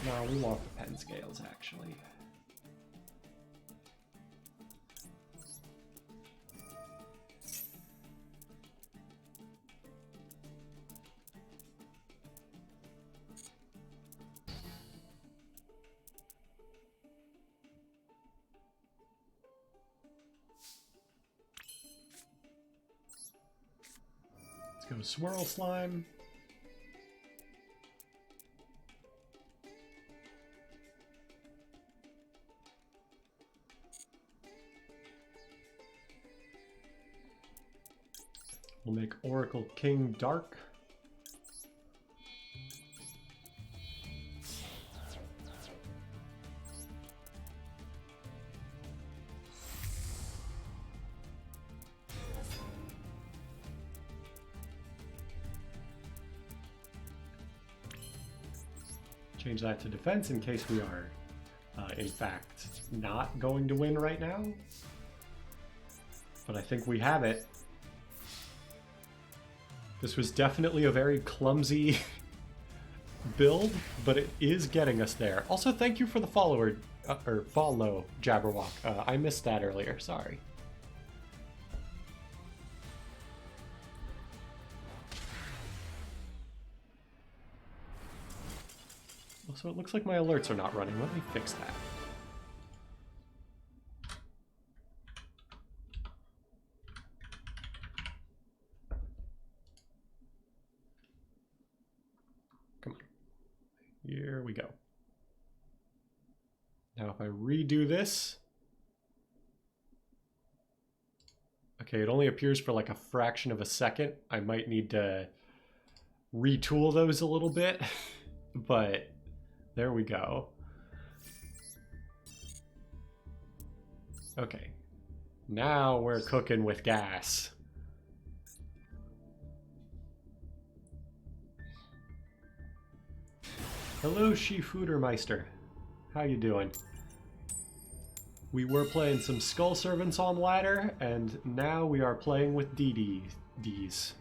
No, we want the pen scales, actually. Let's go Swirl Slime. We'll make Oracle King Dark. Change that to defense in case we are, in fact, not going to win right now. But I think we have it. This was definitely a very clumsy build, but it is getting us there. Also, thank you for the follower, or follow, Jabberwock. I missed that earlier, sorry. Also, it looks like my alerts are not running. Let me fix that. Here we go. Now if I redo this, okay, it only appears for like a fraction of a second. I might need to retool those a little bit, but there we go. Okay, now we're cooking with gas. Hello, Sheefoodermeister. How you doing? We were playing some Skull Servants on ladder, and now we are playing with DDs.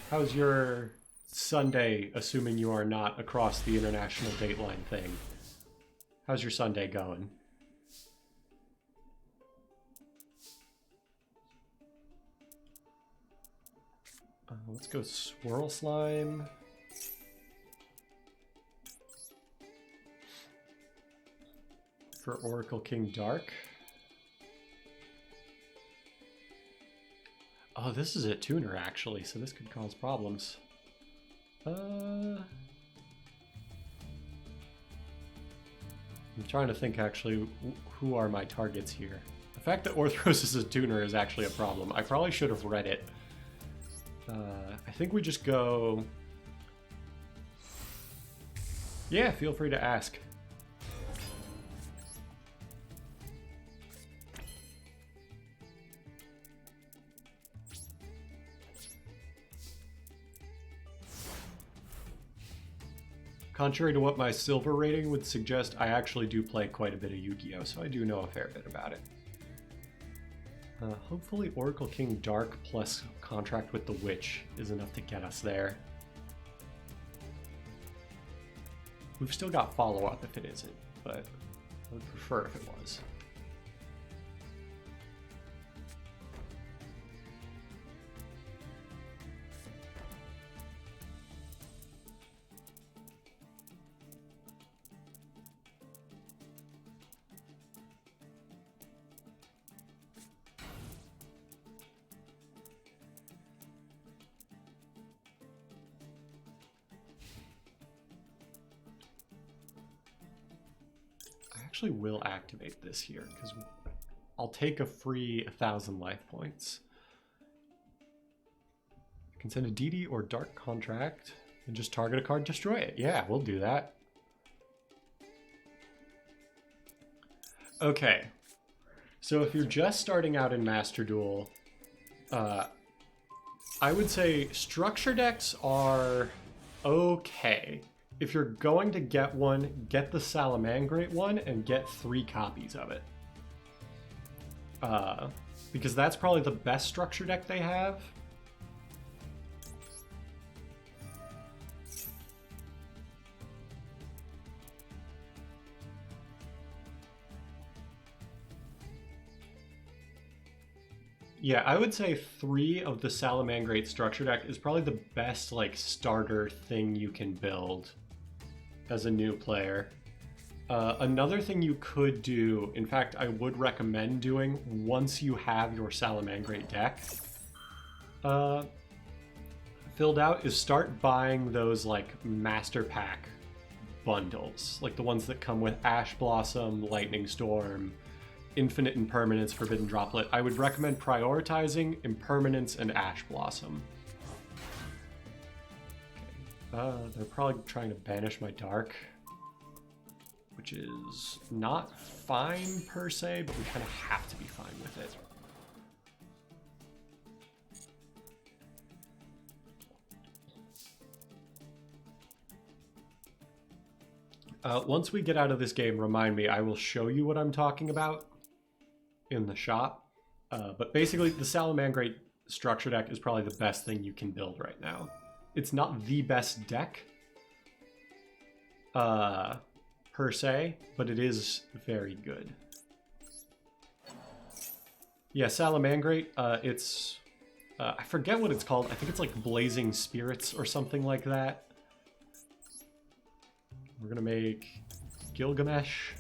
How's your Sunday, assuming you are not across the international dateline thing? How's your Sunday going? Let's go Swirl Slime. For Oracle King Dark. Oh, this is a tuner actually, so this could cause problems. I'm trying to think actually, who are my targets here? The fact that Orthros is a tuner is actually a problem. I probably should have read it. I think we just go... Yeah, feel free to ask. Contrary to what my silver rating would suggest, I actually do play quite a bit of Yu-Gi-Oh, so I do know a fair bit about it. Hopefully Oracle King Dark plus Contract with the Witch is enough to get us there. We've still got follow-up if it isn't, but I would prefer if it was. Actually will activate this here because I'll take a free 1,000 life points. I can send a DD or Dark Contract and just target a card, destroy it. Yeah, we'll do that. Okay, so if you're just starting out in Master Duel, I would say structure decks are okay. If you're going to get one, get the Salamangrate one and get 3 copies of it. Because that's probably the best structure deck they have. Yeah, I would say 3 of the Salamangrate structure deck is probably the best like starter thing you can build as a new player. Another thing you could do, in fact, I would recommend doing once you have your Salamangrate deck filled out, is start buying those like Master Pack bundles, like the ones that come with Ash Blossom, Lightning Storm, Infinite Impermanence, Forbidden Droplet. I would recommend prioritizing Impermanence and Ash Blossom. They're probably trying to banish my Dark, which is not fine per se, but we kind of have to be fine with it. Once we get out of this game, remind me, I will show you what I'm talking about in the shop. But basically, the Salamangrate structure deck is probably the best thing you can build right now. It's not the best deck per se, but it is very good. Yeah, Salamangrate, it's... I forget what it's called. I think it's like Blazing Spirits or something like that. We're gonna make Gilgamesh.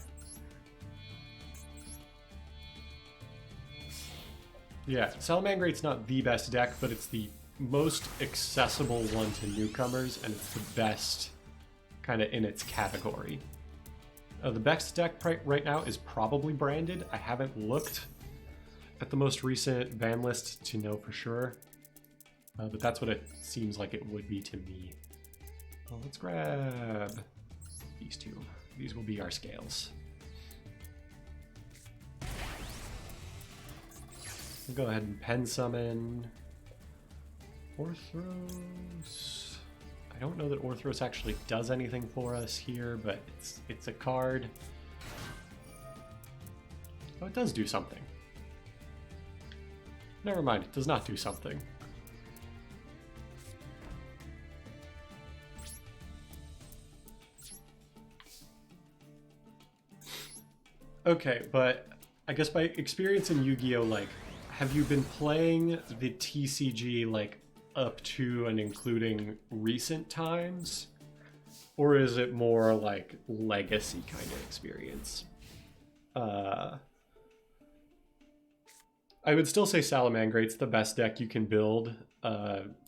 Yeah, Salamangrate's not the best deck, but it's the most accessible one to newcomers, and it's the best kind of in its category. The best deck right now is probably Branded. I haven't looked at the most recent ban list to know for sure, but that's what it seems like it would be to me. Well, let's grab these two. These will be our scales. We'll go ahead and pen summon Orthros. I don't know that Orthros actually does anything for us here, but it's a card. Oh, it does do something. Never mind, it does not do something. Okay, but I guess by experience in Yu-Gi-Oh, like, have you been playing the TCG, like, up to and including recent times? Or is it more, like, legacy kind of experience? I would still say Salamangrate's the best deck you can build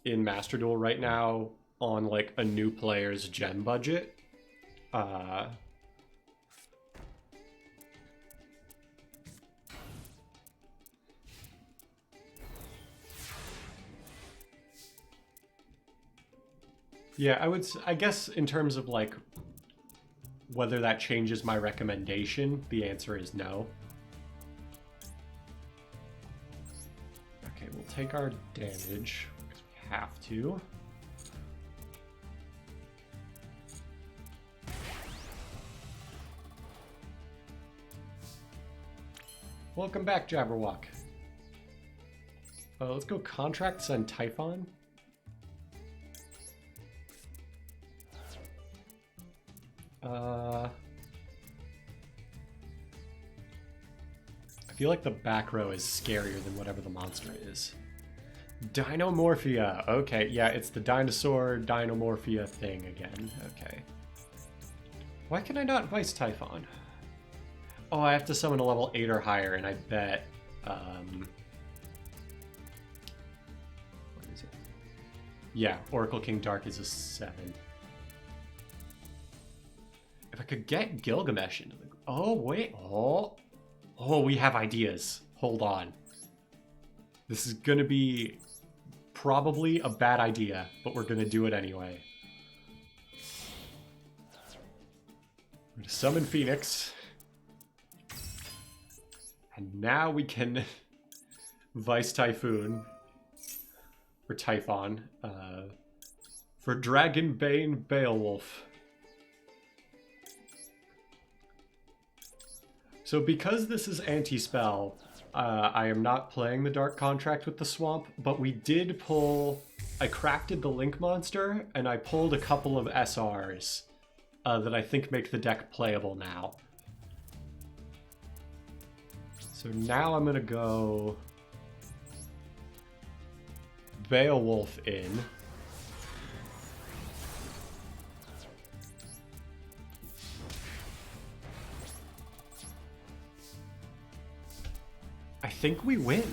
in Master Duel right now on, like, a new player's gem budget. Yeah, I guess in terms of like whether that changes my recommendation, the answer is no. Okay, we'll take our damage because we have to. Welcome back, Jabberwock. Let's go Contract, send Typhon. I feel like the back row is scarier than whatever the monster is. Dinomorphia. Okay, yeah, it's the dinosaur Dinomorphia thing again. Okay. Why can I not Vice Typhon? Oh, I have to summon a level 8 or higher, and I bet... what is it? Yeah, Oracle King Dark is a 7. If I could get Gilgamesh into the... Oh, wait. Oh, we have ideas. Hold on. This is going to be probably a bad idea, but we're going to do it anyway. We're going to summon Phoenix. And now we can Vice Typhoon. Or Typhon. For Dragonbane Beowulf. So because this is anti-spell, I am not playing the Dark Contract with the Swamp, but we did pull... I crafted the Link monster, and I pulled a couple of SRs that I think make the deck playable now. So now I'm going to go Beowulf in. I think we win.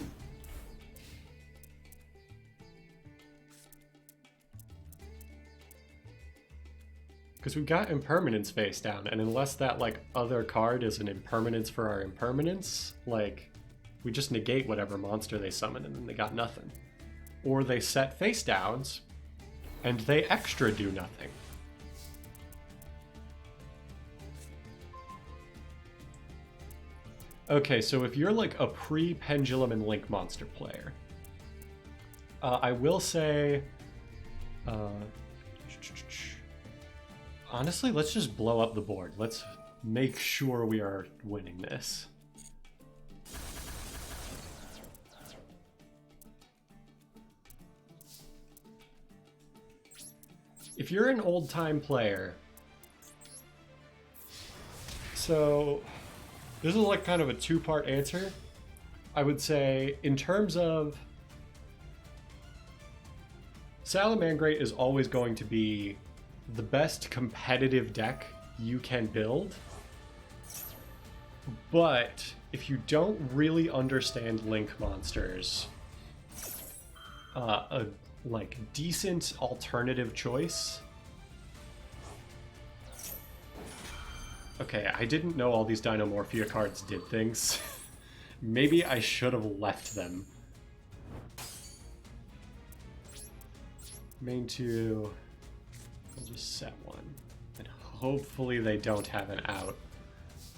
Because we've got Impermanence face down, and unless that, like, other card is an Impermanence for our Impermanence, like, we just negate whatever monster they summon and then they got nothing. Or they set face downs, and they extra do nothing. Okay, so if you're like a pre-Pendulum and Link monster player, I will say, honestly, let's just blow up the board. Let's make sure we are winning this. If you're an old-time player, so this is like kind of a two-part answer. I would say in terms of Salamangrate is always going to be the best competitive deck you can build. But if you don't really understand Link monsters, a like decent alternative choice. Okay, I didn't know all these Dinomorphia cards did things. Maybe I should have left them. Main 2, I'll just set one. And hopefully they don't have an out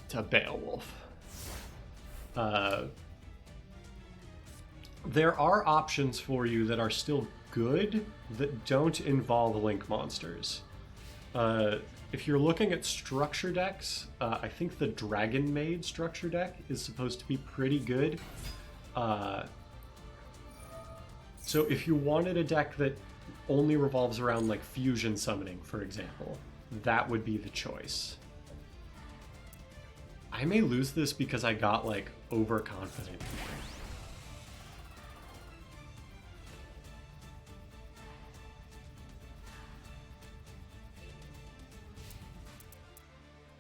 to Beowulf. There are options for you that are still good that don't involve Link monsters. If you're looking at structure decks, I think the Dragon Maid structure deck is supposed to be pretty good. So if you wanted a deck that only revolves around like fusion summoning, for example, that would be the choice. I may lose this because I got like overconfident.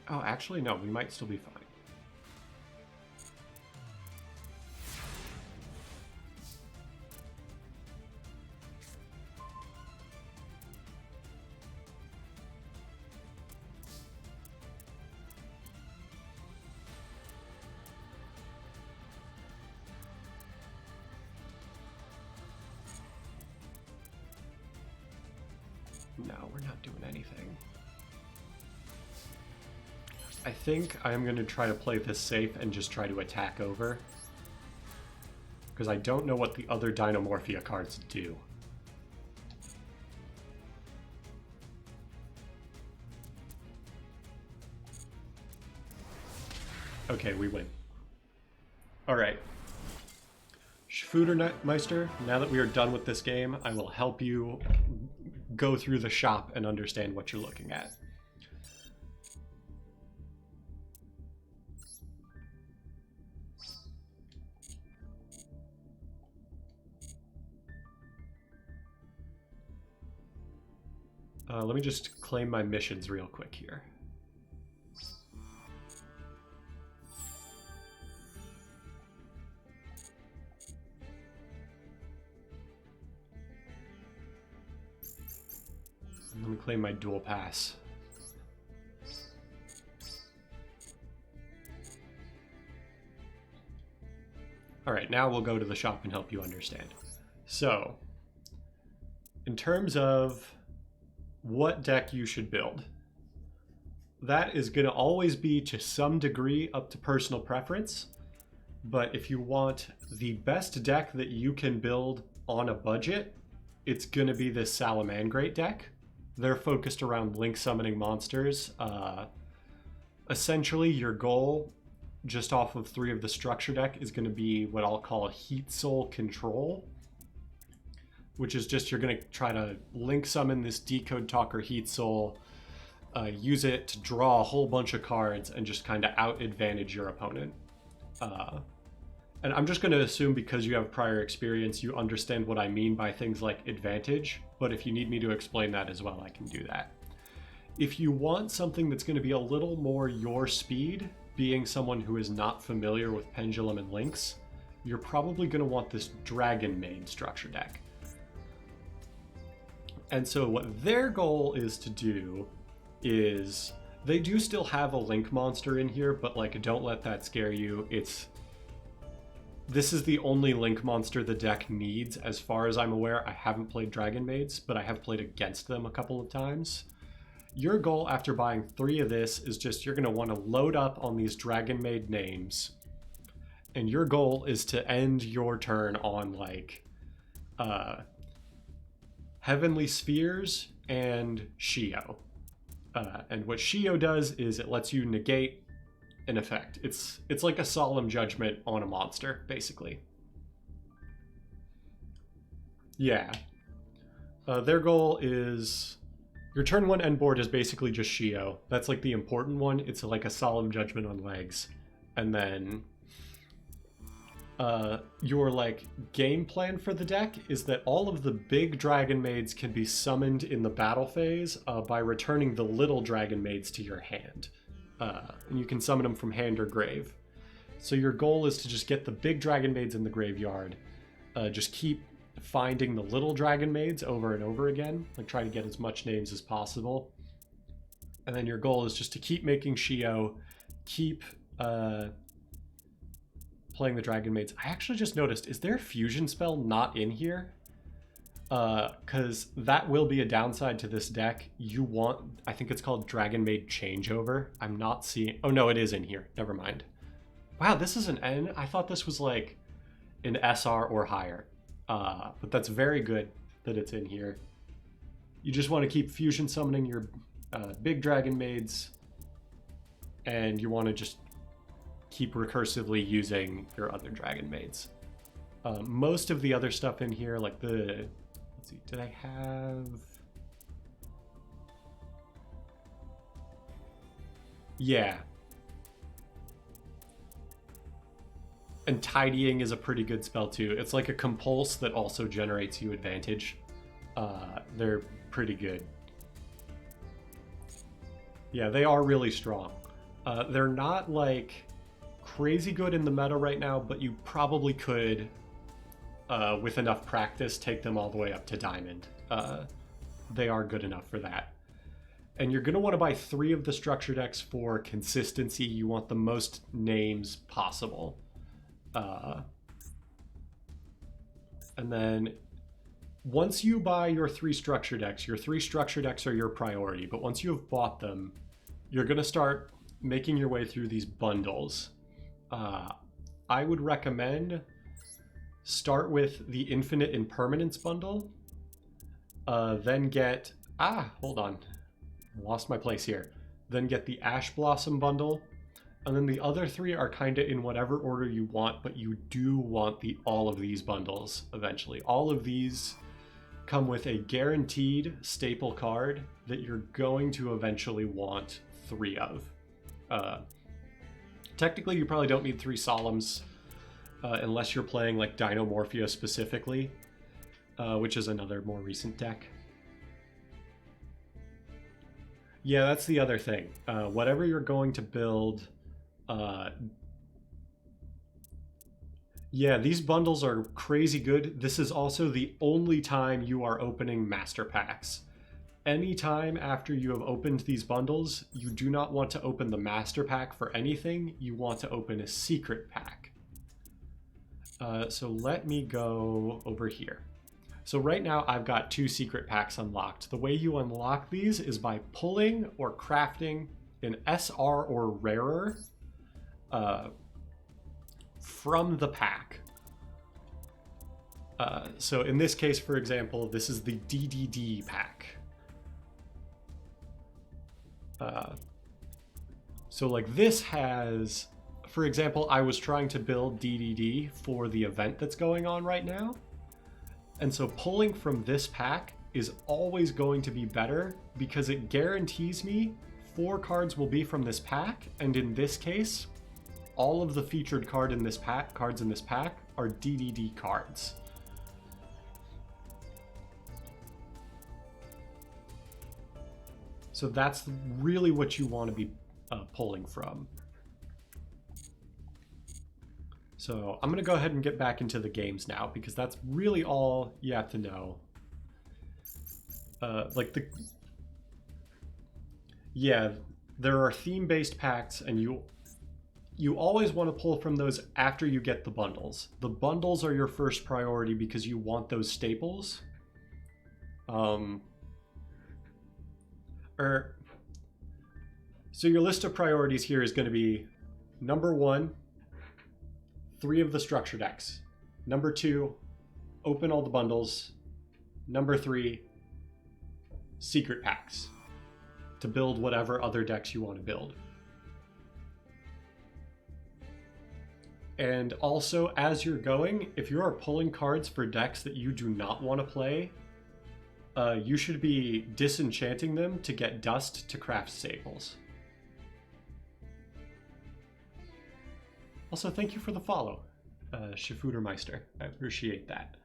Oh, actually, no, we might still be fine. No, we're not doing anything. I think I'm going to try to play this safe and just try to attack over. Because I don't know what the other Dinomorphia cards do. Okay, we win. Alright. Schfudermeister, now that we are done with this game, I will help you go through the shop and understand what you're looking at. Let me just claim my missions real quick here. Let me claim my dual pass. Alright, now we'll go to the shop and help you understand. So, in terms of what deck you should build, that is going to always be to some degree up to personal preference. But if you want the best deck that you can build on a budget, it's going to be this Salamangrate deck. They're focused around Link summoning monsters. Essentially, your goal, just off of 3 of the structure deck, is going to be what I'll call Heat Soul Control, which is just you're going to try to Link summon this Decode Talker Heat Soul, use it to draw a whole bunch of cards, and just kind of out-advantage your opponent. And I'm just going to assume because you have prior experience, you understand what I mean by things like advantage, but if you need me to explain that as well, I can do that. If you want something that's going to be a little more your speed, being someone who is not familiar with Pendulum and Links, you're probably going to want this Dragon Maid structure deck. And so what their goal is to do is, they do still have a Link monster in here, but like, don't let that scare you. This is the only Link monster the deck needs, as far as I'm aware. I haven't played Dragon Maids, but I have played against them a couple of times. Your goal after buying 3 of this is just you're going to want to load up on these Dragon Maid names. And your goal is to end your turn on like Heavenly Spheres and Shio. And what Shio does is it lets you negate an effect. It's like a solemn judgment on a monster, basically. Yeah. Their goal is, your turn 1 end board is basically just Shio. That's like the important one. It's like a solemn judgment on legs. And then your like game plan for the deck is that all of the big Dragon Maids can be summoned in the battle phase by returning the little Dragon Maids to your hand. And you can summon them from hand or grave. So your goal is to just get the big dragon maids in the graveyard. Just keep finding the little dragon maids over and over again. Like try to get as much names as possible. And then your goal is just to keep making Shio, keep playing the dragon maids. I actually just noticed, is there a fusion spell not in here? Because that will be a downside to this deck. You want, I think it's called Dragon Maid Changeover. I'm not seeing, oh no, it is in here. Never mind. Wow, this is an N. I thought this was like an SR or higher. But that's very good that it's in here. You just want to keep fusion summoning your big dragon maids, and you want to just keep recursively using your other dragon maids. Most of the other stuff in here, like the, let's see, did I have? Yeah. And tidying is a pretty good spell too. It's like a compulse that also generates you advantage. They're pretty good. Yeah, they are really strong. They're not like crazy good in the meta right now, but you probably could, with enough practice, take them all the way up to Diamond. They are good enough for that. And you're going to want to buy 3 of the structure decks for consistency. You want the most names possible. And then once you buy your 3 structure decks are your priority. But once you have bought them, you're going to start making your way through these bundles. I would recommend start with the Infinite Impermanence bundle. Then get, hold on. Lost my place here. Then get the Ash Blossom bundle. And then the other 3 are kind of in whatever order you want, but you do want all of these bundles eventually. All of these come with a guaranteed staple card that you're going to eventually want 3 of. Technically, you probably don't need 3 Solemns unless you're playing like Dinomorphia specifically, which is another more recent deck. Yeah, that's the other thing. Whatever you're going to build, yeah, these bundles are crazy good. This is also the only time you are opening master packs. Anytime after you have opened these bundles, you do not want to open the master pack for anything. You want to open a secret pack. So let me go over here. So right now I've got 2 secret packs unlocked. The way you unlock these is by pulling or crafting an SR or rarer from the pack. So in this case, for example, this is the DDD pack. So like this has, for example, I was trying to build DDD for the event that's going on right now. And so pulling from this pack is always going to be better because it guarantees me 4 cards will be from this pack. And in this case, all of the featured cards in this pack are DDD cards. So that's really what you want to be pulling from. So I'm going to go ahead and get back into the games now because that's really all you have to know. Yeah, there are theme-based packs, and you always want to pull from those after you get the bundles. The bundles are your first priority because you want those staples. So your list of priorities here is going to be number 1, 3 of the structure decks. Number 2, open all the bundles. Number 3, secret packs to build whatever other decks you want to build. And also, as you're going, if you are pulling cards for decks that you do not want to play, you should be disenchanting them to get dust to craft staples. Also, thank you for the follow, Schifudermeister. I appreciate that.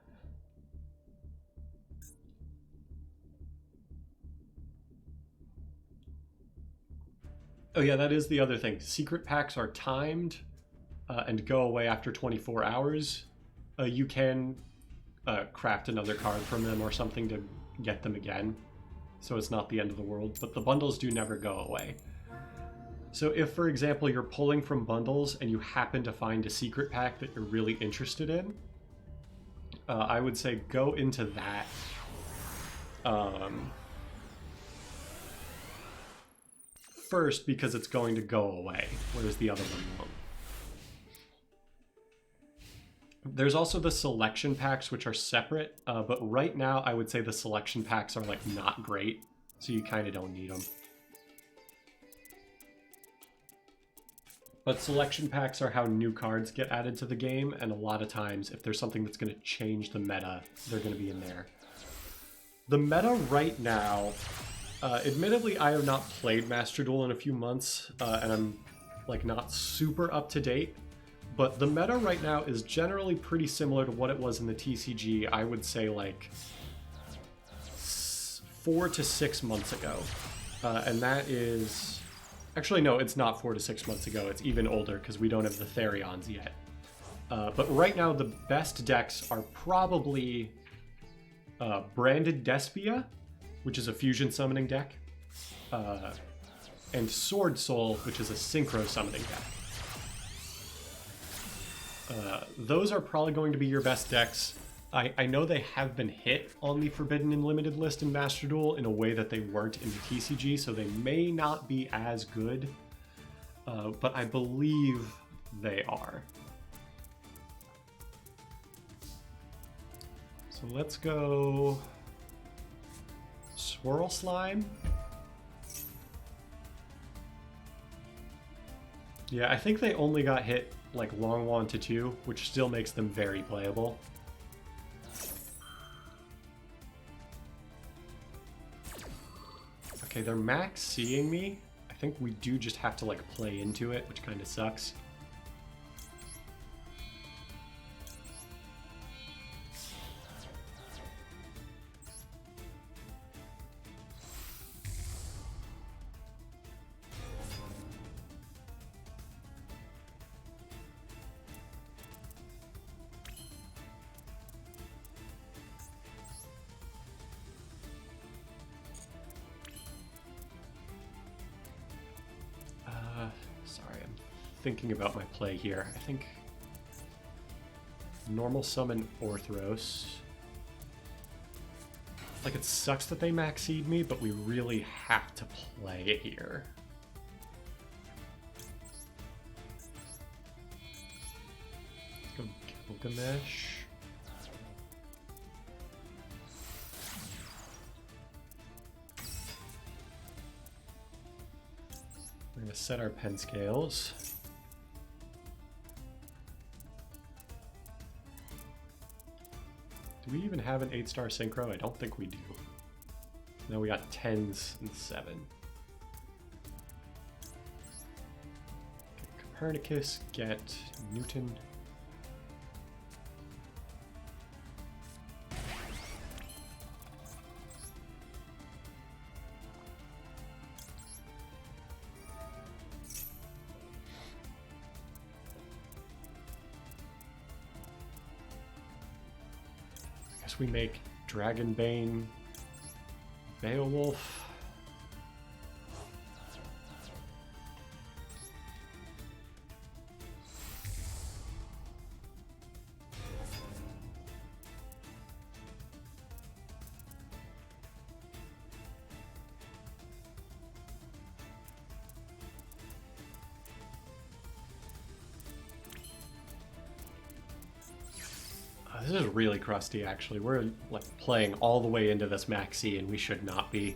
Oh yeah, that is the other thing. Secret packs are timed and go away after 24 hours. You can craft another card from them or something to get them again. So it's not the end of the world, but the bundles do never go away. So if, for example, you're pulling from bundles and you happen to find a secret pack that you're really interested in, I would say go into that. First, because it's going to go away, whereas the other one won't. There's also the selection packs, which are separate, but right now I would say the selection packs are like not great, so you kind of don't need them. But selection packs are how new cards get added to the game, and a lot of times, if there's something that's going to change the meta, they're going to be in there. The meta right now, admittedly, I have not played Master Duel in a few months, and I'm like not super up to date, but the meta right now is generally pretty similar to what it was in the TCG, I would say like 4 to 6 months ago. And that is... Actually, no, it's not 4 to 6 months ago. It's even older because we don't have the Therions yet. But right now, the best decks are probably Branded Despia, which is a fusion summoning deck, and Sword Soul, which is a synchro summoning deck. Those are probably going to be your best decks. I know they have been hit on the Forbidden and Limited list in Master Duel in a way that they weren't in the TCG, so they may not be as good, but I believe they are. So let's go Swirl Slime. Yeah, I think they only got hit like Long Wand to 2, which still makes them very playable. Okay, they're max seeing me. I think we do just have to like play into it, which kind of sucks. Sorry, I'm thinking about my play here. I think normal summon Orthros. Like, it sucks that they max seed me, but we really have to play it here. Let's go Gilgamesh. We're going to set our pen scales. Do we even have an 8-star synchro? I don't think we do. No, we got 10s and 7. Get Copernicus, get Newton. We make Dragonbane, Beowulf. This is really crusty, actually. We're like playing all the way into this maxi, and we should not be.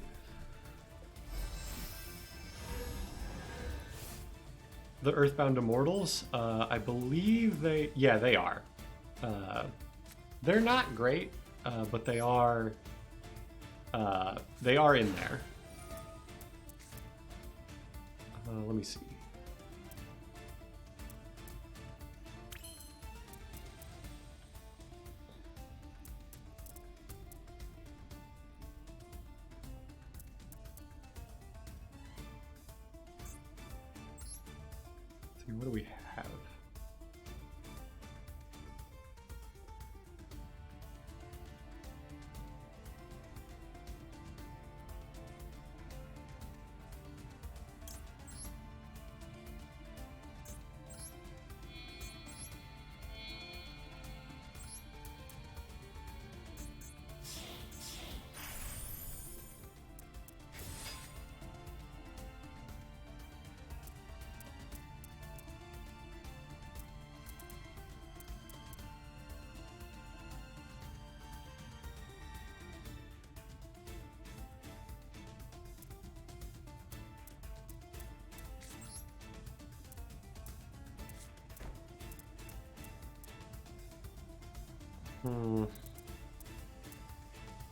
The Earthbound Immortals, I believe they are. They're not great, but they are in there. Let me see. What do we have?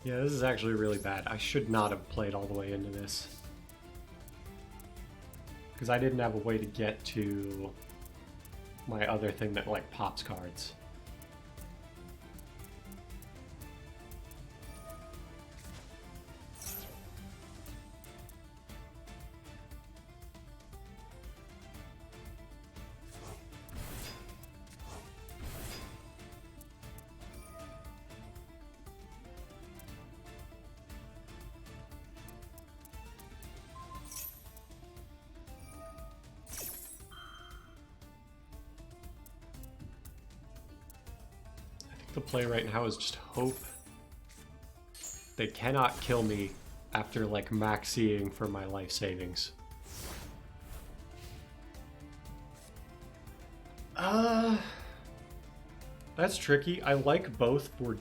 Yeah, this is actually really bad. I should not have played all the way into this. Because I didn't have a way to get to my other thing that, like, pops cards. The play right now is just hope they cannot kill me after like maxing for my life savings. That's tricky. I like both for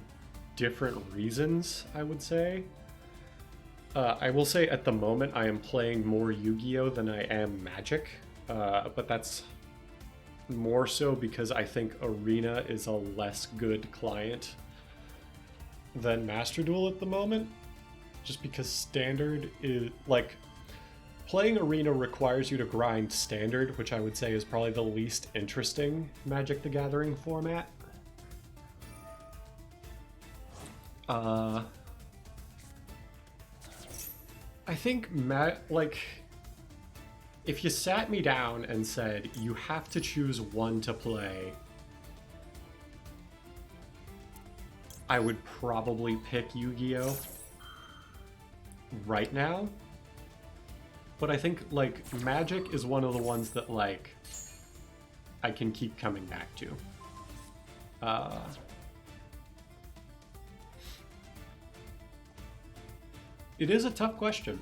different reasons, I would say. I will say at the moment I am playing more Yu-Gi-Oh than I am Magic, but that's more so because I think Arena is a less good client than Master Duel at the moment. Just because Standard is, like, playing Arena requires you to grind Standard, which I would say is probably the least interesting Magic the Gathering format. I think, if you sat me down and said, you have to choose one to play, I would probably pick Yu-Gi-Oh! Right now. But I think, like, Magic is one of the ones that, like, I can keep coming back to. It is a tough question.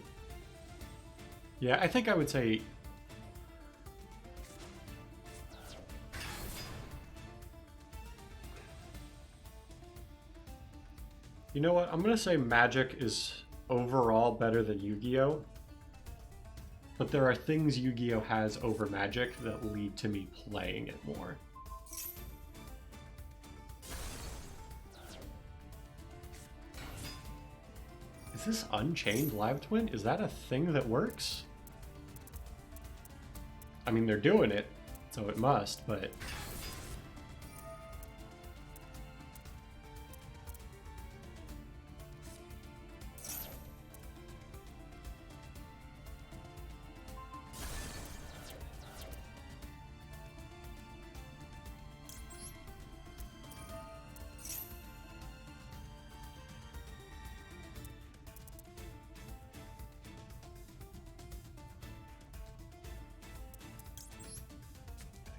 Yeah, I think I would say... You know what? I'm going to say Magic is overall better than Yu-Gi-Oh! But there are things Yu-Gi-Oh! Has over Magic that lead to me playing it more. Is this Unchained Live Twin? Is that a thing that works? I mean, they're doing it, so it must, but...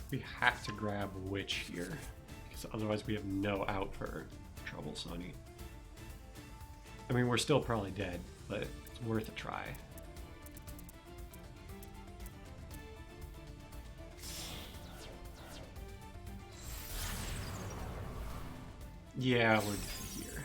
We have to grab Witch here, because otherwise we have no out for Trouble Sunny. I mean, we're still probably dead, but it's worth a try. Yeah, we're dead here.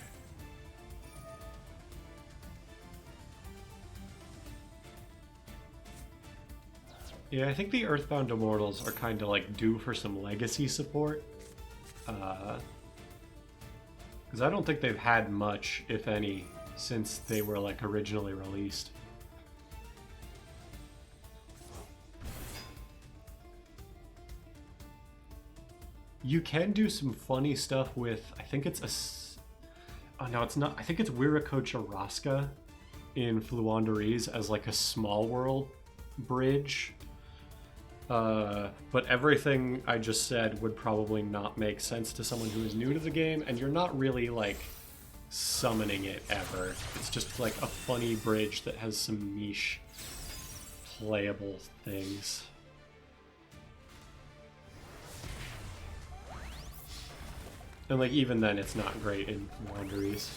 Yeah, I think the Earthbound Immortals are kind of like due for some legacy support. Because I don't think they've had much, if any, since they were like originally released. You can do some funny stuff with, I think it's a... Oh no, it's not. I think it's Wiracocha Raska in Fluandereeze as like a small world bridge. But everything I just said would probably not make sense to someone who is new to the game, and you're not really, like, summoning it ever. It's just, like, a funny bridge that has some niche playable things. And, like, even then, it's not great in Wanderies.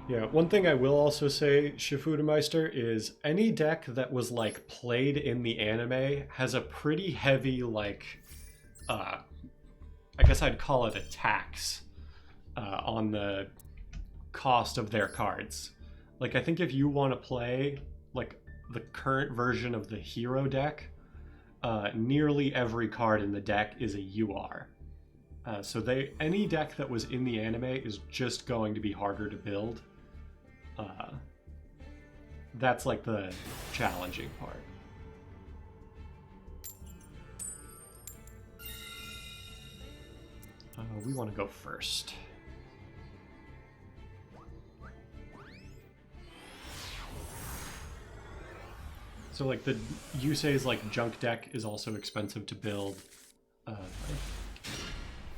Yeah, one thing I will also say, Shifudameister, is any deck that was, like, played in the anime has a pretty heavy, like, I guess I'd call it a tax on the cost of their cards. Like, I think if you want to play, like, the current version of the hero deck, nearly every card in the deck is a UR. So any deck that was in the anime is just going to be harder to build. That's like the challenging part. We want to go first. So like the Yusei's like junk deck is also expensive to build.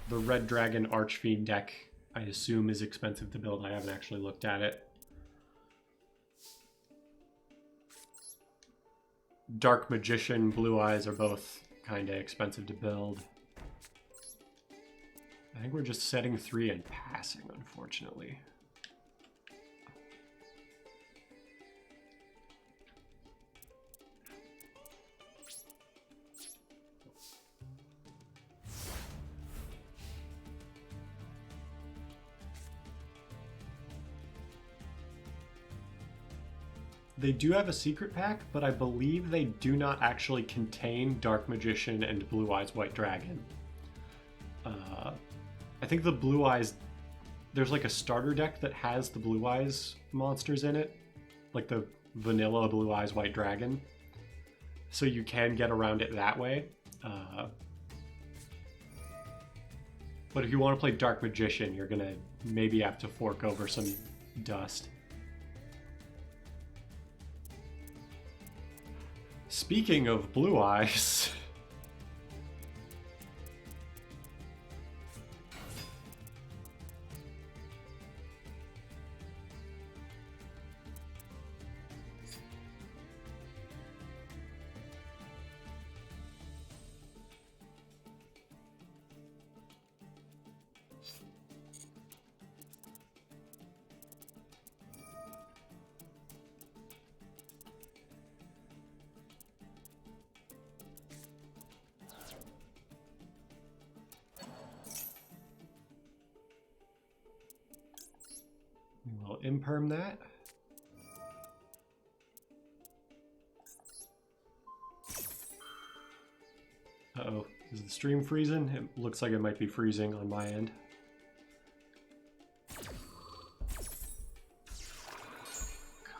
The Red Dragon Archfiend deck, I assume, is expensive to build. I haven't actually looked at it. Dark Magician, Blue Eyes are both kind of expensive to build. I think we're just setting 3 and passing, unfortunately. They do have a secret pack, but I believe they do not actually contain Dark Magician and Blue Eyes White Dragon. I think the Blue Eyes, there's like a starter deck that has the Blue Eyes monsters in it, like the vanilla Blue Eyes White Dragon. So you can get around it that way. But if you want to play Dark Magician, you're gonna maybe have to fork over some dust. Speaking of Blue Eyes... We'll imperm that. Uh-oh, is the stream freezing? It looks like it might be freezing on my end.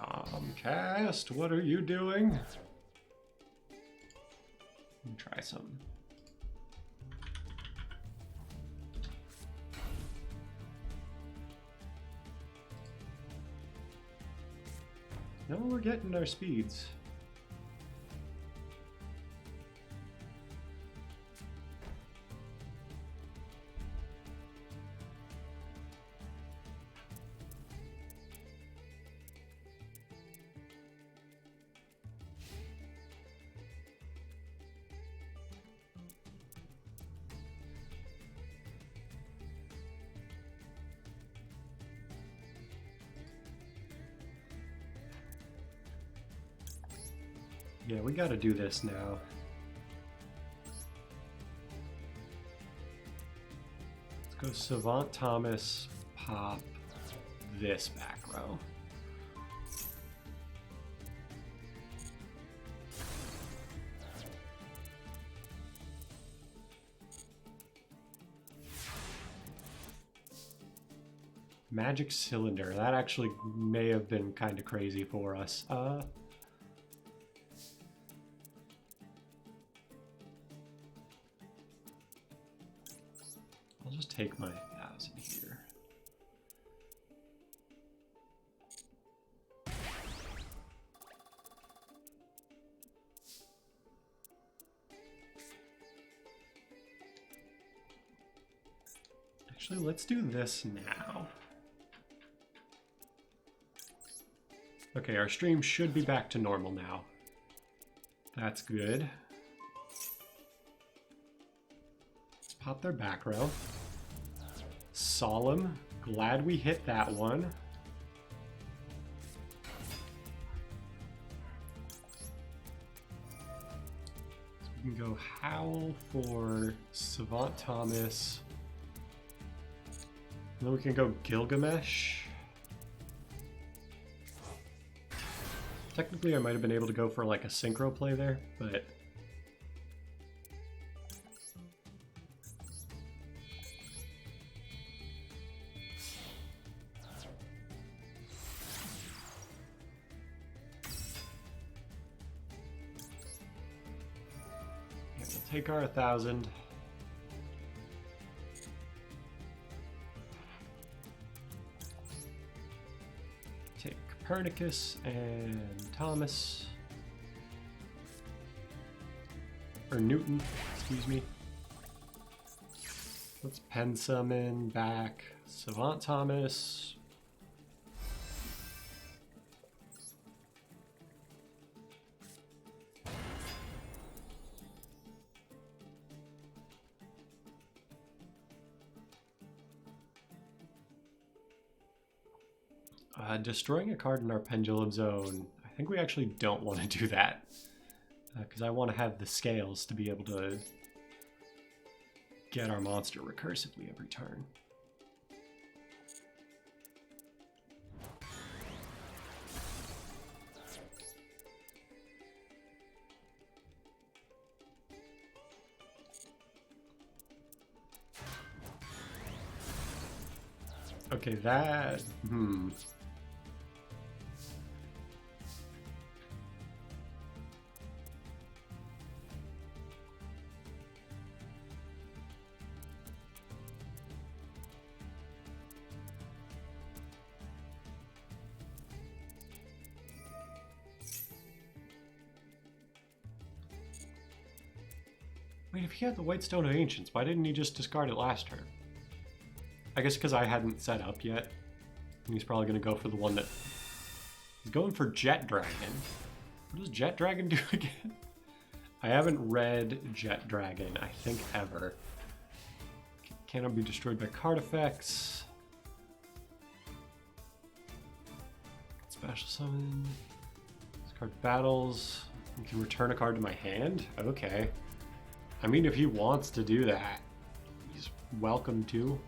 Comcast, what are you doing? Let me try some. Now we're getting our speeds. Yeah, we gotta do this now. Let's go Savant Thomas, pop this back row. Magic Cylinder, that actually may have been kind of crazy for us. I'll just take my 1,000 here. Actually, let's do this now. Okay, our stream should be back to normal now. That's good. Let's pop their back row. Solemn. Glad we hit that one. So we can go Howl for Savant Thomas. And then we can go Gilgamesh. Technically, I might have been able to go for like a synchro play there, but... yeah, we'll take our 1,000. Take Copernicus and Thomas. Or Newton, excuse me. Let's pen summon back Savant Thomas. Destroying a card in our Pendulum Zone. I think we actually don't want to do that. Because I want to have the scales to be able to get our monster recursively every turn. Okay, that... Wait, if he had the White Stone of Ancients, why didn't he just discard it last turn? I guess because I hadn't set up yet. And he's probably going to go for the one that... He's going for Jet Dragon. What does Jet Dragon do again? I haven't read Jet Dragon, I think, ever. Cannot be destroyed by card effects. Special summon. Discard battles. You can return a card to my hand? Okay. I mean, if he wants to do that, he's welcome to.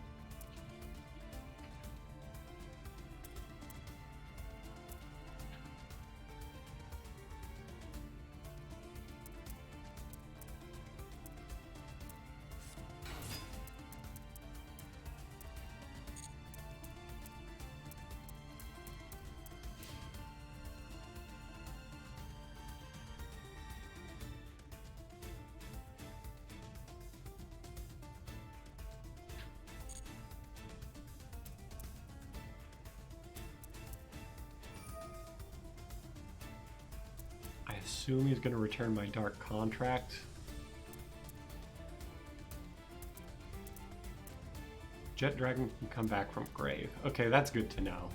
I assume he's going to return my Dark Contract. Jet Dragon can come back from grave. Okay, that's good to know.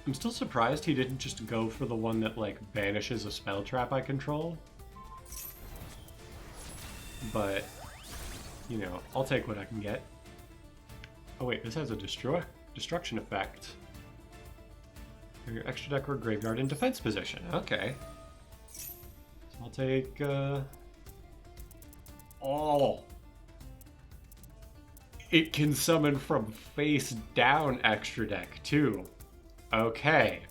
I'm still surprised he didn't just go for the one that, like, banishes a spell trap I control. But, you know, I'll take what I can get. Oh wait, this has a destruction effect. Your extra deck or graveyard in defense position. Okay. So I'll take, Oh! It can summon from face down extra deck, too. Okay.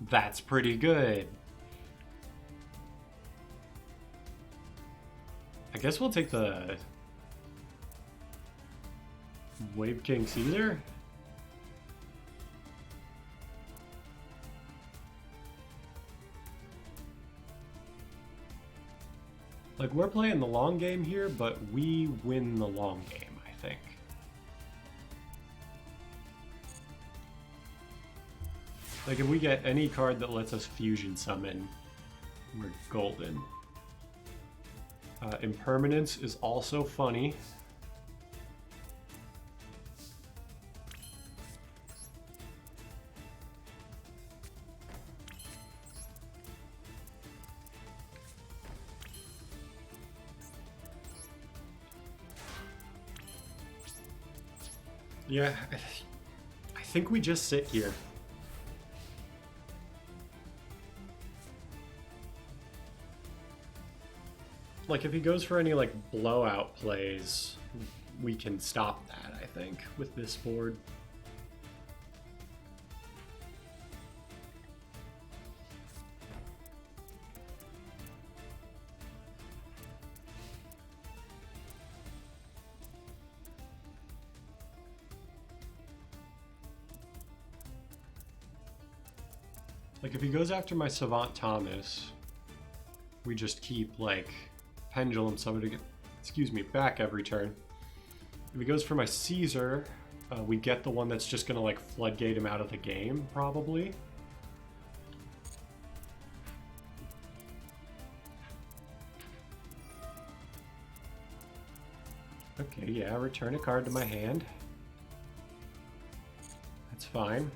That's pretty good. I guess we'll take the Wave King Caesar? Like, we're playing the long game here, but we win the long game, I think. Like, if we get any card that lets us fusion summon, we're golden. Impermanence is also funny. Yeah, I think we just sit here. Like, if he goes for any, like, blowout plays, we can stop that, I think, with this board. Like, if he goes after my Savant Thomas, we just keep, like, Pendulum Summoning, excuse me, back every turn. If he goes for my Caesar, we get the one that's just going to, like, floodgate him out of the game, probably. Okay, yeah, return a card to my hand. That's fine.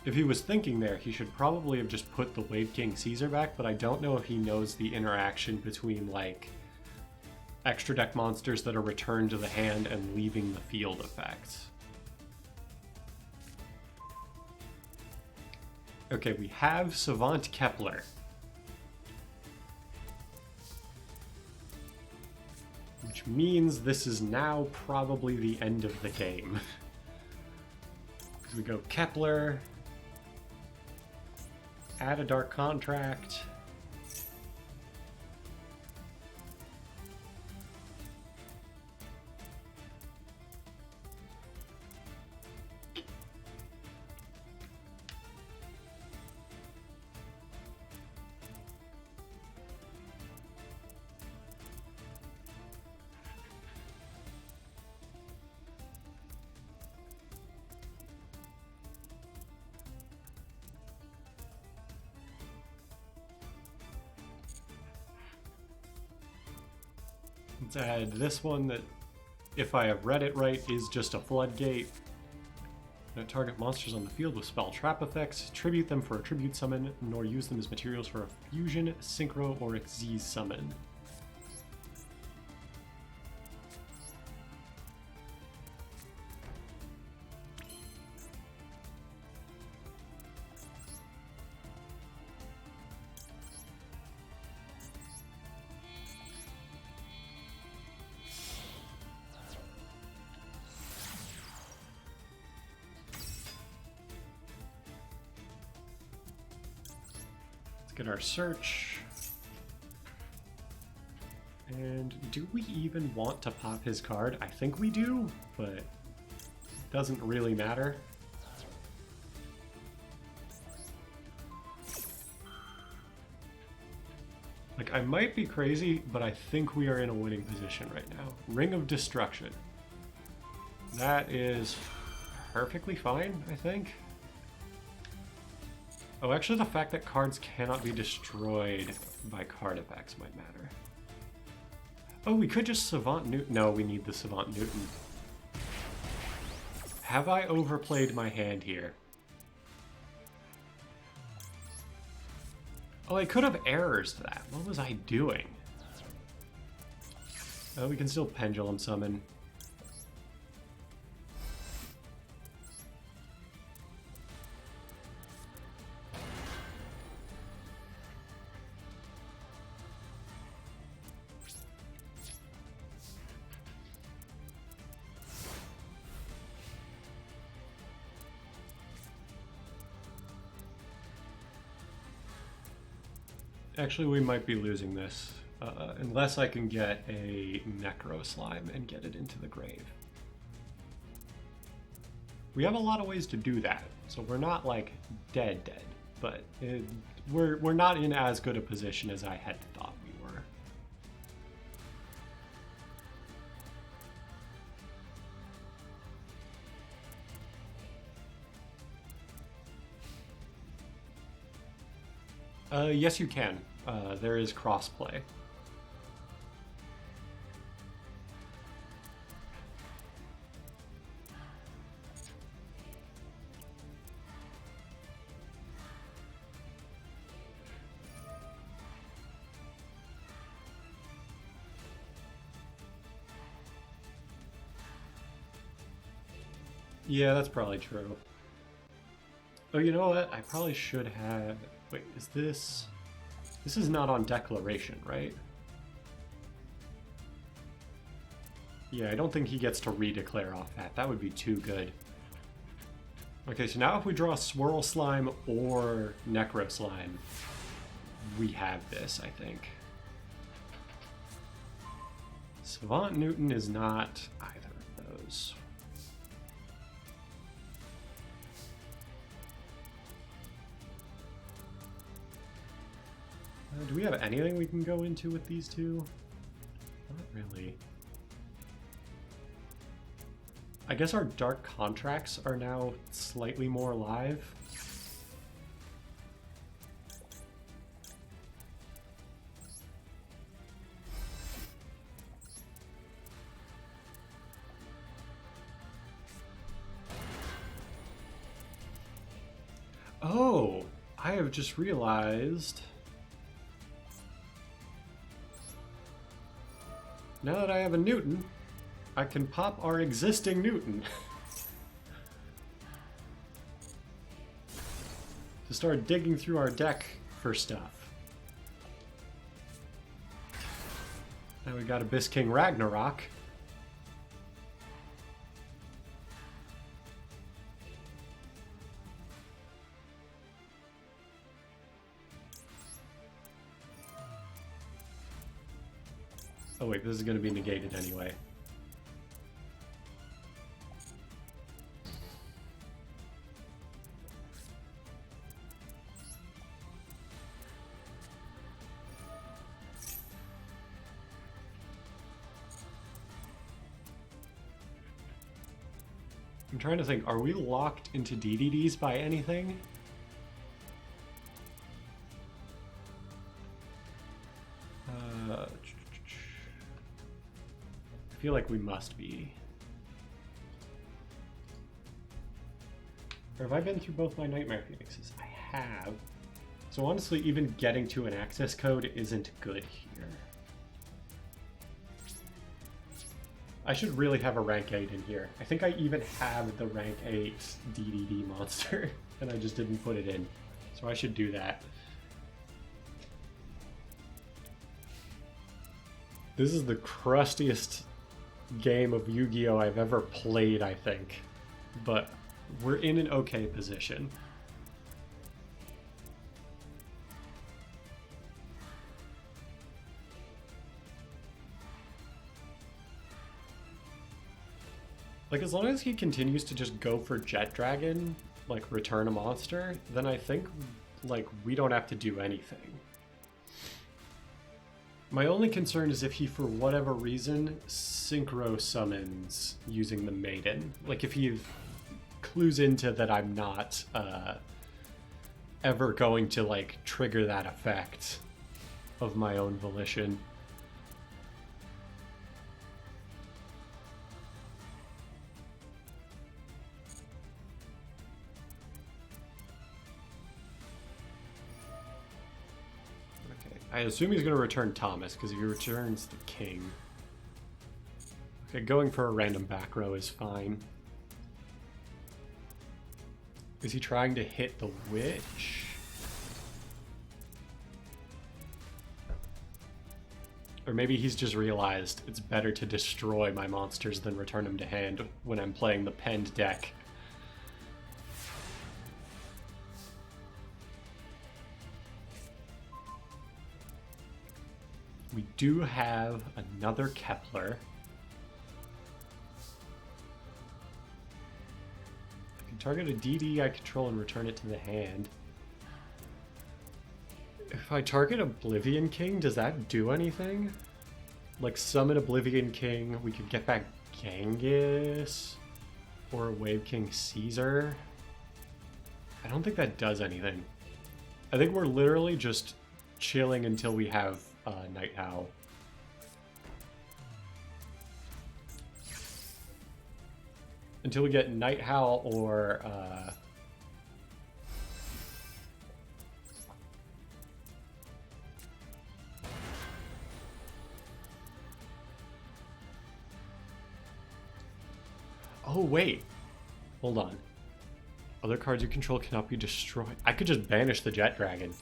If he was thinking there, he should probably have just put the Wave King Caesar back, but I don't know if he knows the interaction between, like, extra deck monsters that are returned to the hand and leaving the field effects. Okay, we have Savant Kepler. Which means this is now probably the end of the game. Because we go Kepler, add a Dark Contract. Let's add this one that, if I have read it right, is just a floodgate. Don't target monsters on the field with spell trap effects, tribute them for a tribute summon, nor use them as materials for a fusion, synchro, or Xyz summon. Get our search. And do we even want to pop his card? I think we do, but it doesn't really matter. Like, I might be crazy, but I think we are in a winning position right now. Ring of Destruction. That is perfectly fine, I think. Oh, actually, the fact that cards cannot be destroyed by card effects might matter. Oh, we could just Savant Newton. No, we need the Savant Newton. Have I overplayed my hand here? Oh, I could have errors to that. What was I doing? Oh, we can still Pendulum Summon. Actually, we might be losing this, unless I can get a Necro Slime and get it into the grave. We have a lot of ways to do that, so we're not, like, dead, but we're not in as good a position as I had thought we were. Yes, you can. There is crossplay. Yeah, that's probably true. Oh, you know what? I probably should have... Wait, is this... This is not on declaration, right? Yeah, I don't think he gets to redeclare off that. That would be too good. Okay, so now if we draw Swirl Slime or Necro Slime, we have this, I think. Savant Newton is not either of those. Do we have anything we can go into with these two? Not really. I guess our dark contracts are now slightly more alive. Oh, I have just realized... Now that I have a Newton, I can pop our existing Newton. To start digging through our deck for stuff. Now we got Abyss King Ragnarok. Oh wait, this is going to be negated anyway. I'm trying to think, are we locked into DDDs by anything? I feel like we must be. Or have I been through both my Nightmare Phoenixes? I have. So honestly, even getting to an access code isn't good here. I should really have a rank 8 in here. I think I even have the rank 8 DDD monster, and I just didn't put it in. So I should do that. This is the crustiest game of Yu-Gi-Oh! I've ever played, I think. But we're in an okay position. Like, as long as he continues to just go for Jet Dragon, like, return a monster, then I think, like, we don't have to do anything. My only concern is if he, for whatever reason, synchro summons using the Maiden. Like, if he clues into that I'm not ever going to, like, trigger that effect of my own volition. I assume he's going to return Thomas, because if he returns the king... Okay, going for a random back row is fine. Is he trying to hit the witch? Or maybe he's just realized it's better to destroy my monsters than return them to hand when I'm playing the penned deck. We do have another Kepler. I can target a DD I control and return it to the hand. If I target Oblivion King, does that do anything? Like, summon Oblivion King, we could get back Genghis or Wave King Caesar. I don't think that does anything. I think we're literally just chilling until we have Night Howl. Until we get Night Howl or... Oh, wait. Hold on. Other cards you control cannot be destroyed. I could just banish the Jet Dragon.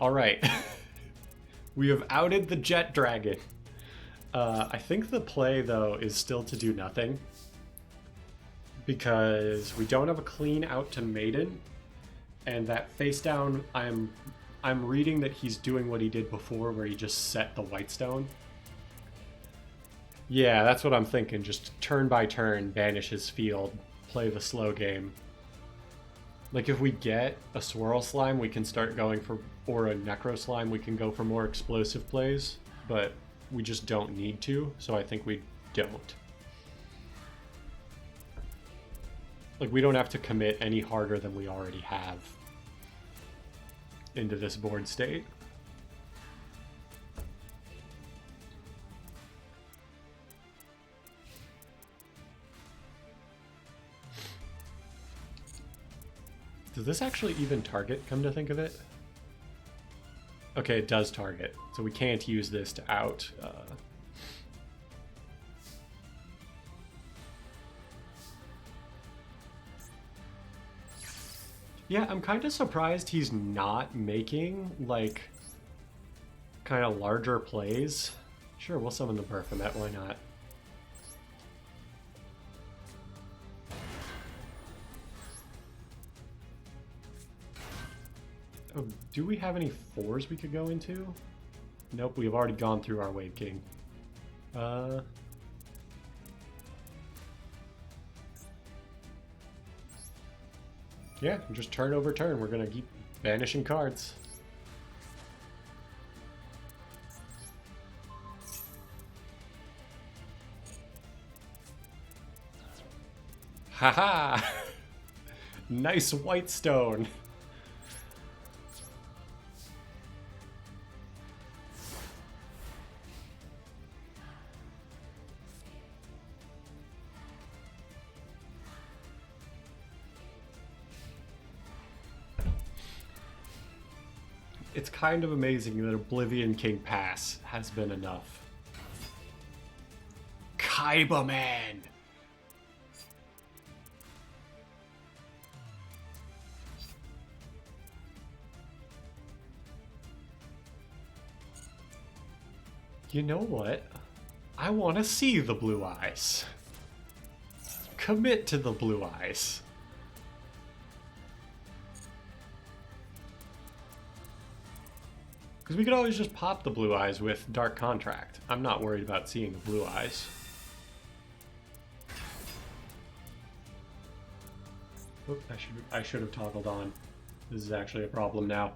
Alright. We have outed the Jet Dragon. I think the play, though, is still to do nothing. Because we don't have a clean out to Maiden. And that face down, I'm reading that he's doing what he did before, where he just set the White Stone. Yeah, that's what I'm thinking. Just turn by turn, banish his field, play the slow game. Like if we get a Swirl Slime, we can start going for, or a Necro Slime, we can go for more explosive plays, but we just don't need to, so I think we don't. Like we don't have to commit any harder than we already have into this board state. Does this actually even target, come to think of it? Okay, it does target, so we can't use this to out. Yeah, I'm kind of surprised he's not making, like, kind of larger plays. Sure, we'll summon the Baphomet, why not? Oh, do we have any 4s we could go into? Nope, we've already gone through our Wave King. Yeah, just turn over turn. We're gonna keep banishing cards. Haha! Nice White Stone. It's kind of amazing that Oblivion King Pass has been enough. Kaiba Man! You know what? I want to see the blue eyes. Commit to the blue eyes. Because we could always just pop the blue eyes with Dark Contract. I'm not worried about seeing the blue eyes. Oop, I should have toggled on. This is actually a problem now.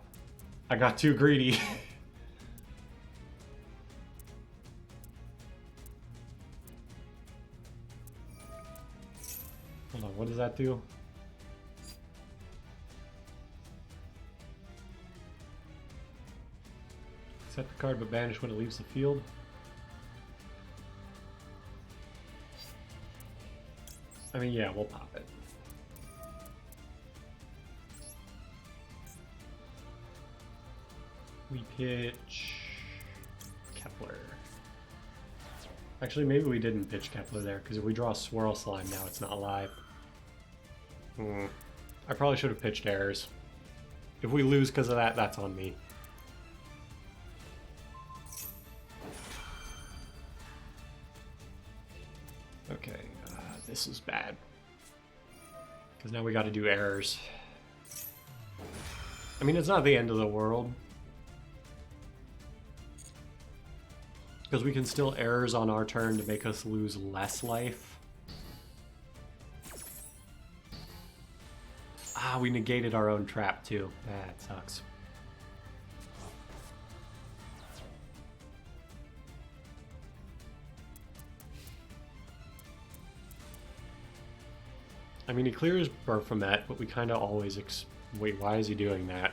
I got too greedy. Hold on, what does that do? Set the card but banish when it leaves the field. I mean, yeah, we'll pop it. We pitch Kepler. Actually, maybe we didn't pitch Kepler there, because if we draw a Swirl Slime now, it's not alive. I probably should have pitched Errors. If we lose because of that, that's on me. Okay, this is bad. Because now we got to do Errors. I mean, it's not the end of the world. Because we can still Errors on our turn to make us lose less life. Ah, we negated our own trap too. That sucks. I mean, he clears Baphomet, but we kind of always wait, why is he doing that?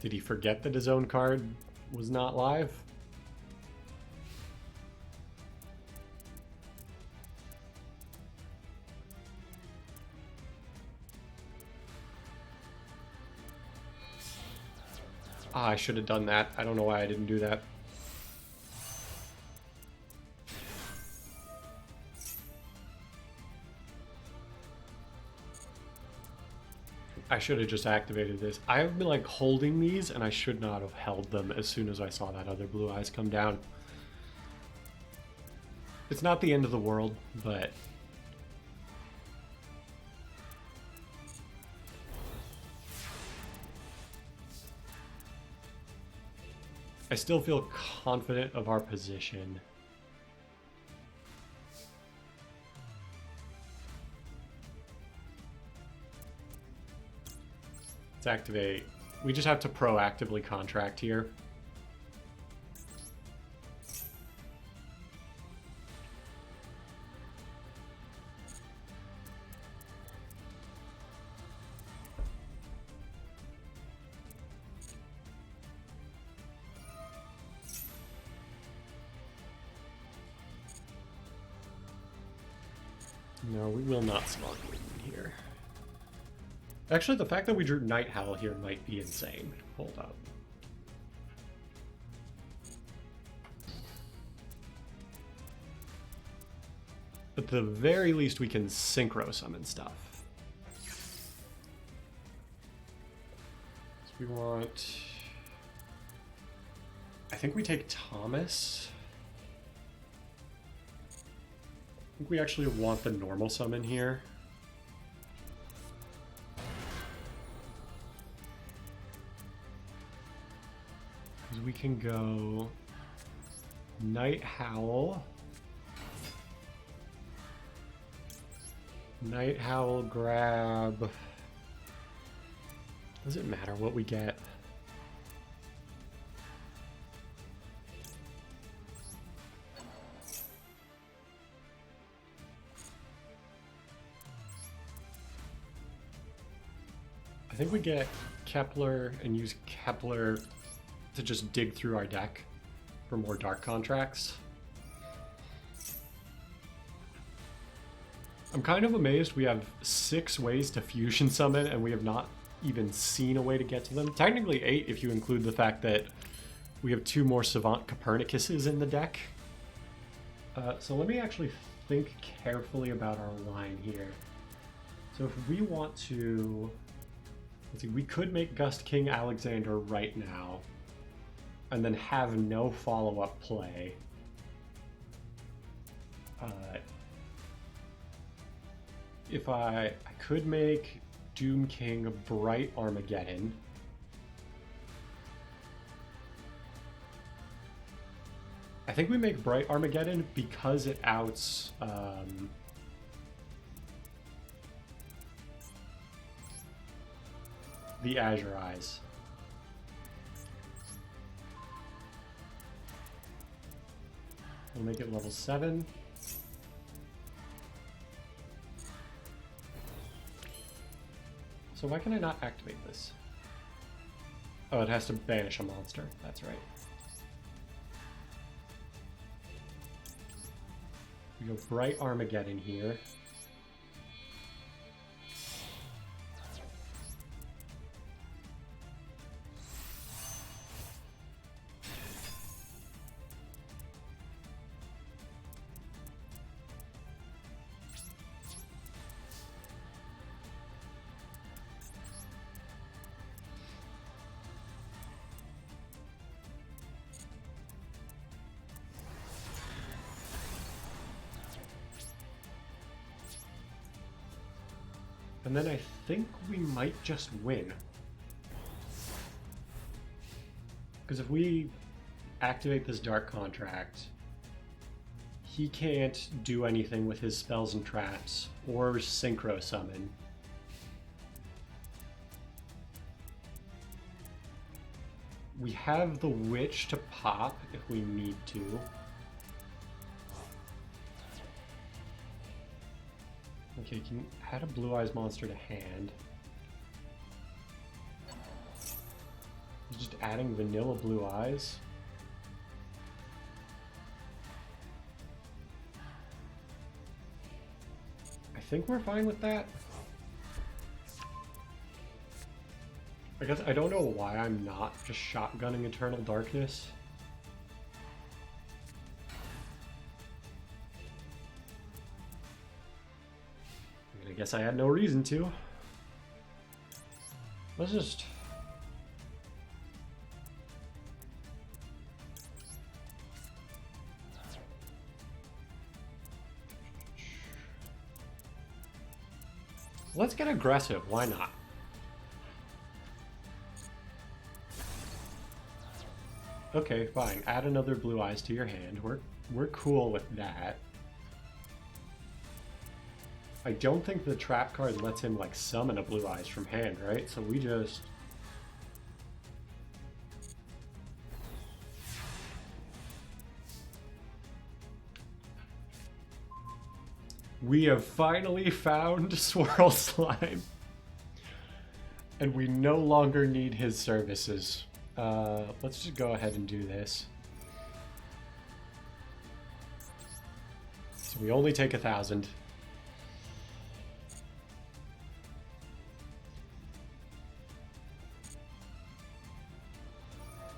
Did he forget that his own card was not live? Ah, I should have done that. I don't know why I didn't do that. I should have just activated this. I've been like holding these and I should not have held them as soon as I saw that other blue eyes come down. It's not the end of the world, but I still feel confident of our position. Let's activate. We just have to proactively contract here. No, we will not smog in here. Actually, the fact that we drew Night Howl here might be insane. Hold up. At the very least, we can synchro summon stuff. So we want... I think we take Thomas. I think we actually want the normal summon here. Because we can go Night Howl. Night Howl grab. Does it matter what we get? I think we get Kepler and use Kepler to just dig through our deck for more dark contracts. I'm kind of amazed we have 6 ways to fusion summon and we have not even seen a way to get to them. Technically 8 if you include the fact that we have 2 more Savant Copernicuses in the deck. So let me actually think carefully about our line here. So if we want to... Let's see, we could make Gust King Alexander right now and then have no follow-up play. If I could make Doom King Bright Armageddon. I think we make Bright Armageddon because it outs the Azure Eyes. We'll make it level 7. So why can I not activate this? Oh, it has to banish a monster. That's right. We go Bright Armageddon here. And then I think we might just win. Because if we activate this Dark Contract, he can't do anything with his spells and traps or Synchro Summon. We have the Witch to pop if we need to. Okay, can you add a Blue Eyes monster to hand? Just adding vanilla Blue Eyes? I think we're fine with that. I guess I don't know why I'm not just shotgunning Eternal Darkness. I guess I had no reason to. Let's just... Let's get aggressive, why not? Okay, fine. Add another Blue Eyes to your hand. We're cool with that. I don't think the trap card lets him like summon a Blue Eyes from hand, right? So we just... We have finally found Swirl Slime. And we no longer need his services. Let's just go ahead and do this. So we only take 1,000.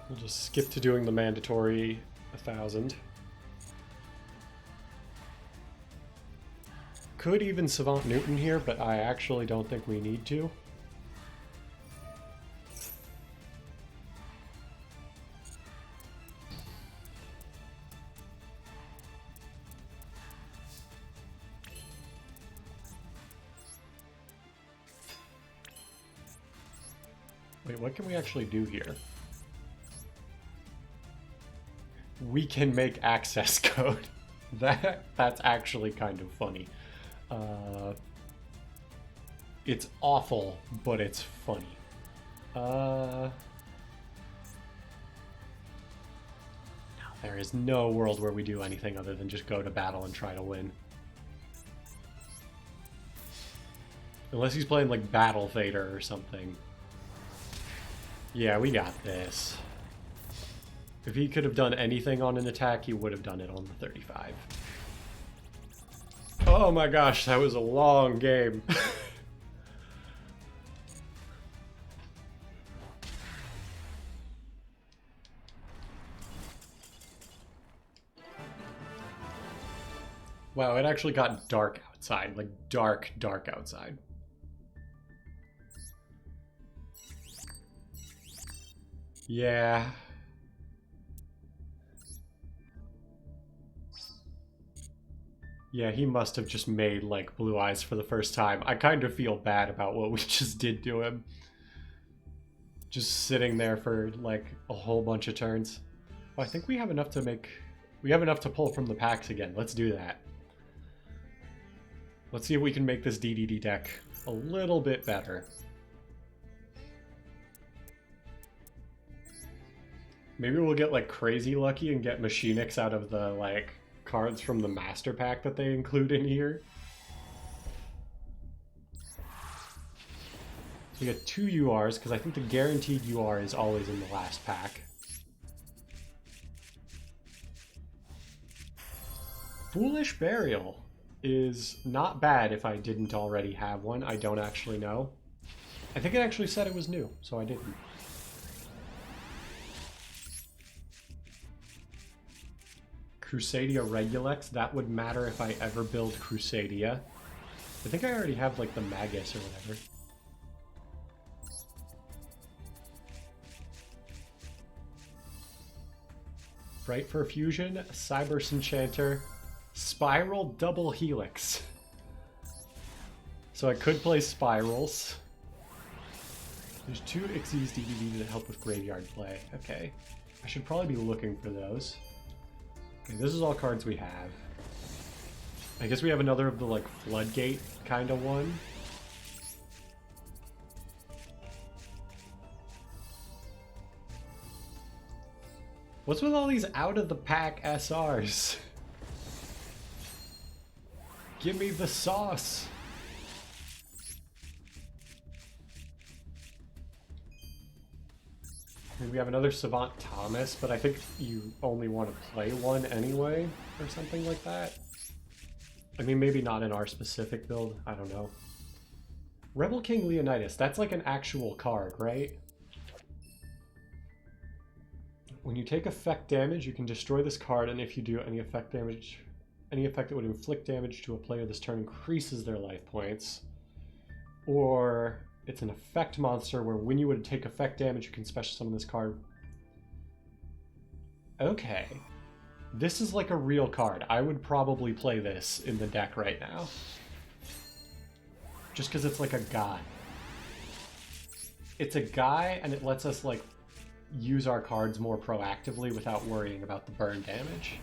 We'll just skip to doing the mandatory 1,000. Could even Savant Newton here, but I actually don't think we need to. Wait, what can we actually do here? We can make access code. That's actually kind of funny. It's awful, but it's funny. No, there is no world where we do anything other than just go to battle and try to win. Unless he's playing like Battle Fader or something. Yeah, we got this. If he could have done anything on an attack, he would have done it on the 35. Oh my gosh, that was a long game. Wow, it actually got dark outside. Like, dark, dark outside. Yeah. Yeah, he must have just made, like, Blue Eyes for the first time. I kind of feel bad about what we just did to him. Just sitting there for, like, a whole bunch of turns. Oh, I think we have enough to make... We have enough to pull from the packs again. Let's do that. Let's see if we can make this DDD deck a little bit better. Maybe we'll get, like, crazy lucky and get Machinix out of the, like... cards from the master pack that they include in here. So we get 2 URs, because I think the guaranteed UR is always in the last pack. Foolish Burial is not bad if I didn't already have one. I don't actually know. I think it actually said it was new, so I didn't. Crusadia Regulex, that would matter if I ever build Crusadia. I think I already have, like, the Magus or whatever. Bright for Fusion, Cybers Enchanter, Spiral Double Helix. So I could play Spirals. There's 2 Xyz DDD that help with graveyard play. Okay. I should probably be looking for those. Okay, this is all cards we have. I guess we have another of the, like, Floodgate kind of one. What's with all these out-of-the-pack SRs? Give me the sauce! We have another Savant Thomas, but I think you only want to play one anyway, or something like that. I mean, maybe not in our specific build, I don't know. Rebel King Leonidas, that's like an actual card, right? When you take effect damage, you can destroy this card, and if you do any effect damage, any effect that would inflict damage to a player this turn increases their life points. Or it's an effect monster where when you would take effect damage, you can special summon this card. Okay. This is like a real card. I would probably play this in the deck right now. Just because it's like a guy. It's a guy, and it lets us like use our cards more proactively without worrying about the burn damage.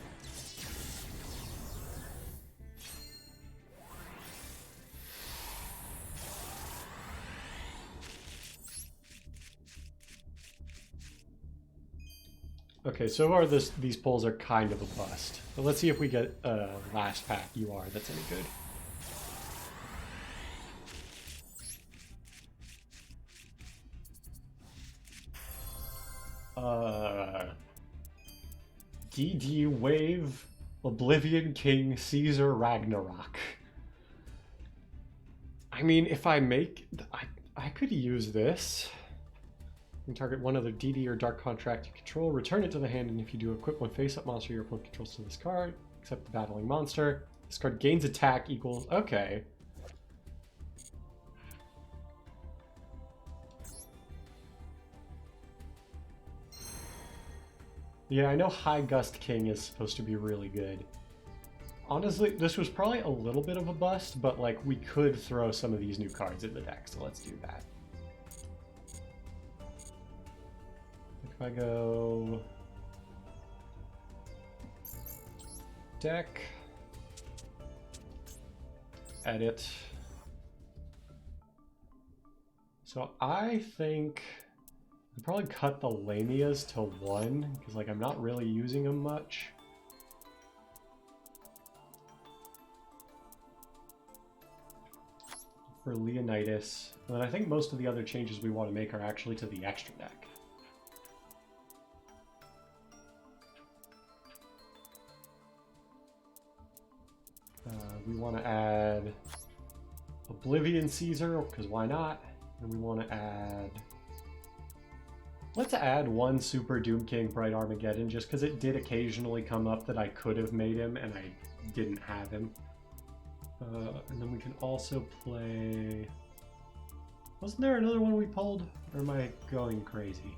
Okay, so far these pulls are kind of a bust. But let's see if we get a last pack UR that's any good. DD Wave, Oblivion King, Caesar Ragnarok. I mean, if I make... I could use this. You can target one other DD or Dark Contract you control, return it to the hand, and if you do, equip one face-up monster your opponent controls to this card, except the battling monster. This card gains attack equals... Okay. Yeah, I know High Gust King is supposed to be really good. Honestly, this was probably a little bit of a bust, but like we could throw some of these new cards in the deck, so let's do that. If I go deck, edit. So I think I'd probably cut the Lamias to 1, because like I'm not really using them much. For Leonidas. And then I think most of the other changes we want to make are actually to the extra deck. We want to add Oblivion Caesar, because why not? And we want to add... Let's add one Super Doom King Bright Armageddon, just because it did occasionally come up that I could have made him, and I didn't have him. And then we can also play... Wasn't there another one we pulled? Or am I going crazy?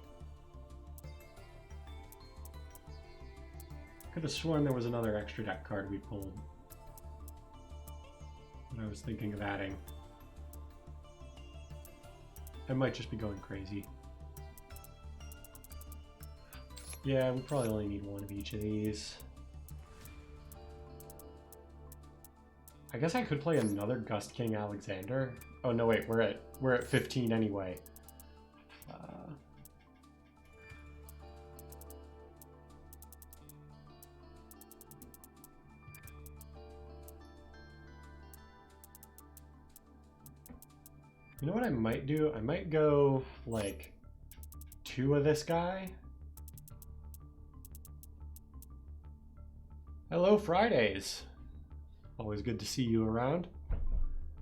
Could have sworn there was another extra deck card we pulled that I was thinking of adding. I might just be going crazy. Yeah, we probably only need one of each of these. I guess I could play another Gust King Alexander. Oh no, wait, we're at 15 anyway. You know what I might do? I might go like 2 of this guy. Hello, Fridays. Always good to see you around.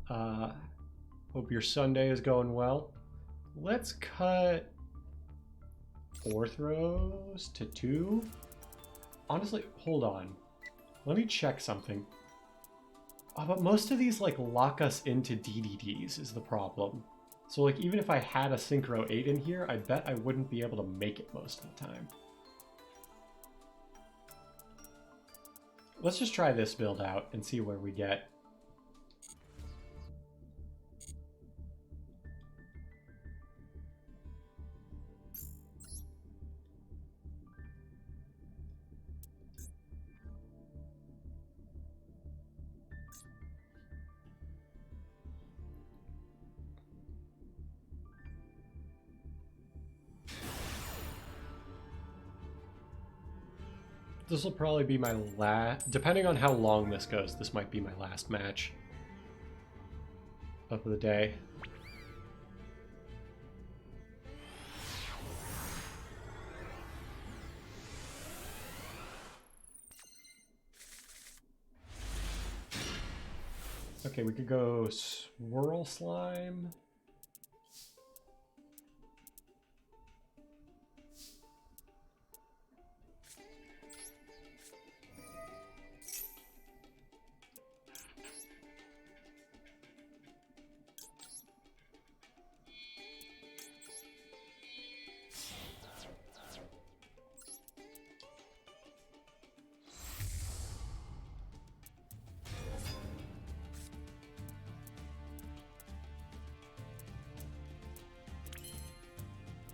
Hope your Sunday is going well. Let's cut 4 throws to 2. Honestly, hold on. Let me check something. Oh, but most of these like lock us into DDDs is the problem. So like even if I had a Synchro 8 in here, I bet I wouldn't be able to make it most of the time. Let's just try this build out and see where we get. This will probably be my last, depending on how long this goes, this might be my last match of the day. Okay, we could go Swirl Slime.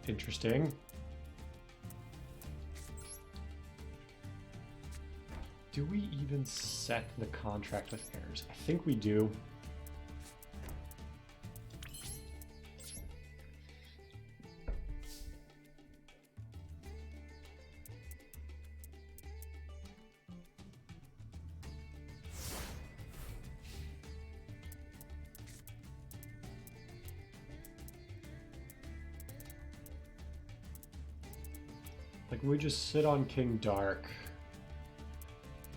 Interesting. Do we even set the contract with heirs? I think we do. Like, we just sit on King Dark.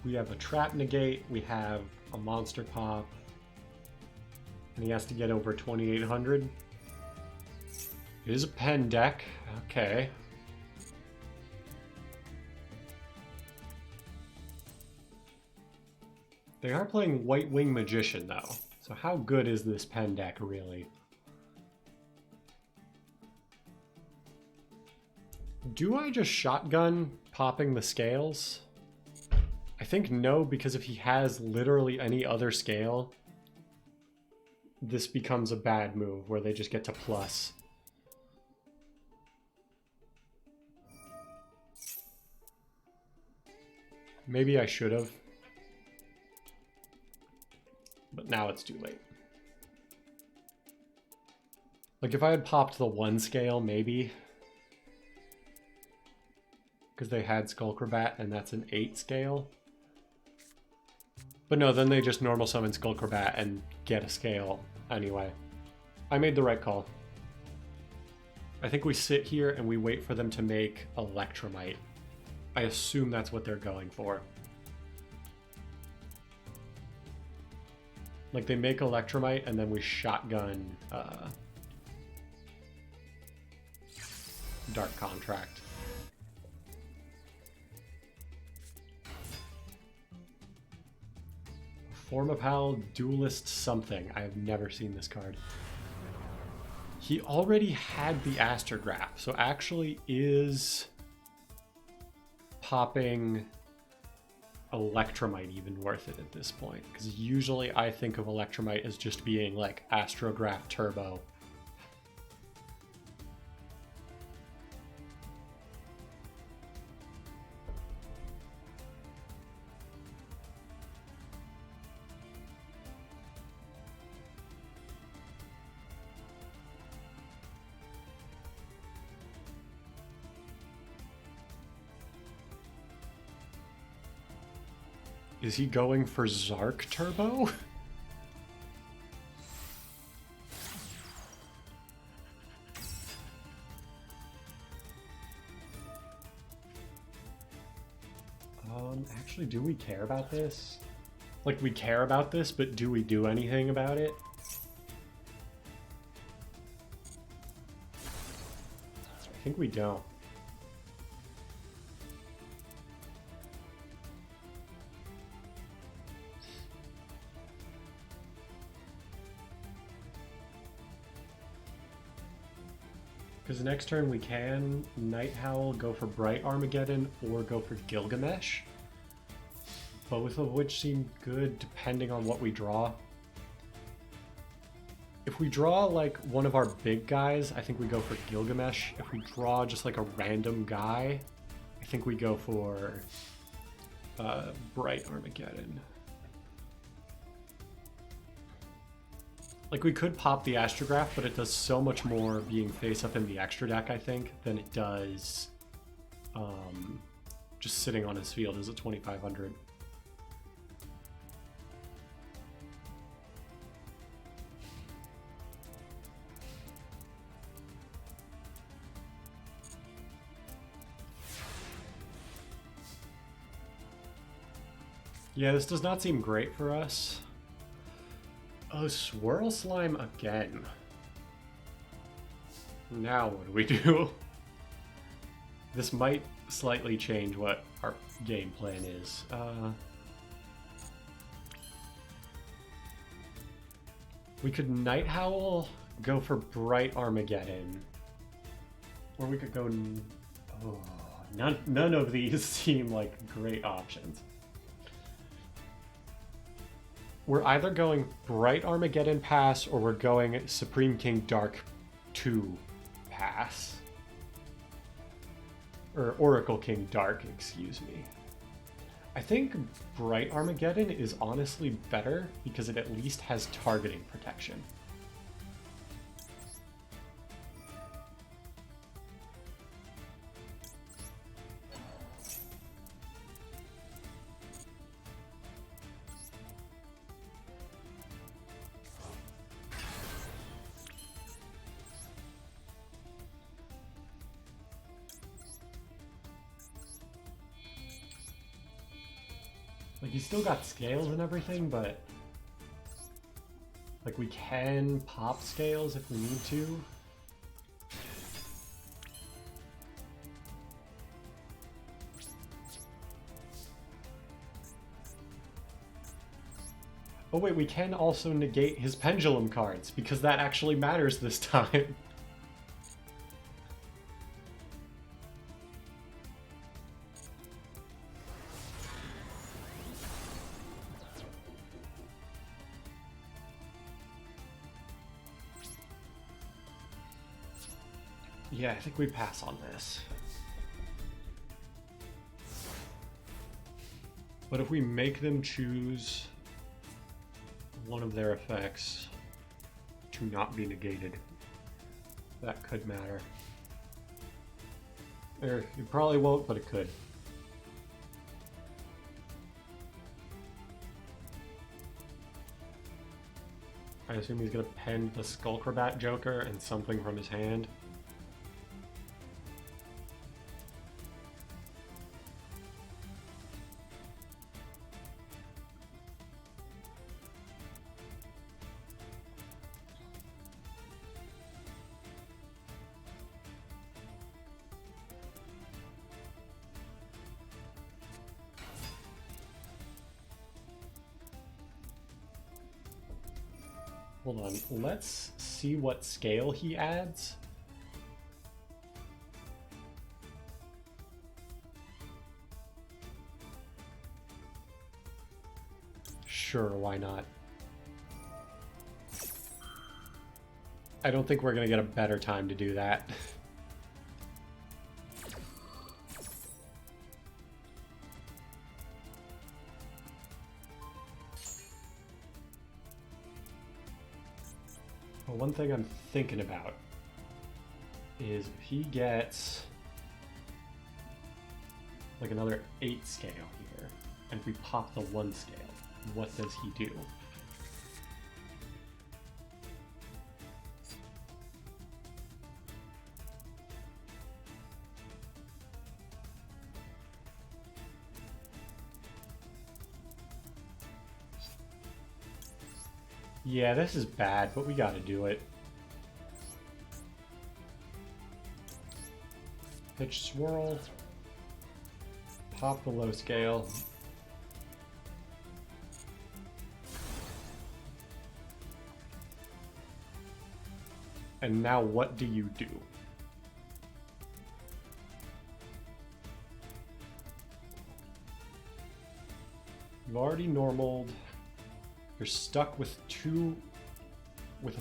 We have a trap negate, we have a monster pop, and he has to get over 2,800. It is a pen deck, okay. They are playing White Wing Magician though, so how good is this pen deck really? Do I just shotgun popping the scales? I think no, because if he has literally any other scale, this becomes a bad move where they just get to plus. Maybe I should have. But now it's too late. Like if I had popped the 1 scale, maybe. Because they had Skullcrabat and that's an 8 scale. But no, then they just normal summon Skullcrabat and get a scale anyway. I made the right call. I think we sit here and we wait for them to make Electromite. I assume that's what they're going for. Like they make Electromite and then we shotgun Dark Contract. Formapal Duelist something. I have never seen this card. He already had the Astrograph, so actually is popping Electromite even worth it at this point? Because usually I think of Electromite as just being like Astrograph Turbo. Is he going for Zark Turbo? Actually, do we care about this? Like, we care about this, but do we do anything about it? I think we don't. Because next turn we can Night Howl, go for Bright Armageddon, or go for Gilgamesh. Both of which seem good depending on what we draw. If we draw like one of our big guys, I think we go for Gilgamesh. If we draw just like a random guy, I think we go for Bright Armageddon. Like, we could pop the Astrograph, but it does so much more being face up in the extra deck, I think, than it does just just sitting on his field is a 2,500. Yeah, this does not seem great for us. Oh, Swirl Slime again. Now what do we do? This might slightly change what our game plan is. We could Night Howl, go for Bright Armageddon. Or we could go... Oh, none of these seem like great options. We're either going Bright Armageddon pass or we're going Supreme King Dark 2 pass. Or Oracle King Dark, excuse me. I think Bright Armageddon is honestly better because it at least has targeting protection. Like, he's still got scales and everything, but... Like, we can pop scales if we need to. Oh wait, we can also negate his pendulum cards, because that actually matters this time. Yeah, I think we pass on this. But if we make them choose one of their effects to not be negated, that could matter. Or it probably won't, but it could. I assume he's gonna pen the Skullcrabat Joker and something from his hand. Hold on, let's see what scale he adds. Sure, why not? I don't think we're gonna get a better time to do that. One thing I'm thinking about is if he gets like another 8 scale here, and if we pop the 1 scale, what does he do? Yeah, this is bad, but we gotta do it. Pitch Swirl. Pop the low scale. And now what do you do? You've already normaled. You're stuck with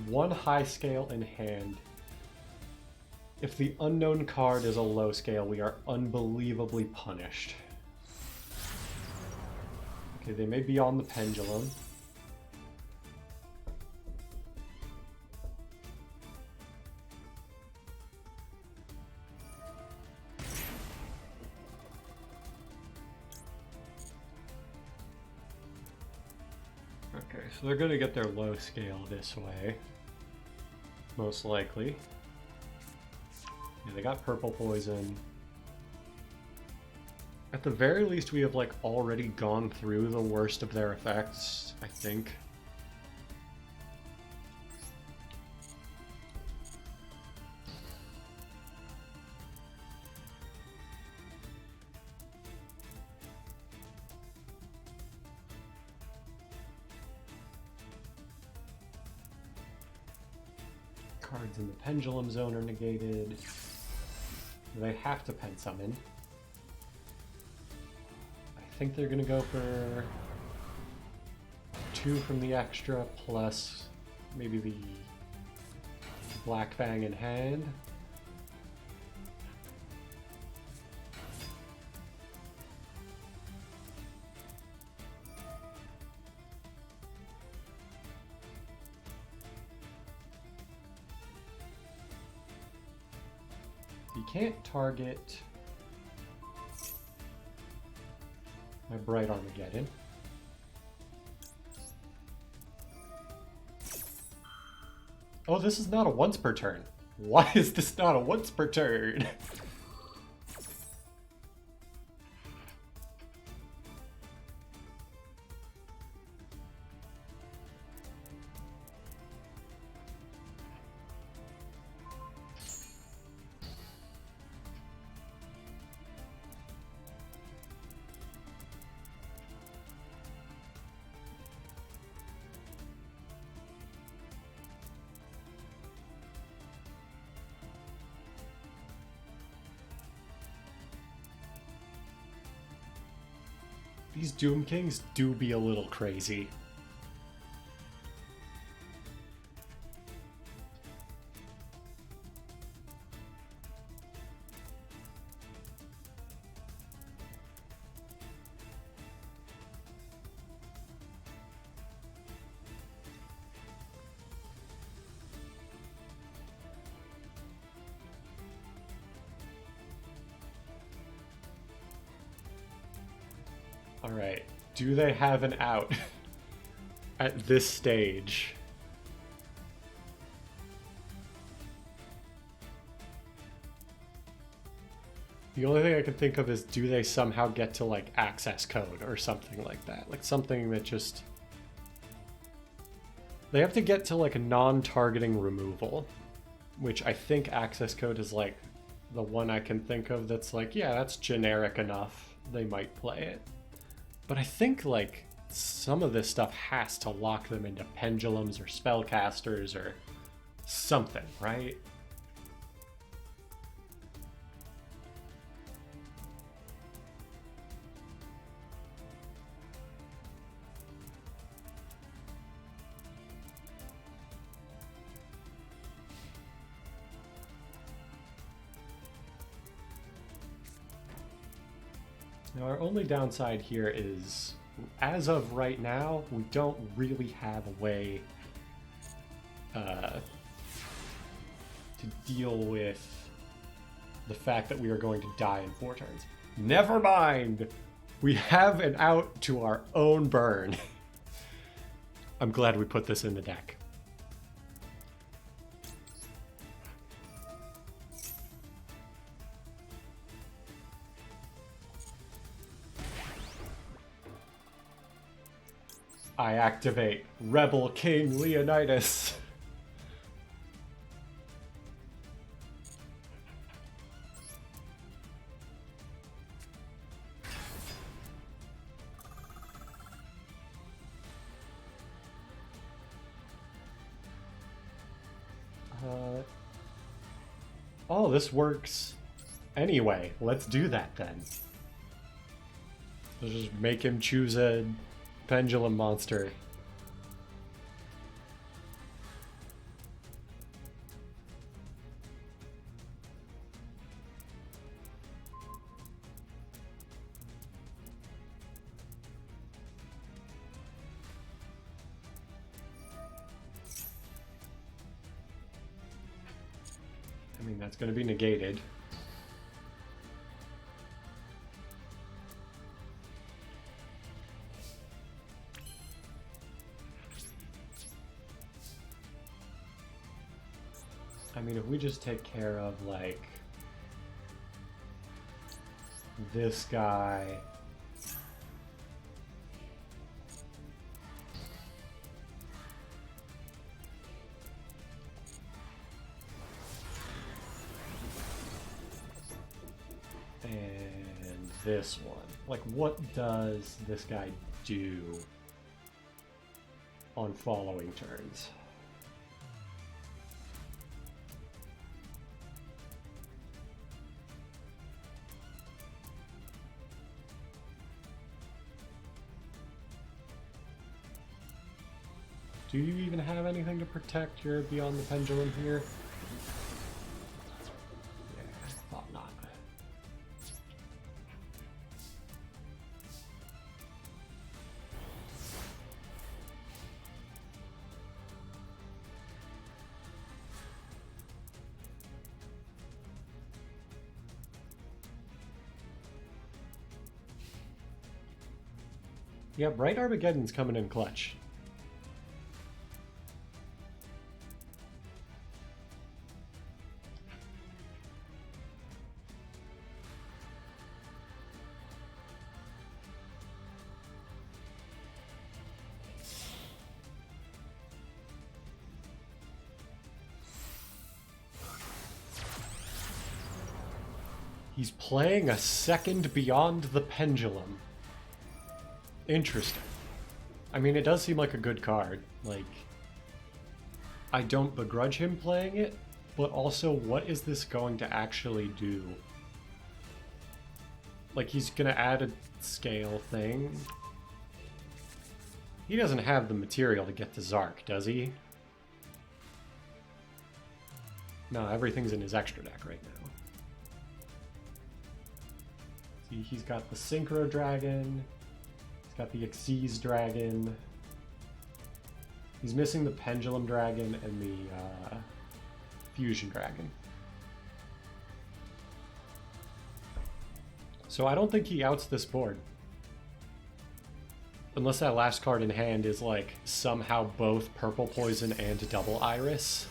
one high scale in hand. If the unknown card is a low scale, we are unbelievably punished. Okay, they may be on the pendulum. Okay, so they're gonna get their low scale this way. Most likely. Yeah, they got purple poison. At the very least, we have like already gone through the worst of their effects, I think. Cards in the pendulum zone are negated. They have to pen summon. I think they're gonna go for 2 from the extra plus maybe the Black Fang in hand. You can't target my Bright Armageddon. Oh, this is not a once per turn. Why is this not a once per turn? These Doom Kings do be a little crazy. Alright, do they have an out at this stage? The only thing I can think of is, do they somehow get to like access code or something like that? Like something that just... They have to get to like a non-targeting removal, which I think access code is like the one I can think of that's like, yeah, that's generic enough. They might play it. But I think, like, some of this stuff has to lock them into pendulums or spellcasters or something, right? Now, our only downside here is, as of right now, we don't really have a way to deal with the fact that we are going to die in 4 turns. Never mind! We have an out to our own burn. I'm glad we put this in the deck. I activate Rebel King Leonidas. Oh, this works anyway. Let's do that then. Let's just make him choose a pendulum monster. I mean, that's going to be negated. mean, if we just take care of, like, this guy... and this one. Like, what does this guy do on following turns? Do you even have anything to protect your Beyond the Pendulum here? Yeah, I thought not. Yeah, Bright Armageddon's coming in clutch. He's playing a second Beyond the Pendulum. Interesting. I mean, it does seem like a good card. Like, I don't begrudge him playing it, but also, what is this going to actually do? Like, he's gonna add a scale thing. He doesn't have the material to get to Zark, does he? No, everything's in his extra deck right now. See, he's got the Synchro Dragon. He's got the Xyz Dragon. He's missing the Pendulum Dragon and the Fusion Dragon. So I don't think he outs this board. Unless that last card in hand is like somehow both Purple Poison and Double Iris.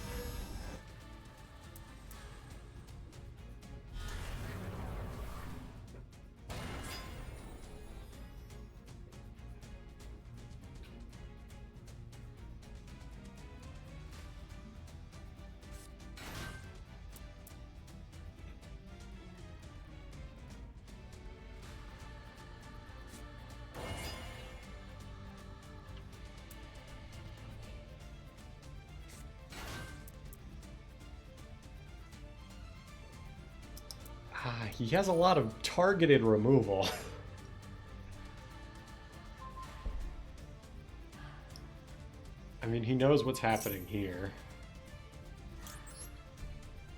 He has a lot of targeted removal. I mean, he knows what's happening here.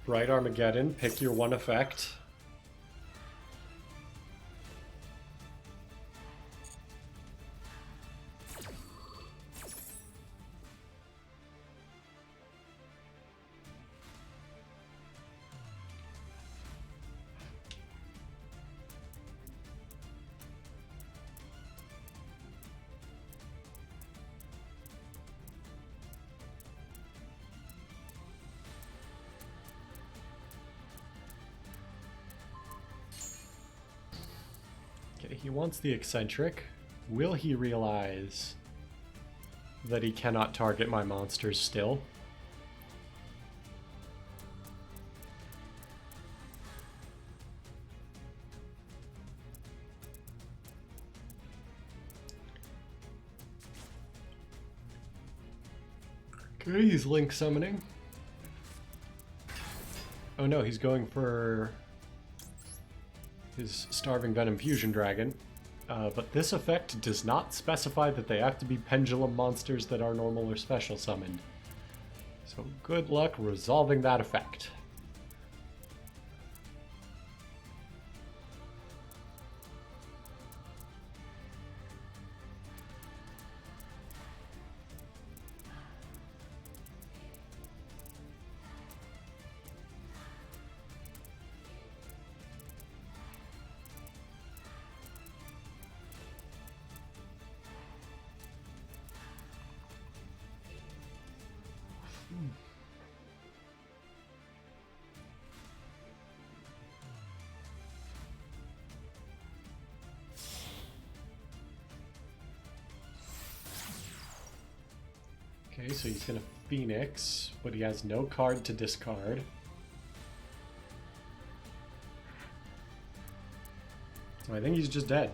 Bright Armageddon, pick your one effect. He wants the Eccentric. Will he realize that he cannot target my monsters still? Okay, he's Link summoning. Oh no, he's going for his Starving Venom Fusion Dragon, but this effect does not specify that they have to be Pendulum monsters that are normal or special summoned. So good luck resolving that effect. Okay, so he's gonna Phoenix, but he has no card to discard. So I think he's just dead.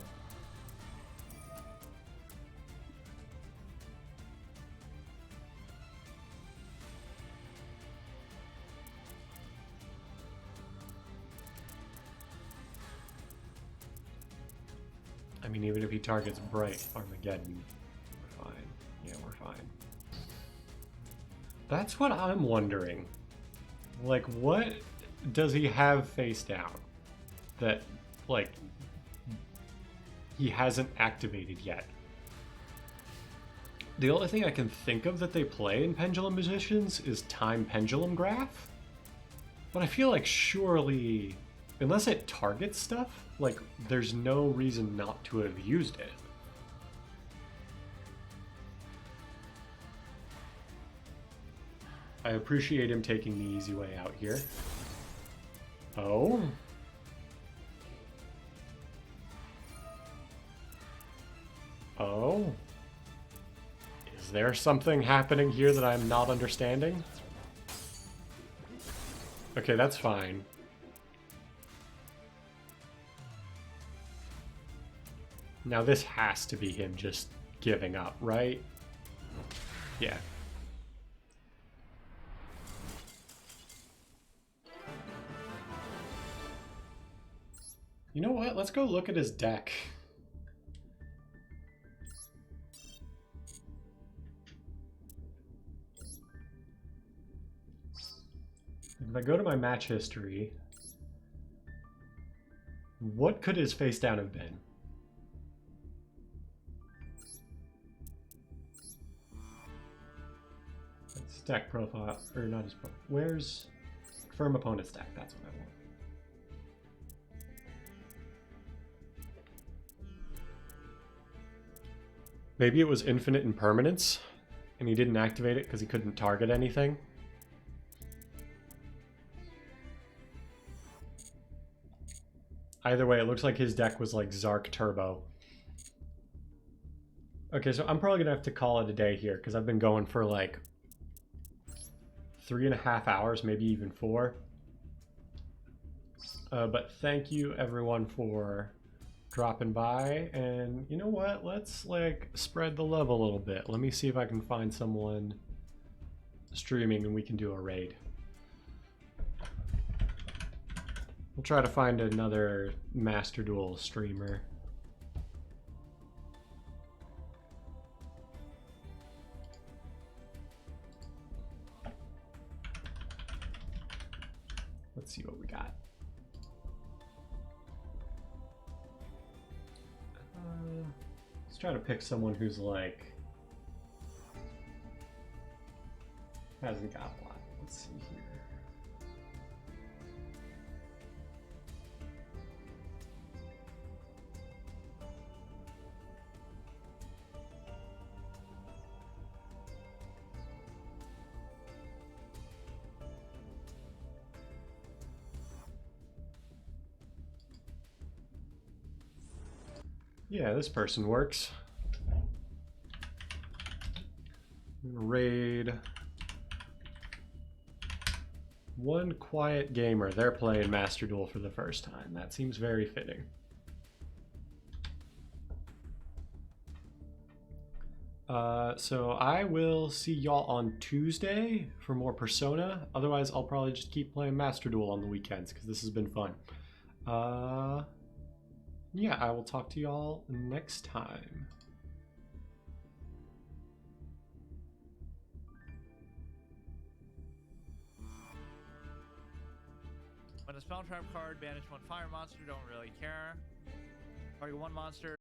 I mean, even if he targets Bright Armageddon, we're fine. Yeah, we're fine. That's what I'm wondering. Like, what does he have face down that, like, he hasn't activated yet? The only thing I can think of that they play in Pendulum Musicians is Time Pendulum Graph. But I feel like surely, unless it targets stuff, like, there's no reason not to have used it. I appreciate him taking the easy way out here. Oh? Oh? Is there something happening here that I'm not understanding? Okay, that's fine. Now this has to be him just giving up, right? Yeah. You know what? Let's go look at his deck. If I go to my match history, what could his face down have been? That's deck profile, or not his profile. Where's confirm opponent's deck? That's what I want. Maybe it was infinite impermanence, and he didn't activate it because he couldn't target anything. Either way, it looks like his deck was like Zark Turbo. Okay, so I'm probably gonna have to call it a day here because I've been going for like 3.5 hours, maybe even 4. But thank you everyone for dropping by, and you know what? Let's like spread the love a little bit. Let me see if I can find someone streaming and we can do a raid. We'll try to find another Master Duel streamer. Let's see what we got. Let's try to pick someone who's like hasn't got a lot. Let's see here. Yeah, this person works. Raid. One Quiet Gamer. They're playing Master Duel for the first time. That seems very fitting. So I will see y'all on Tuesday for more Persona. Otherwise, I'll probably just keep playing Master Duel on the weekends because this has been fun. Yeah, I will talk to y'all next time. When a spell trap card banish one fire monster, don't really care. Target one monster.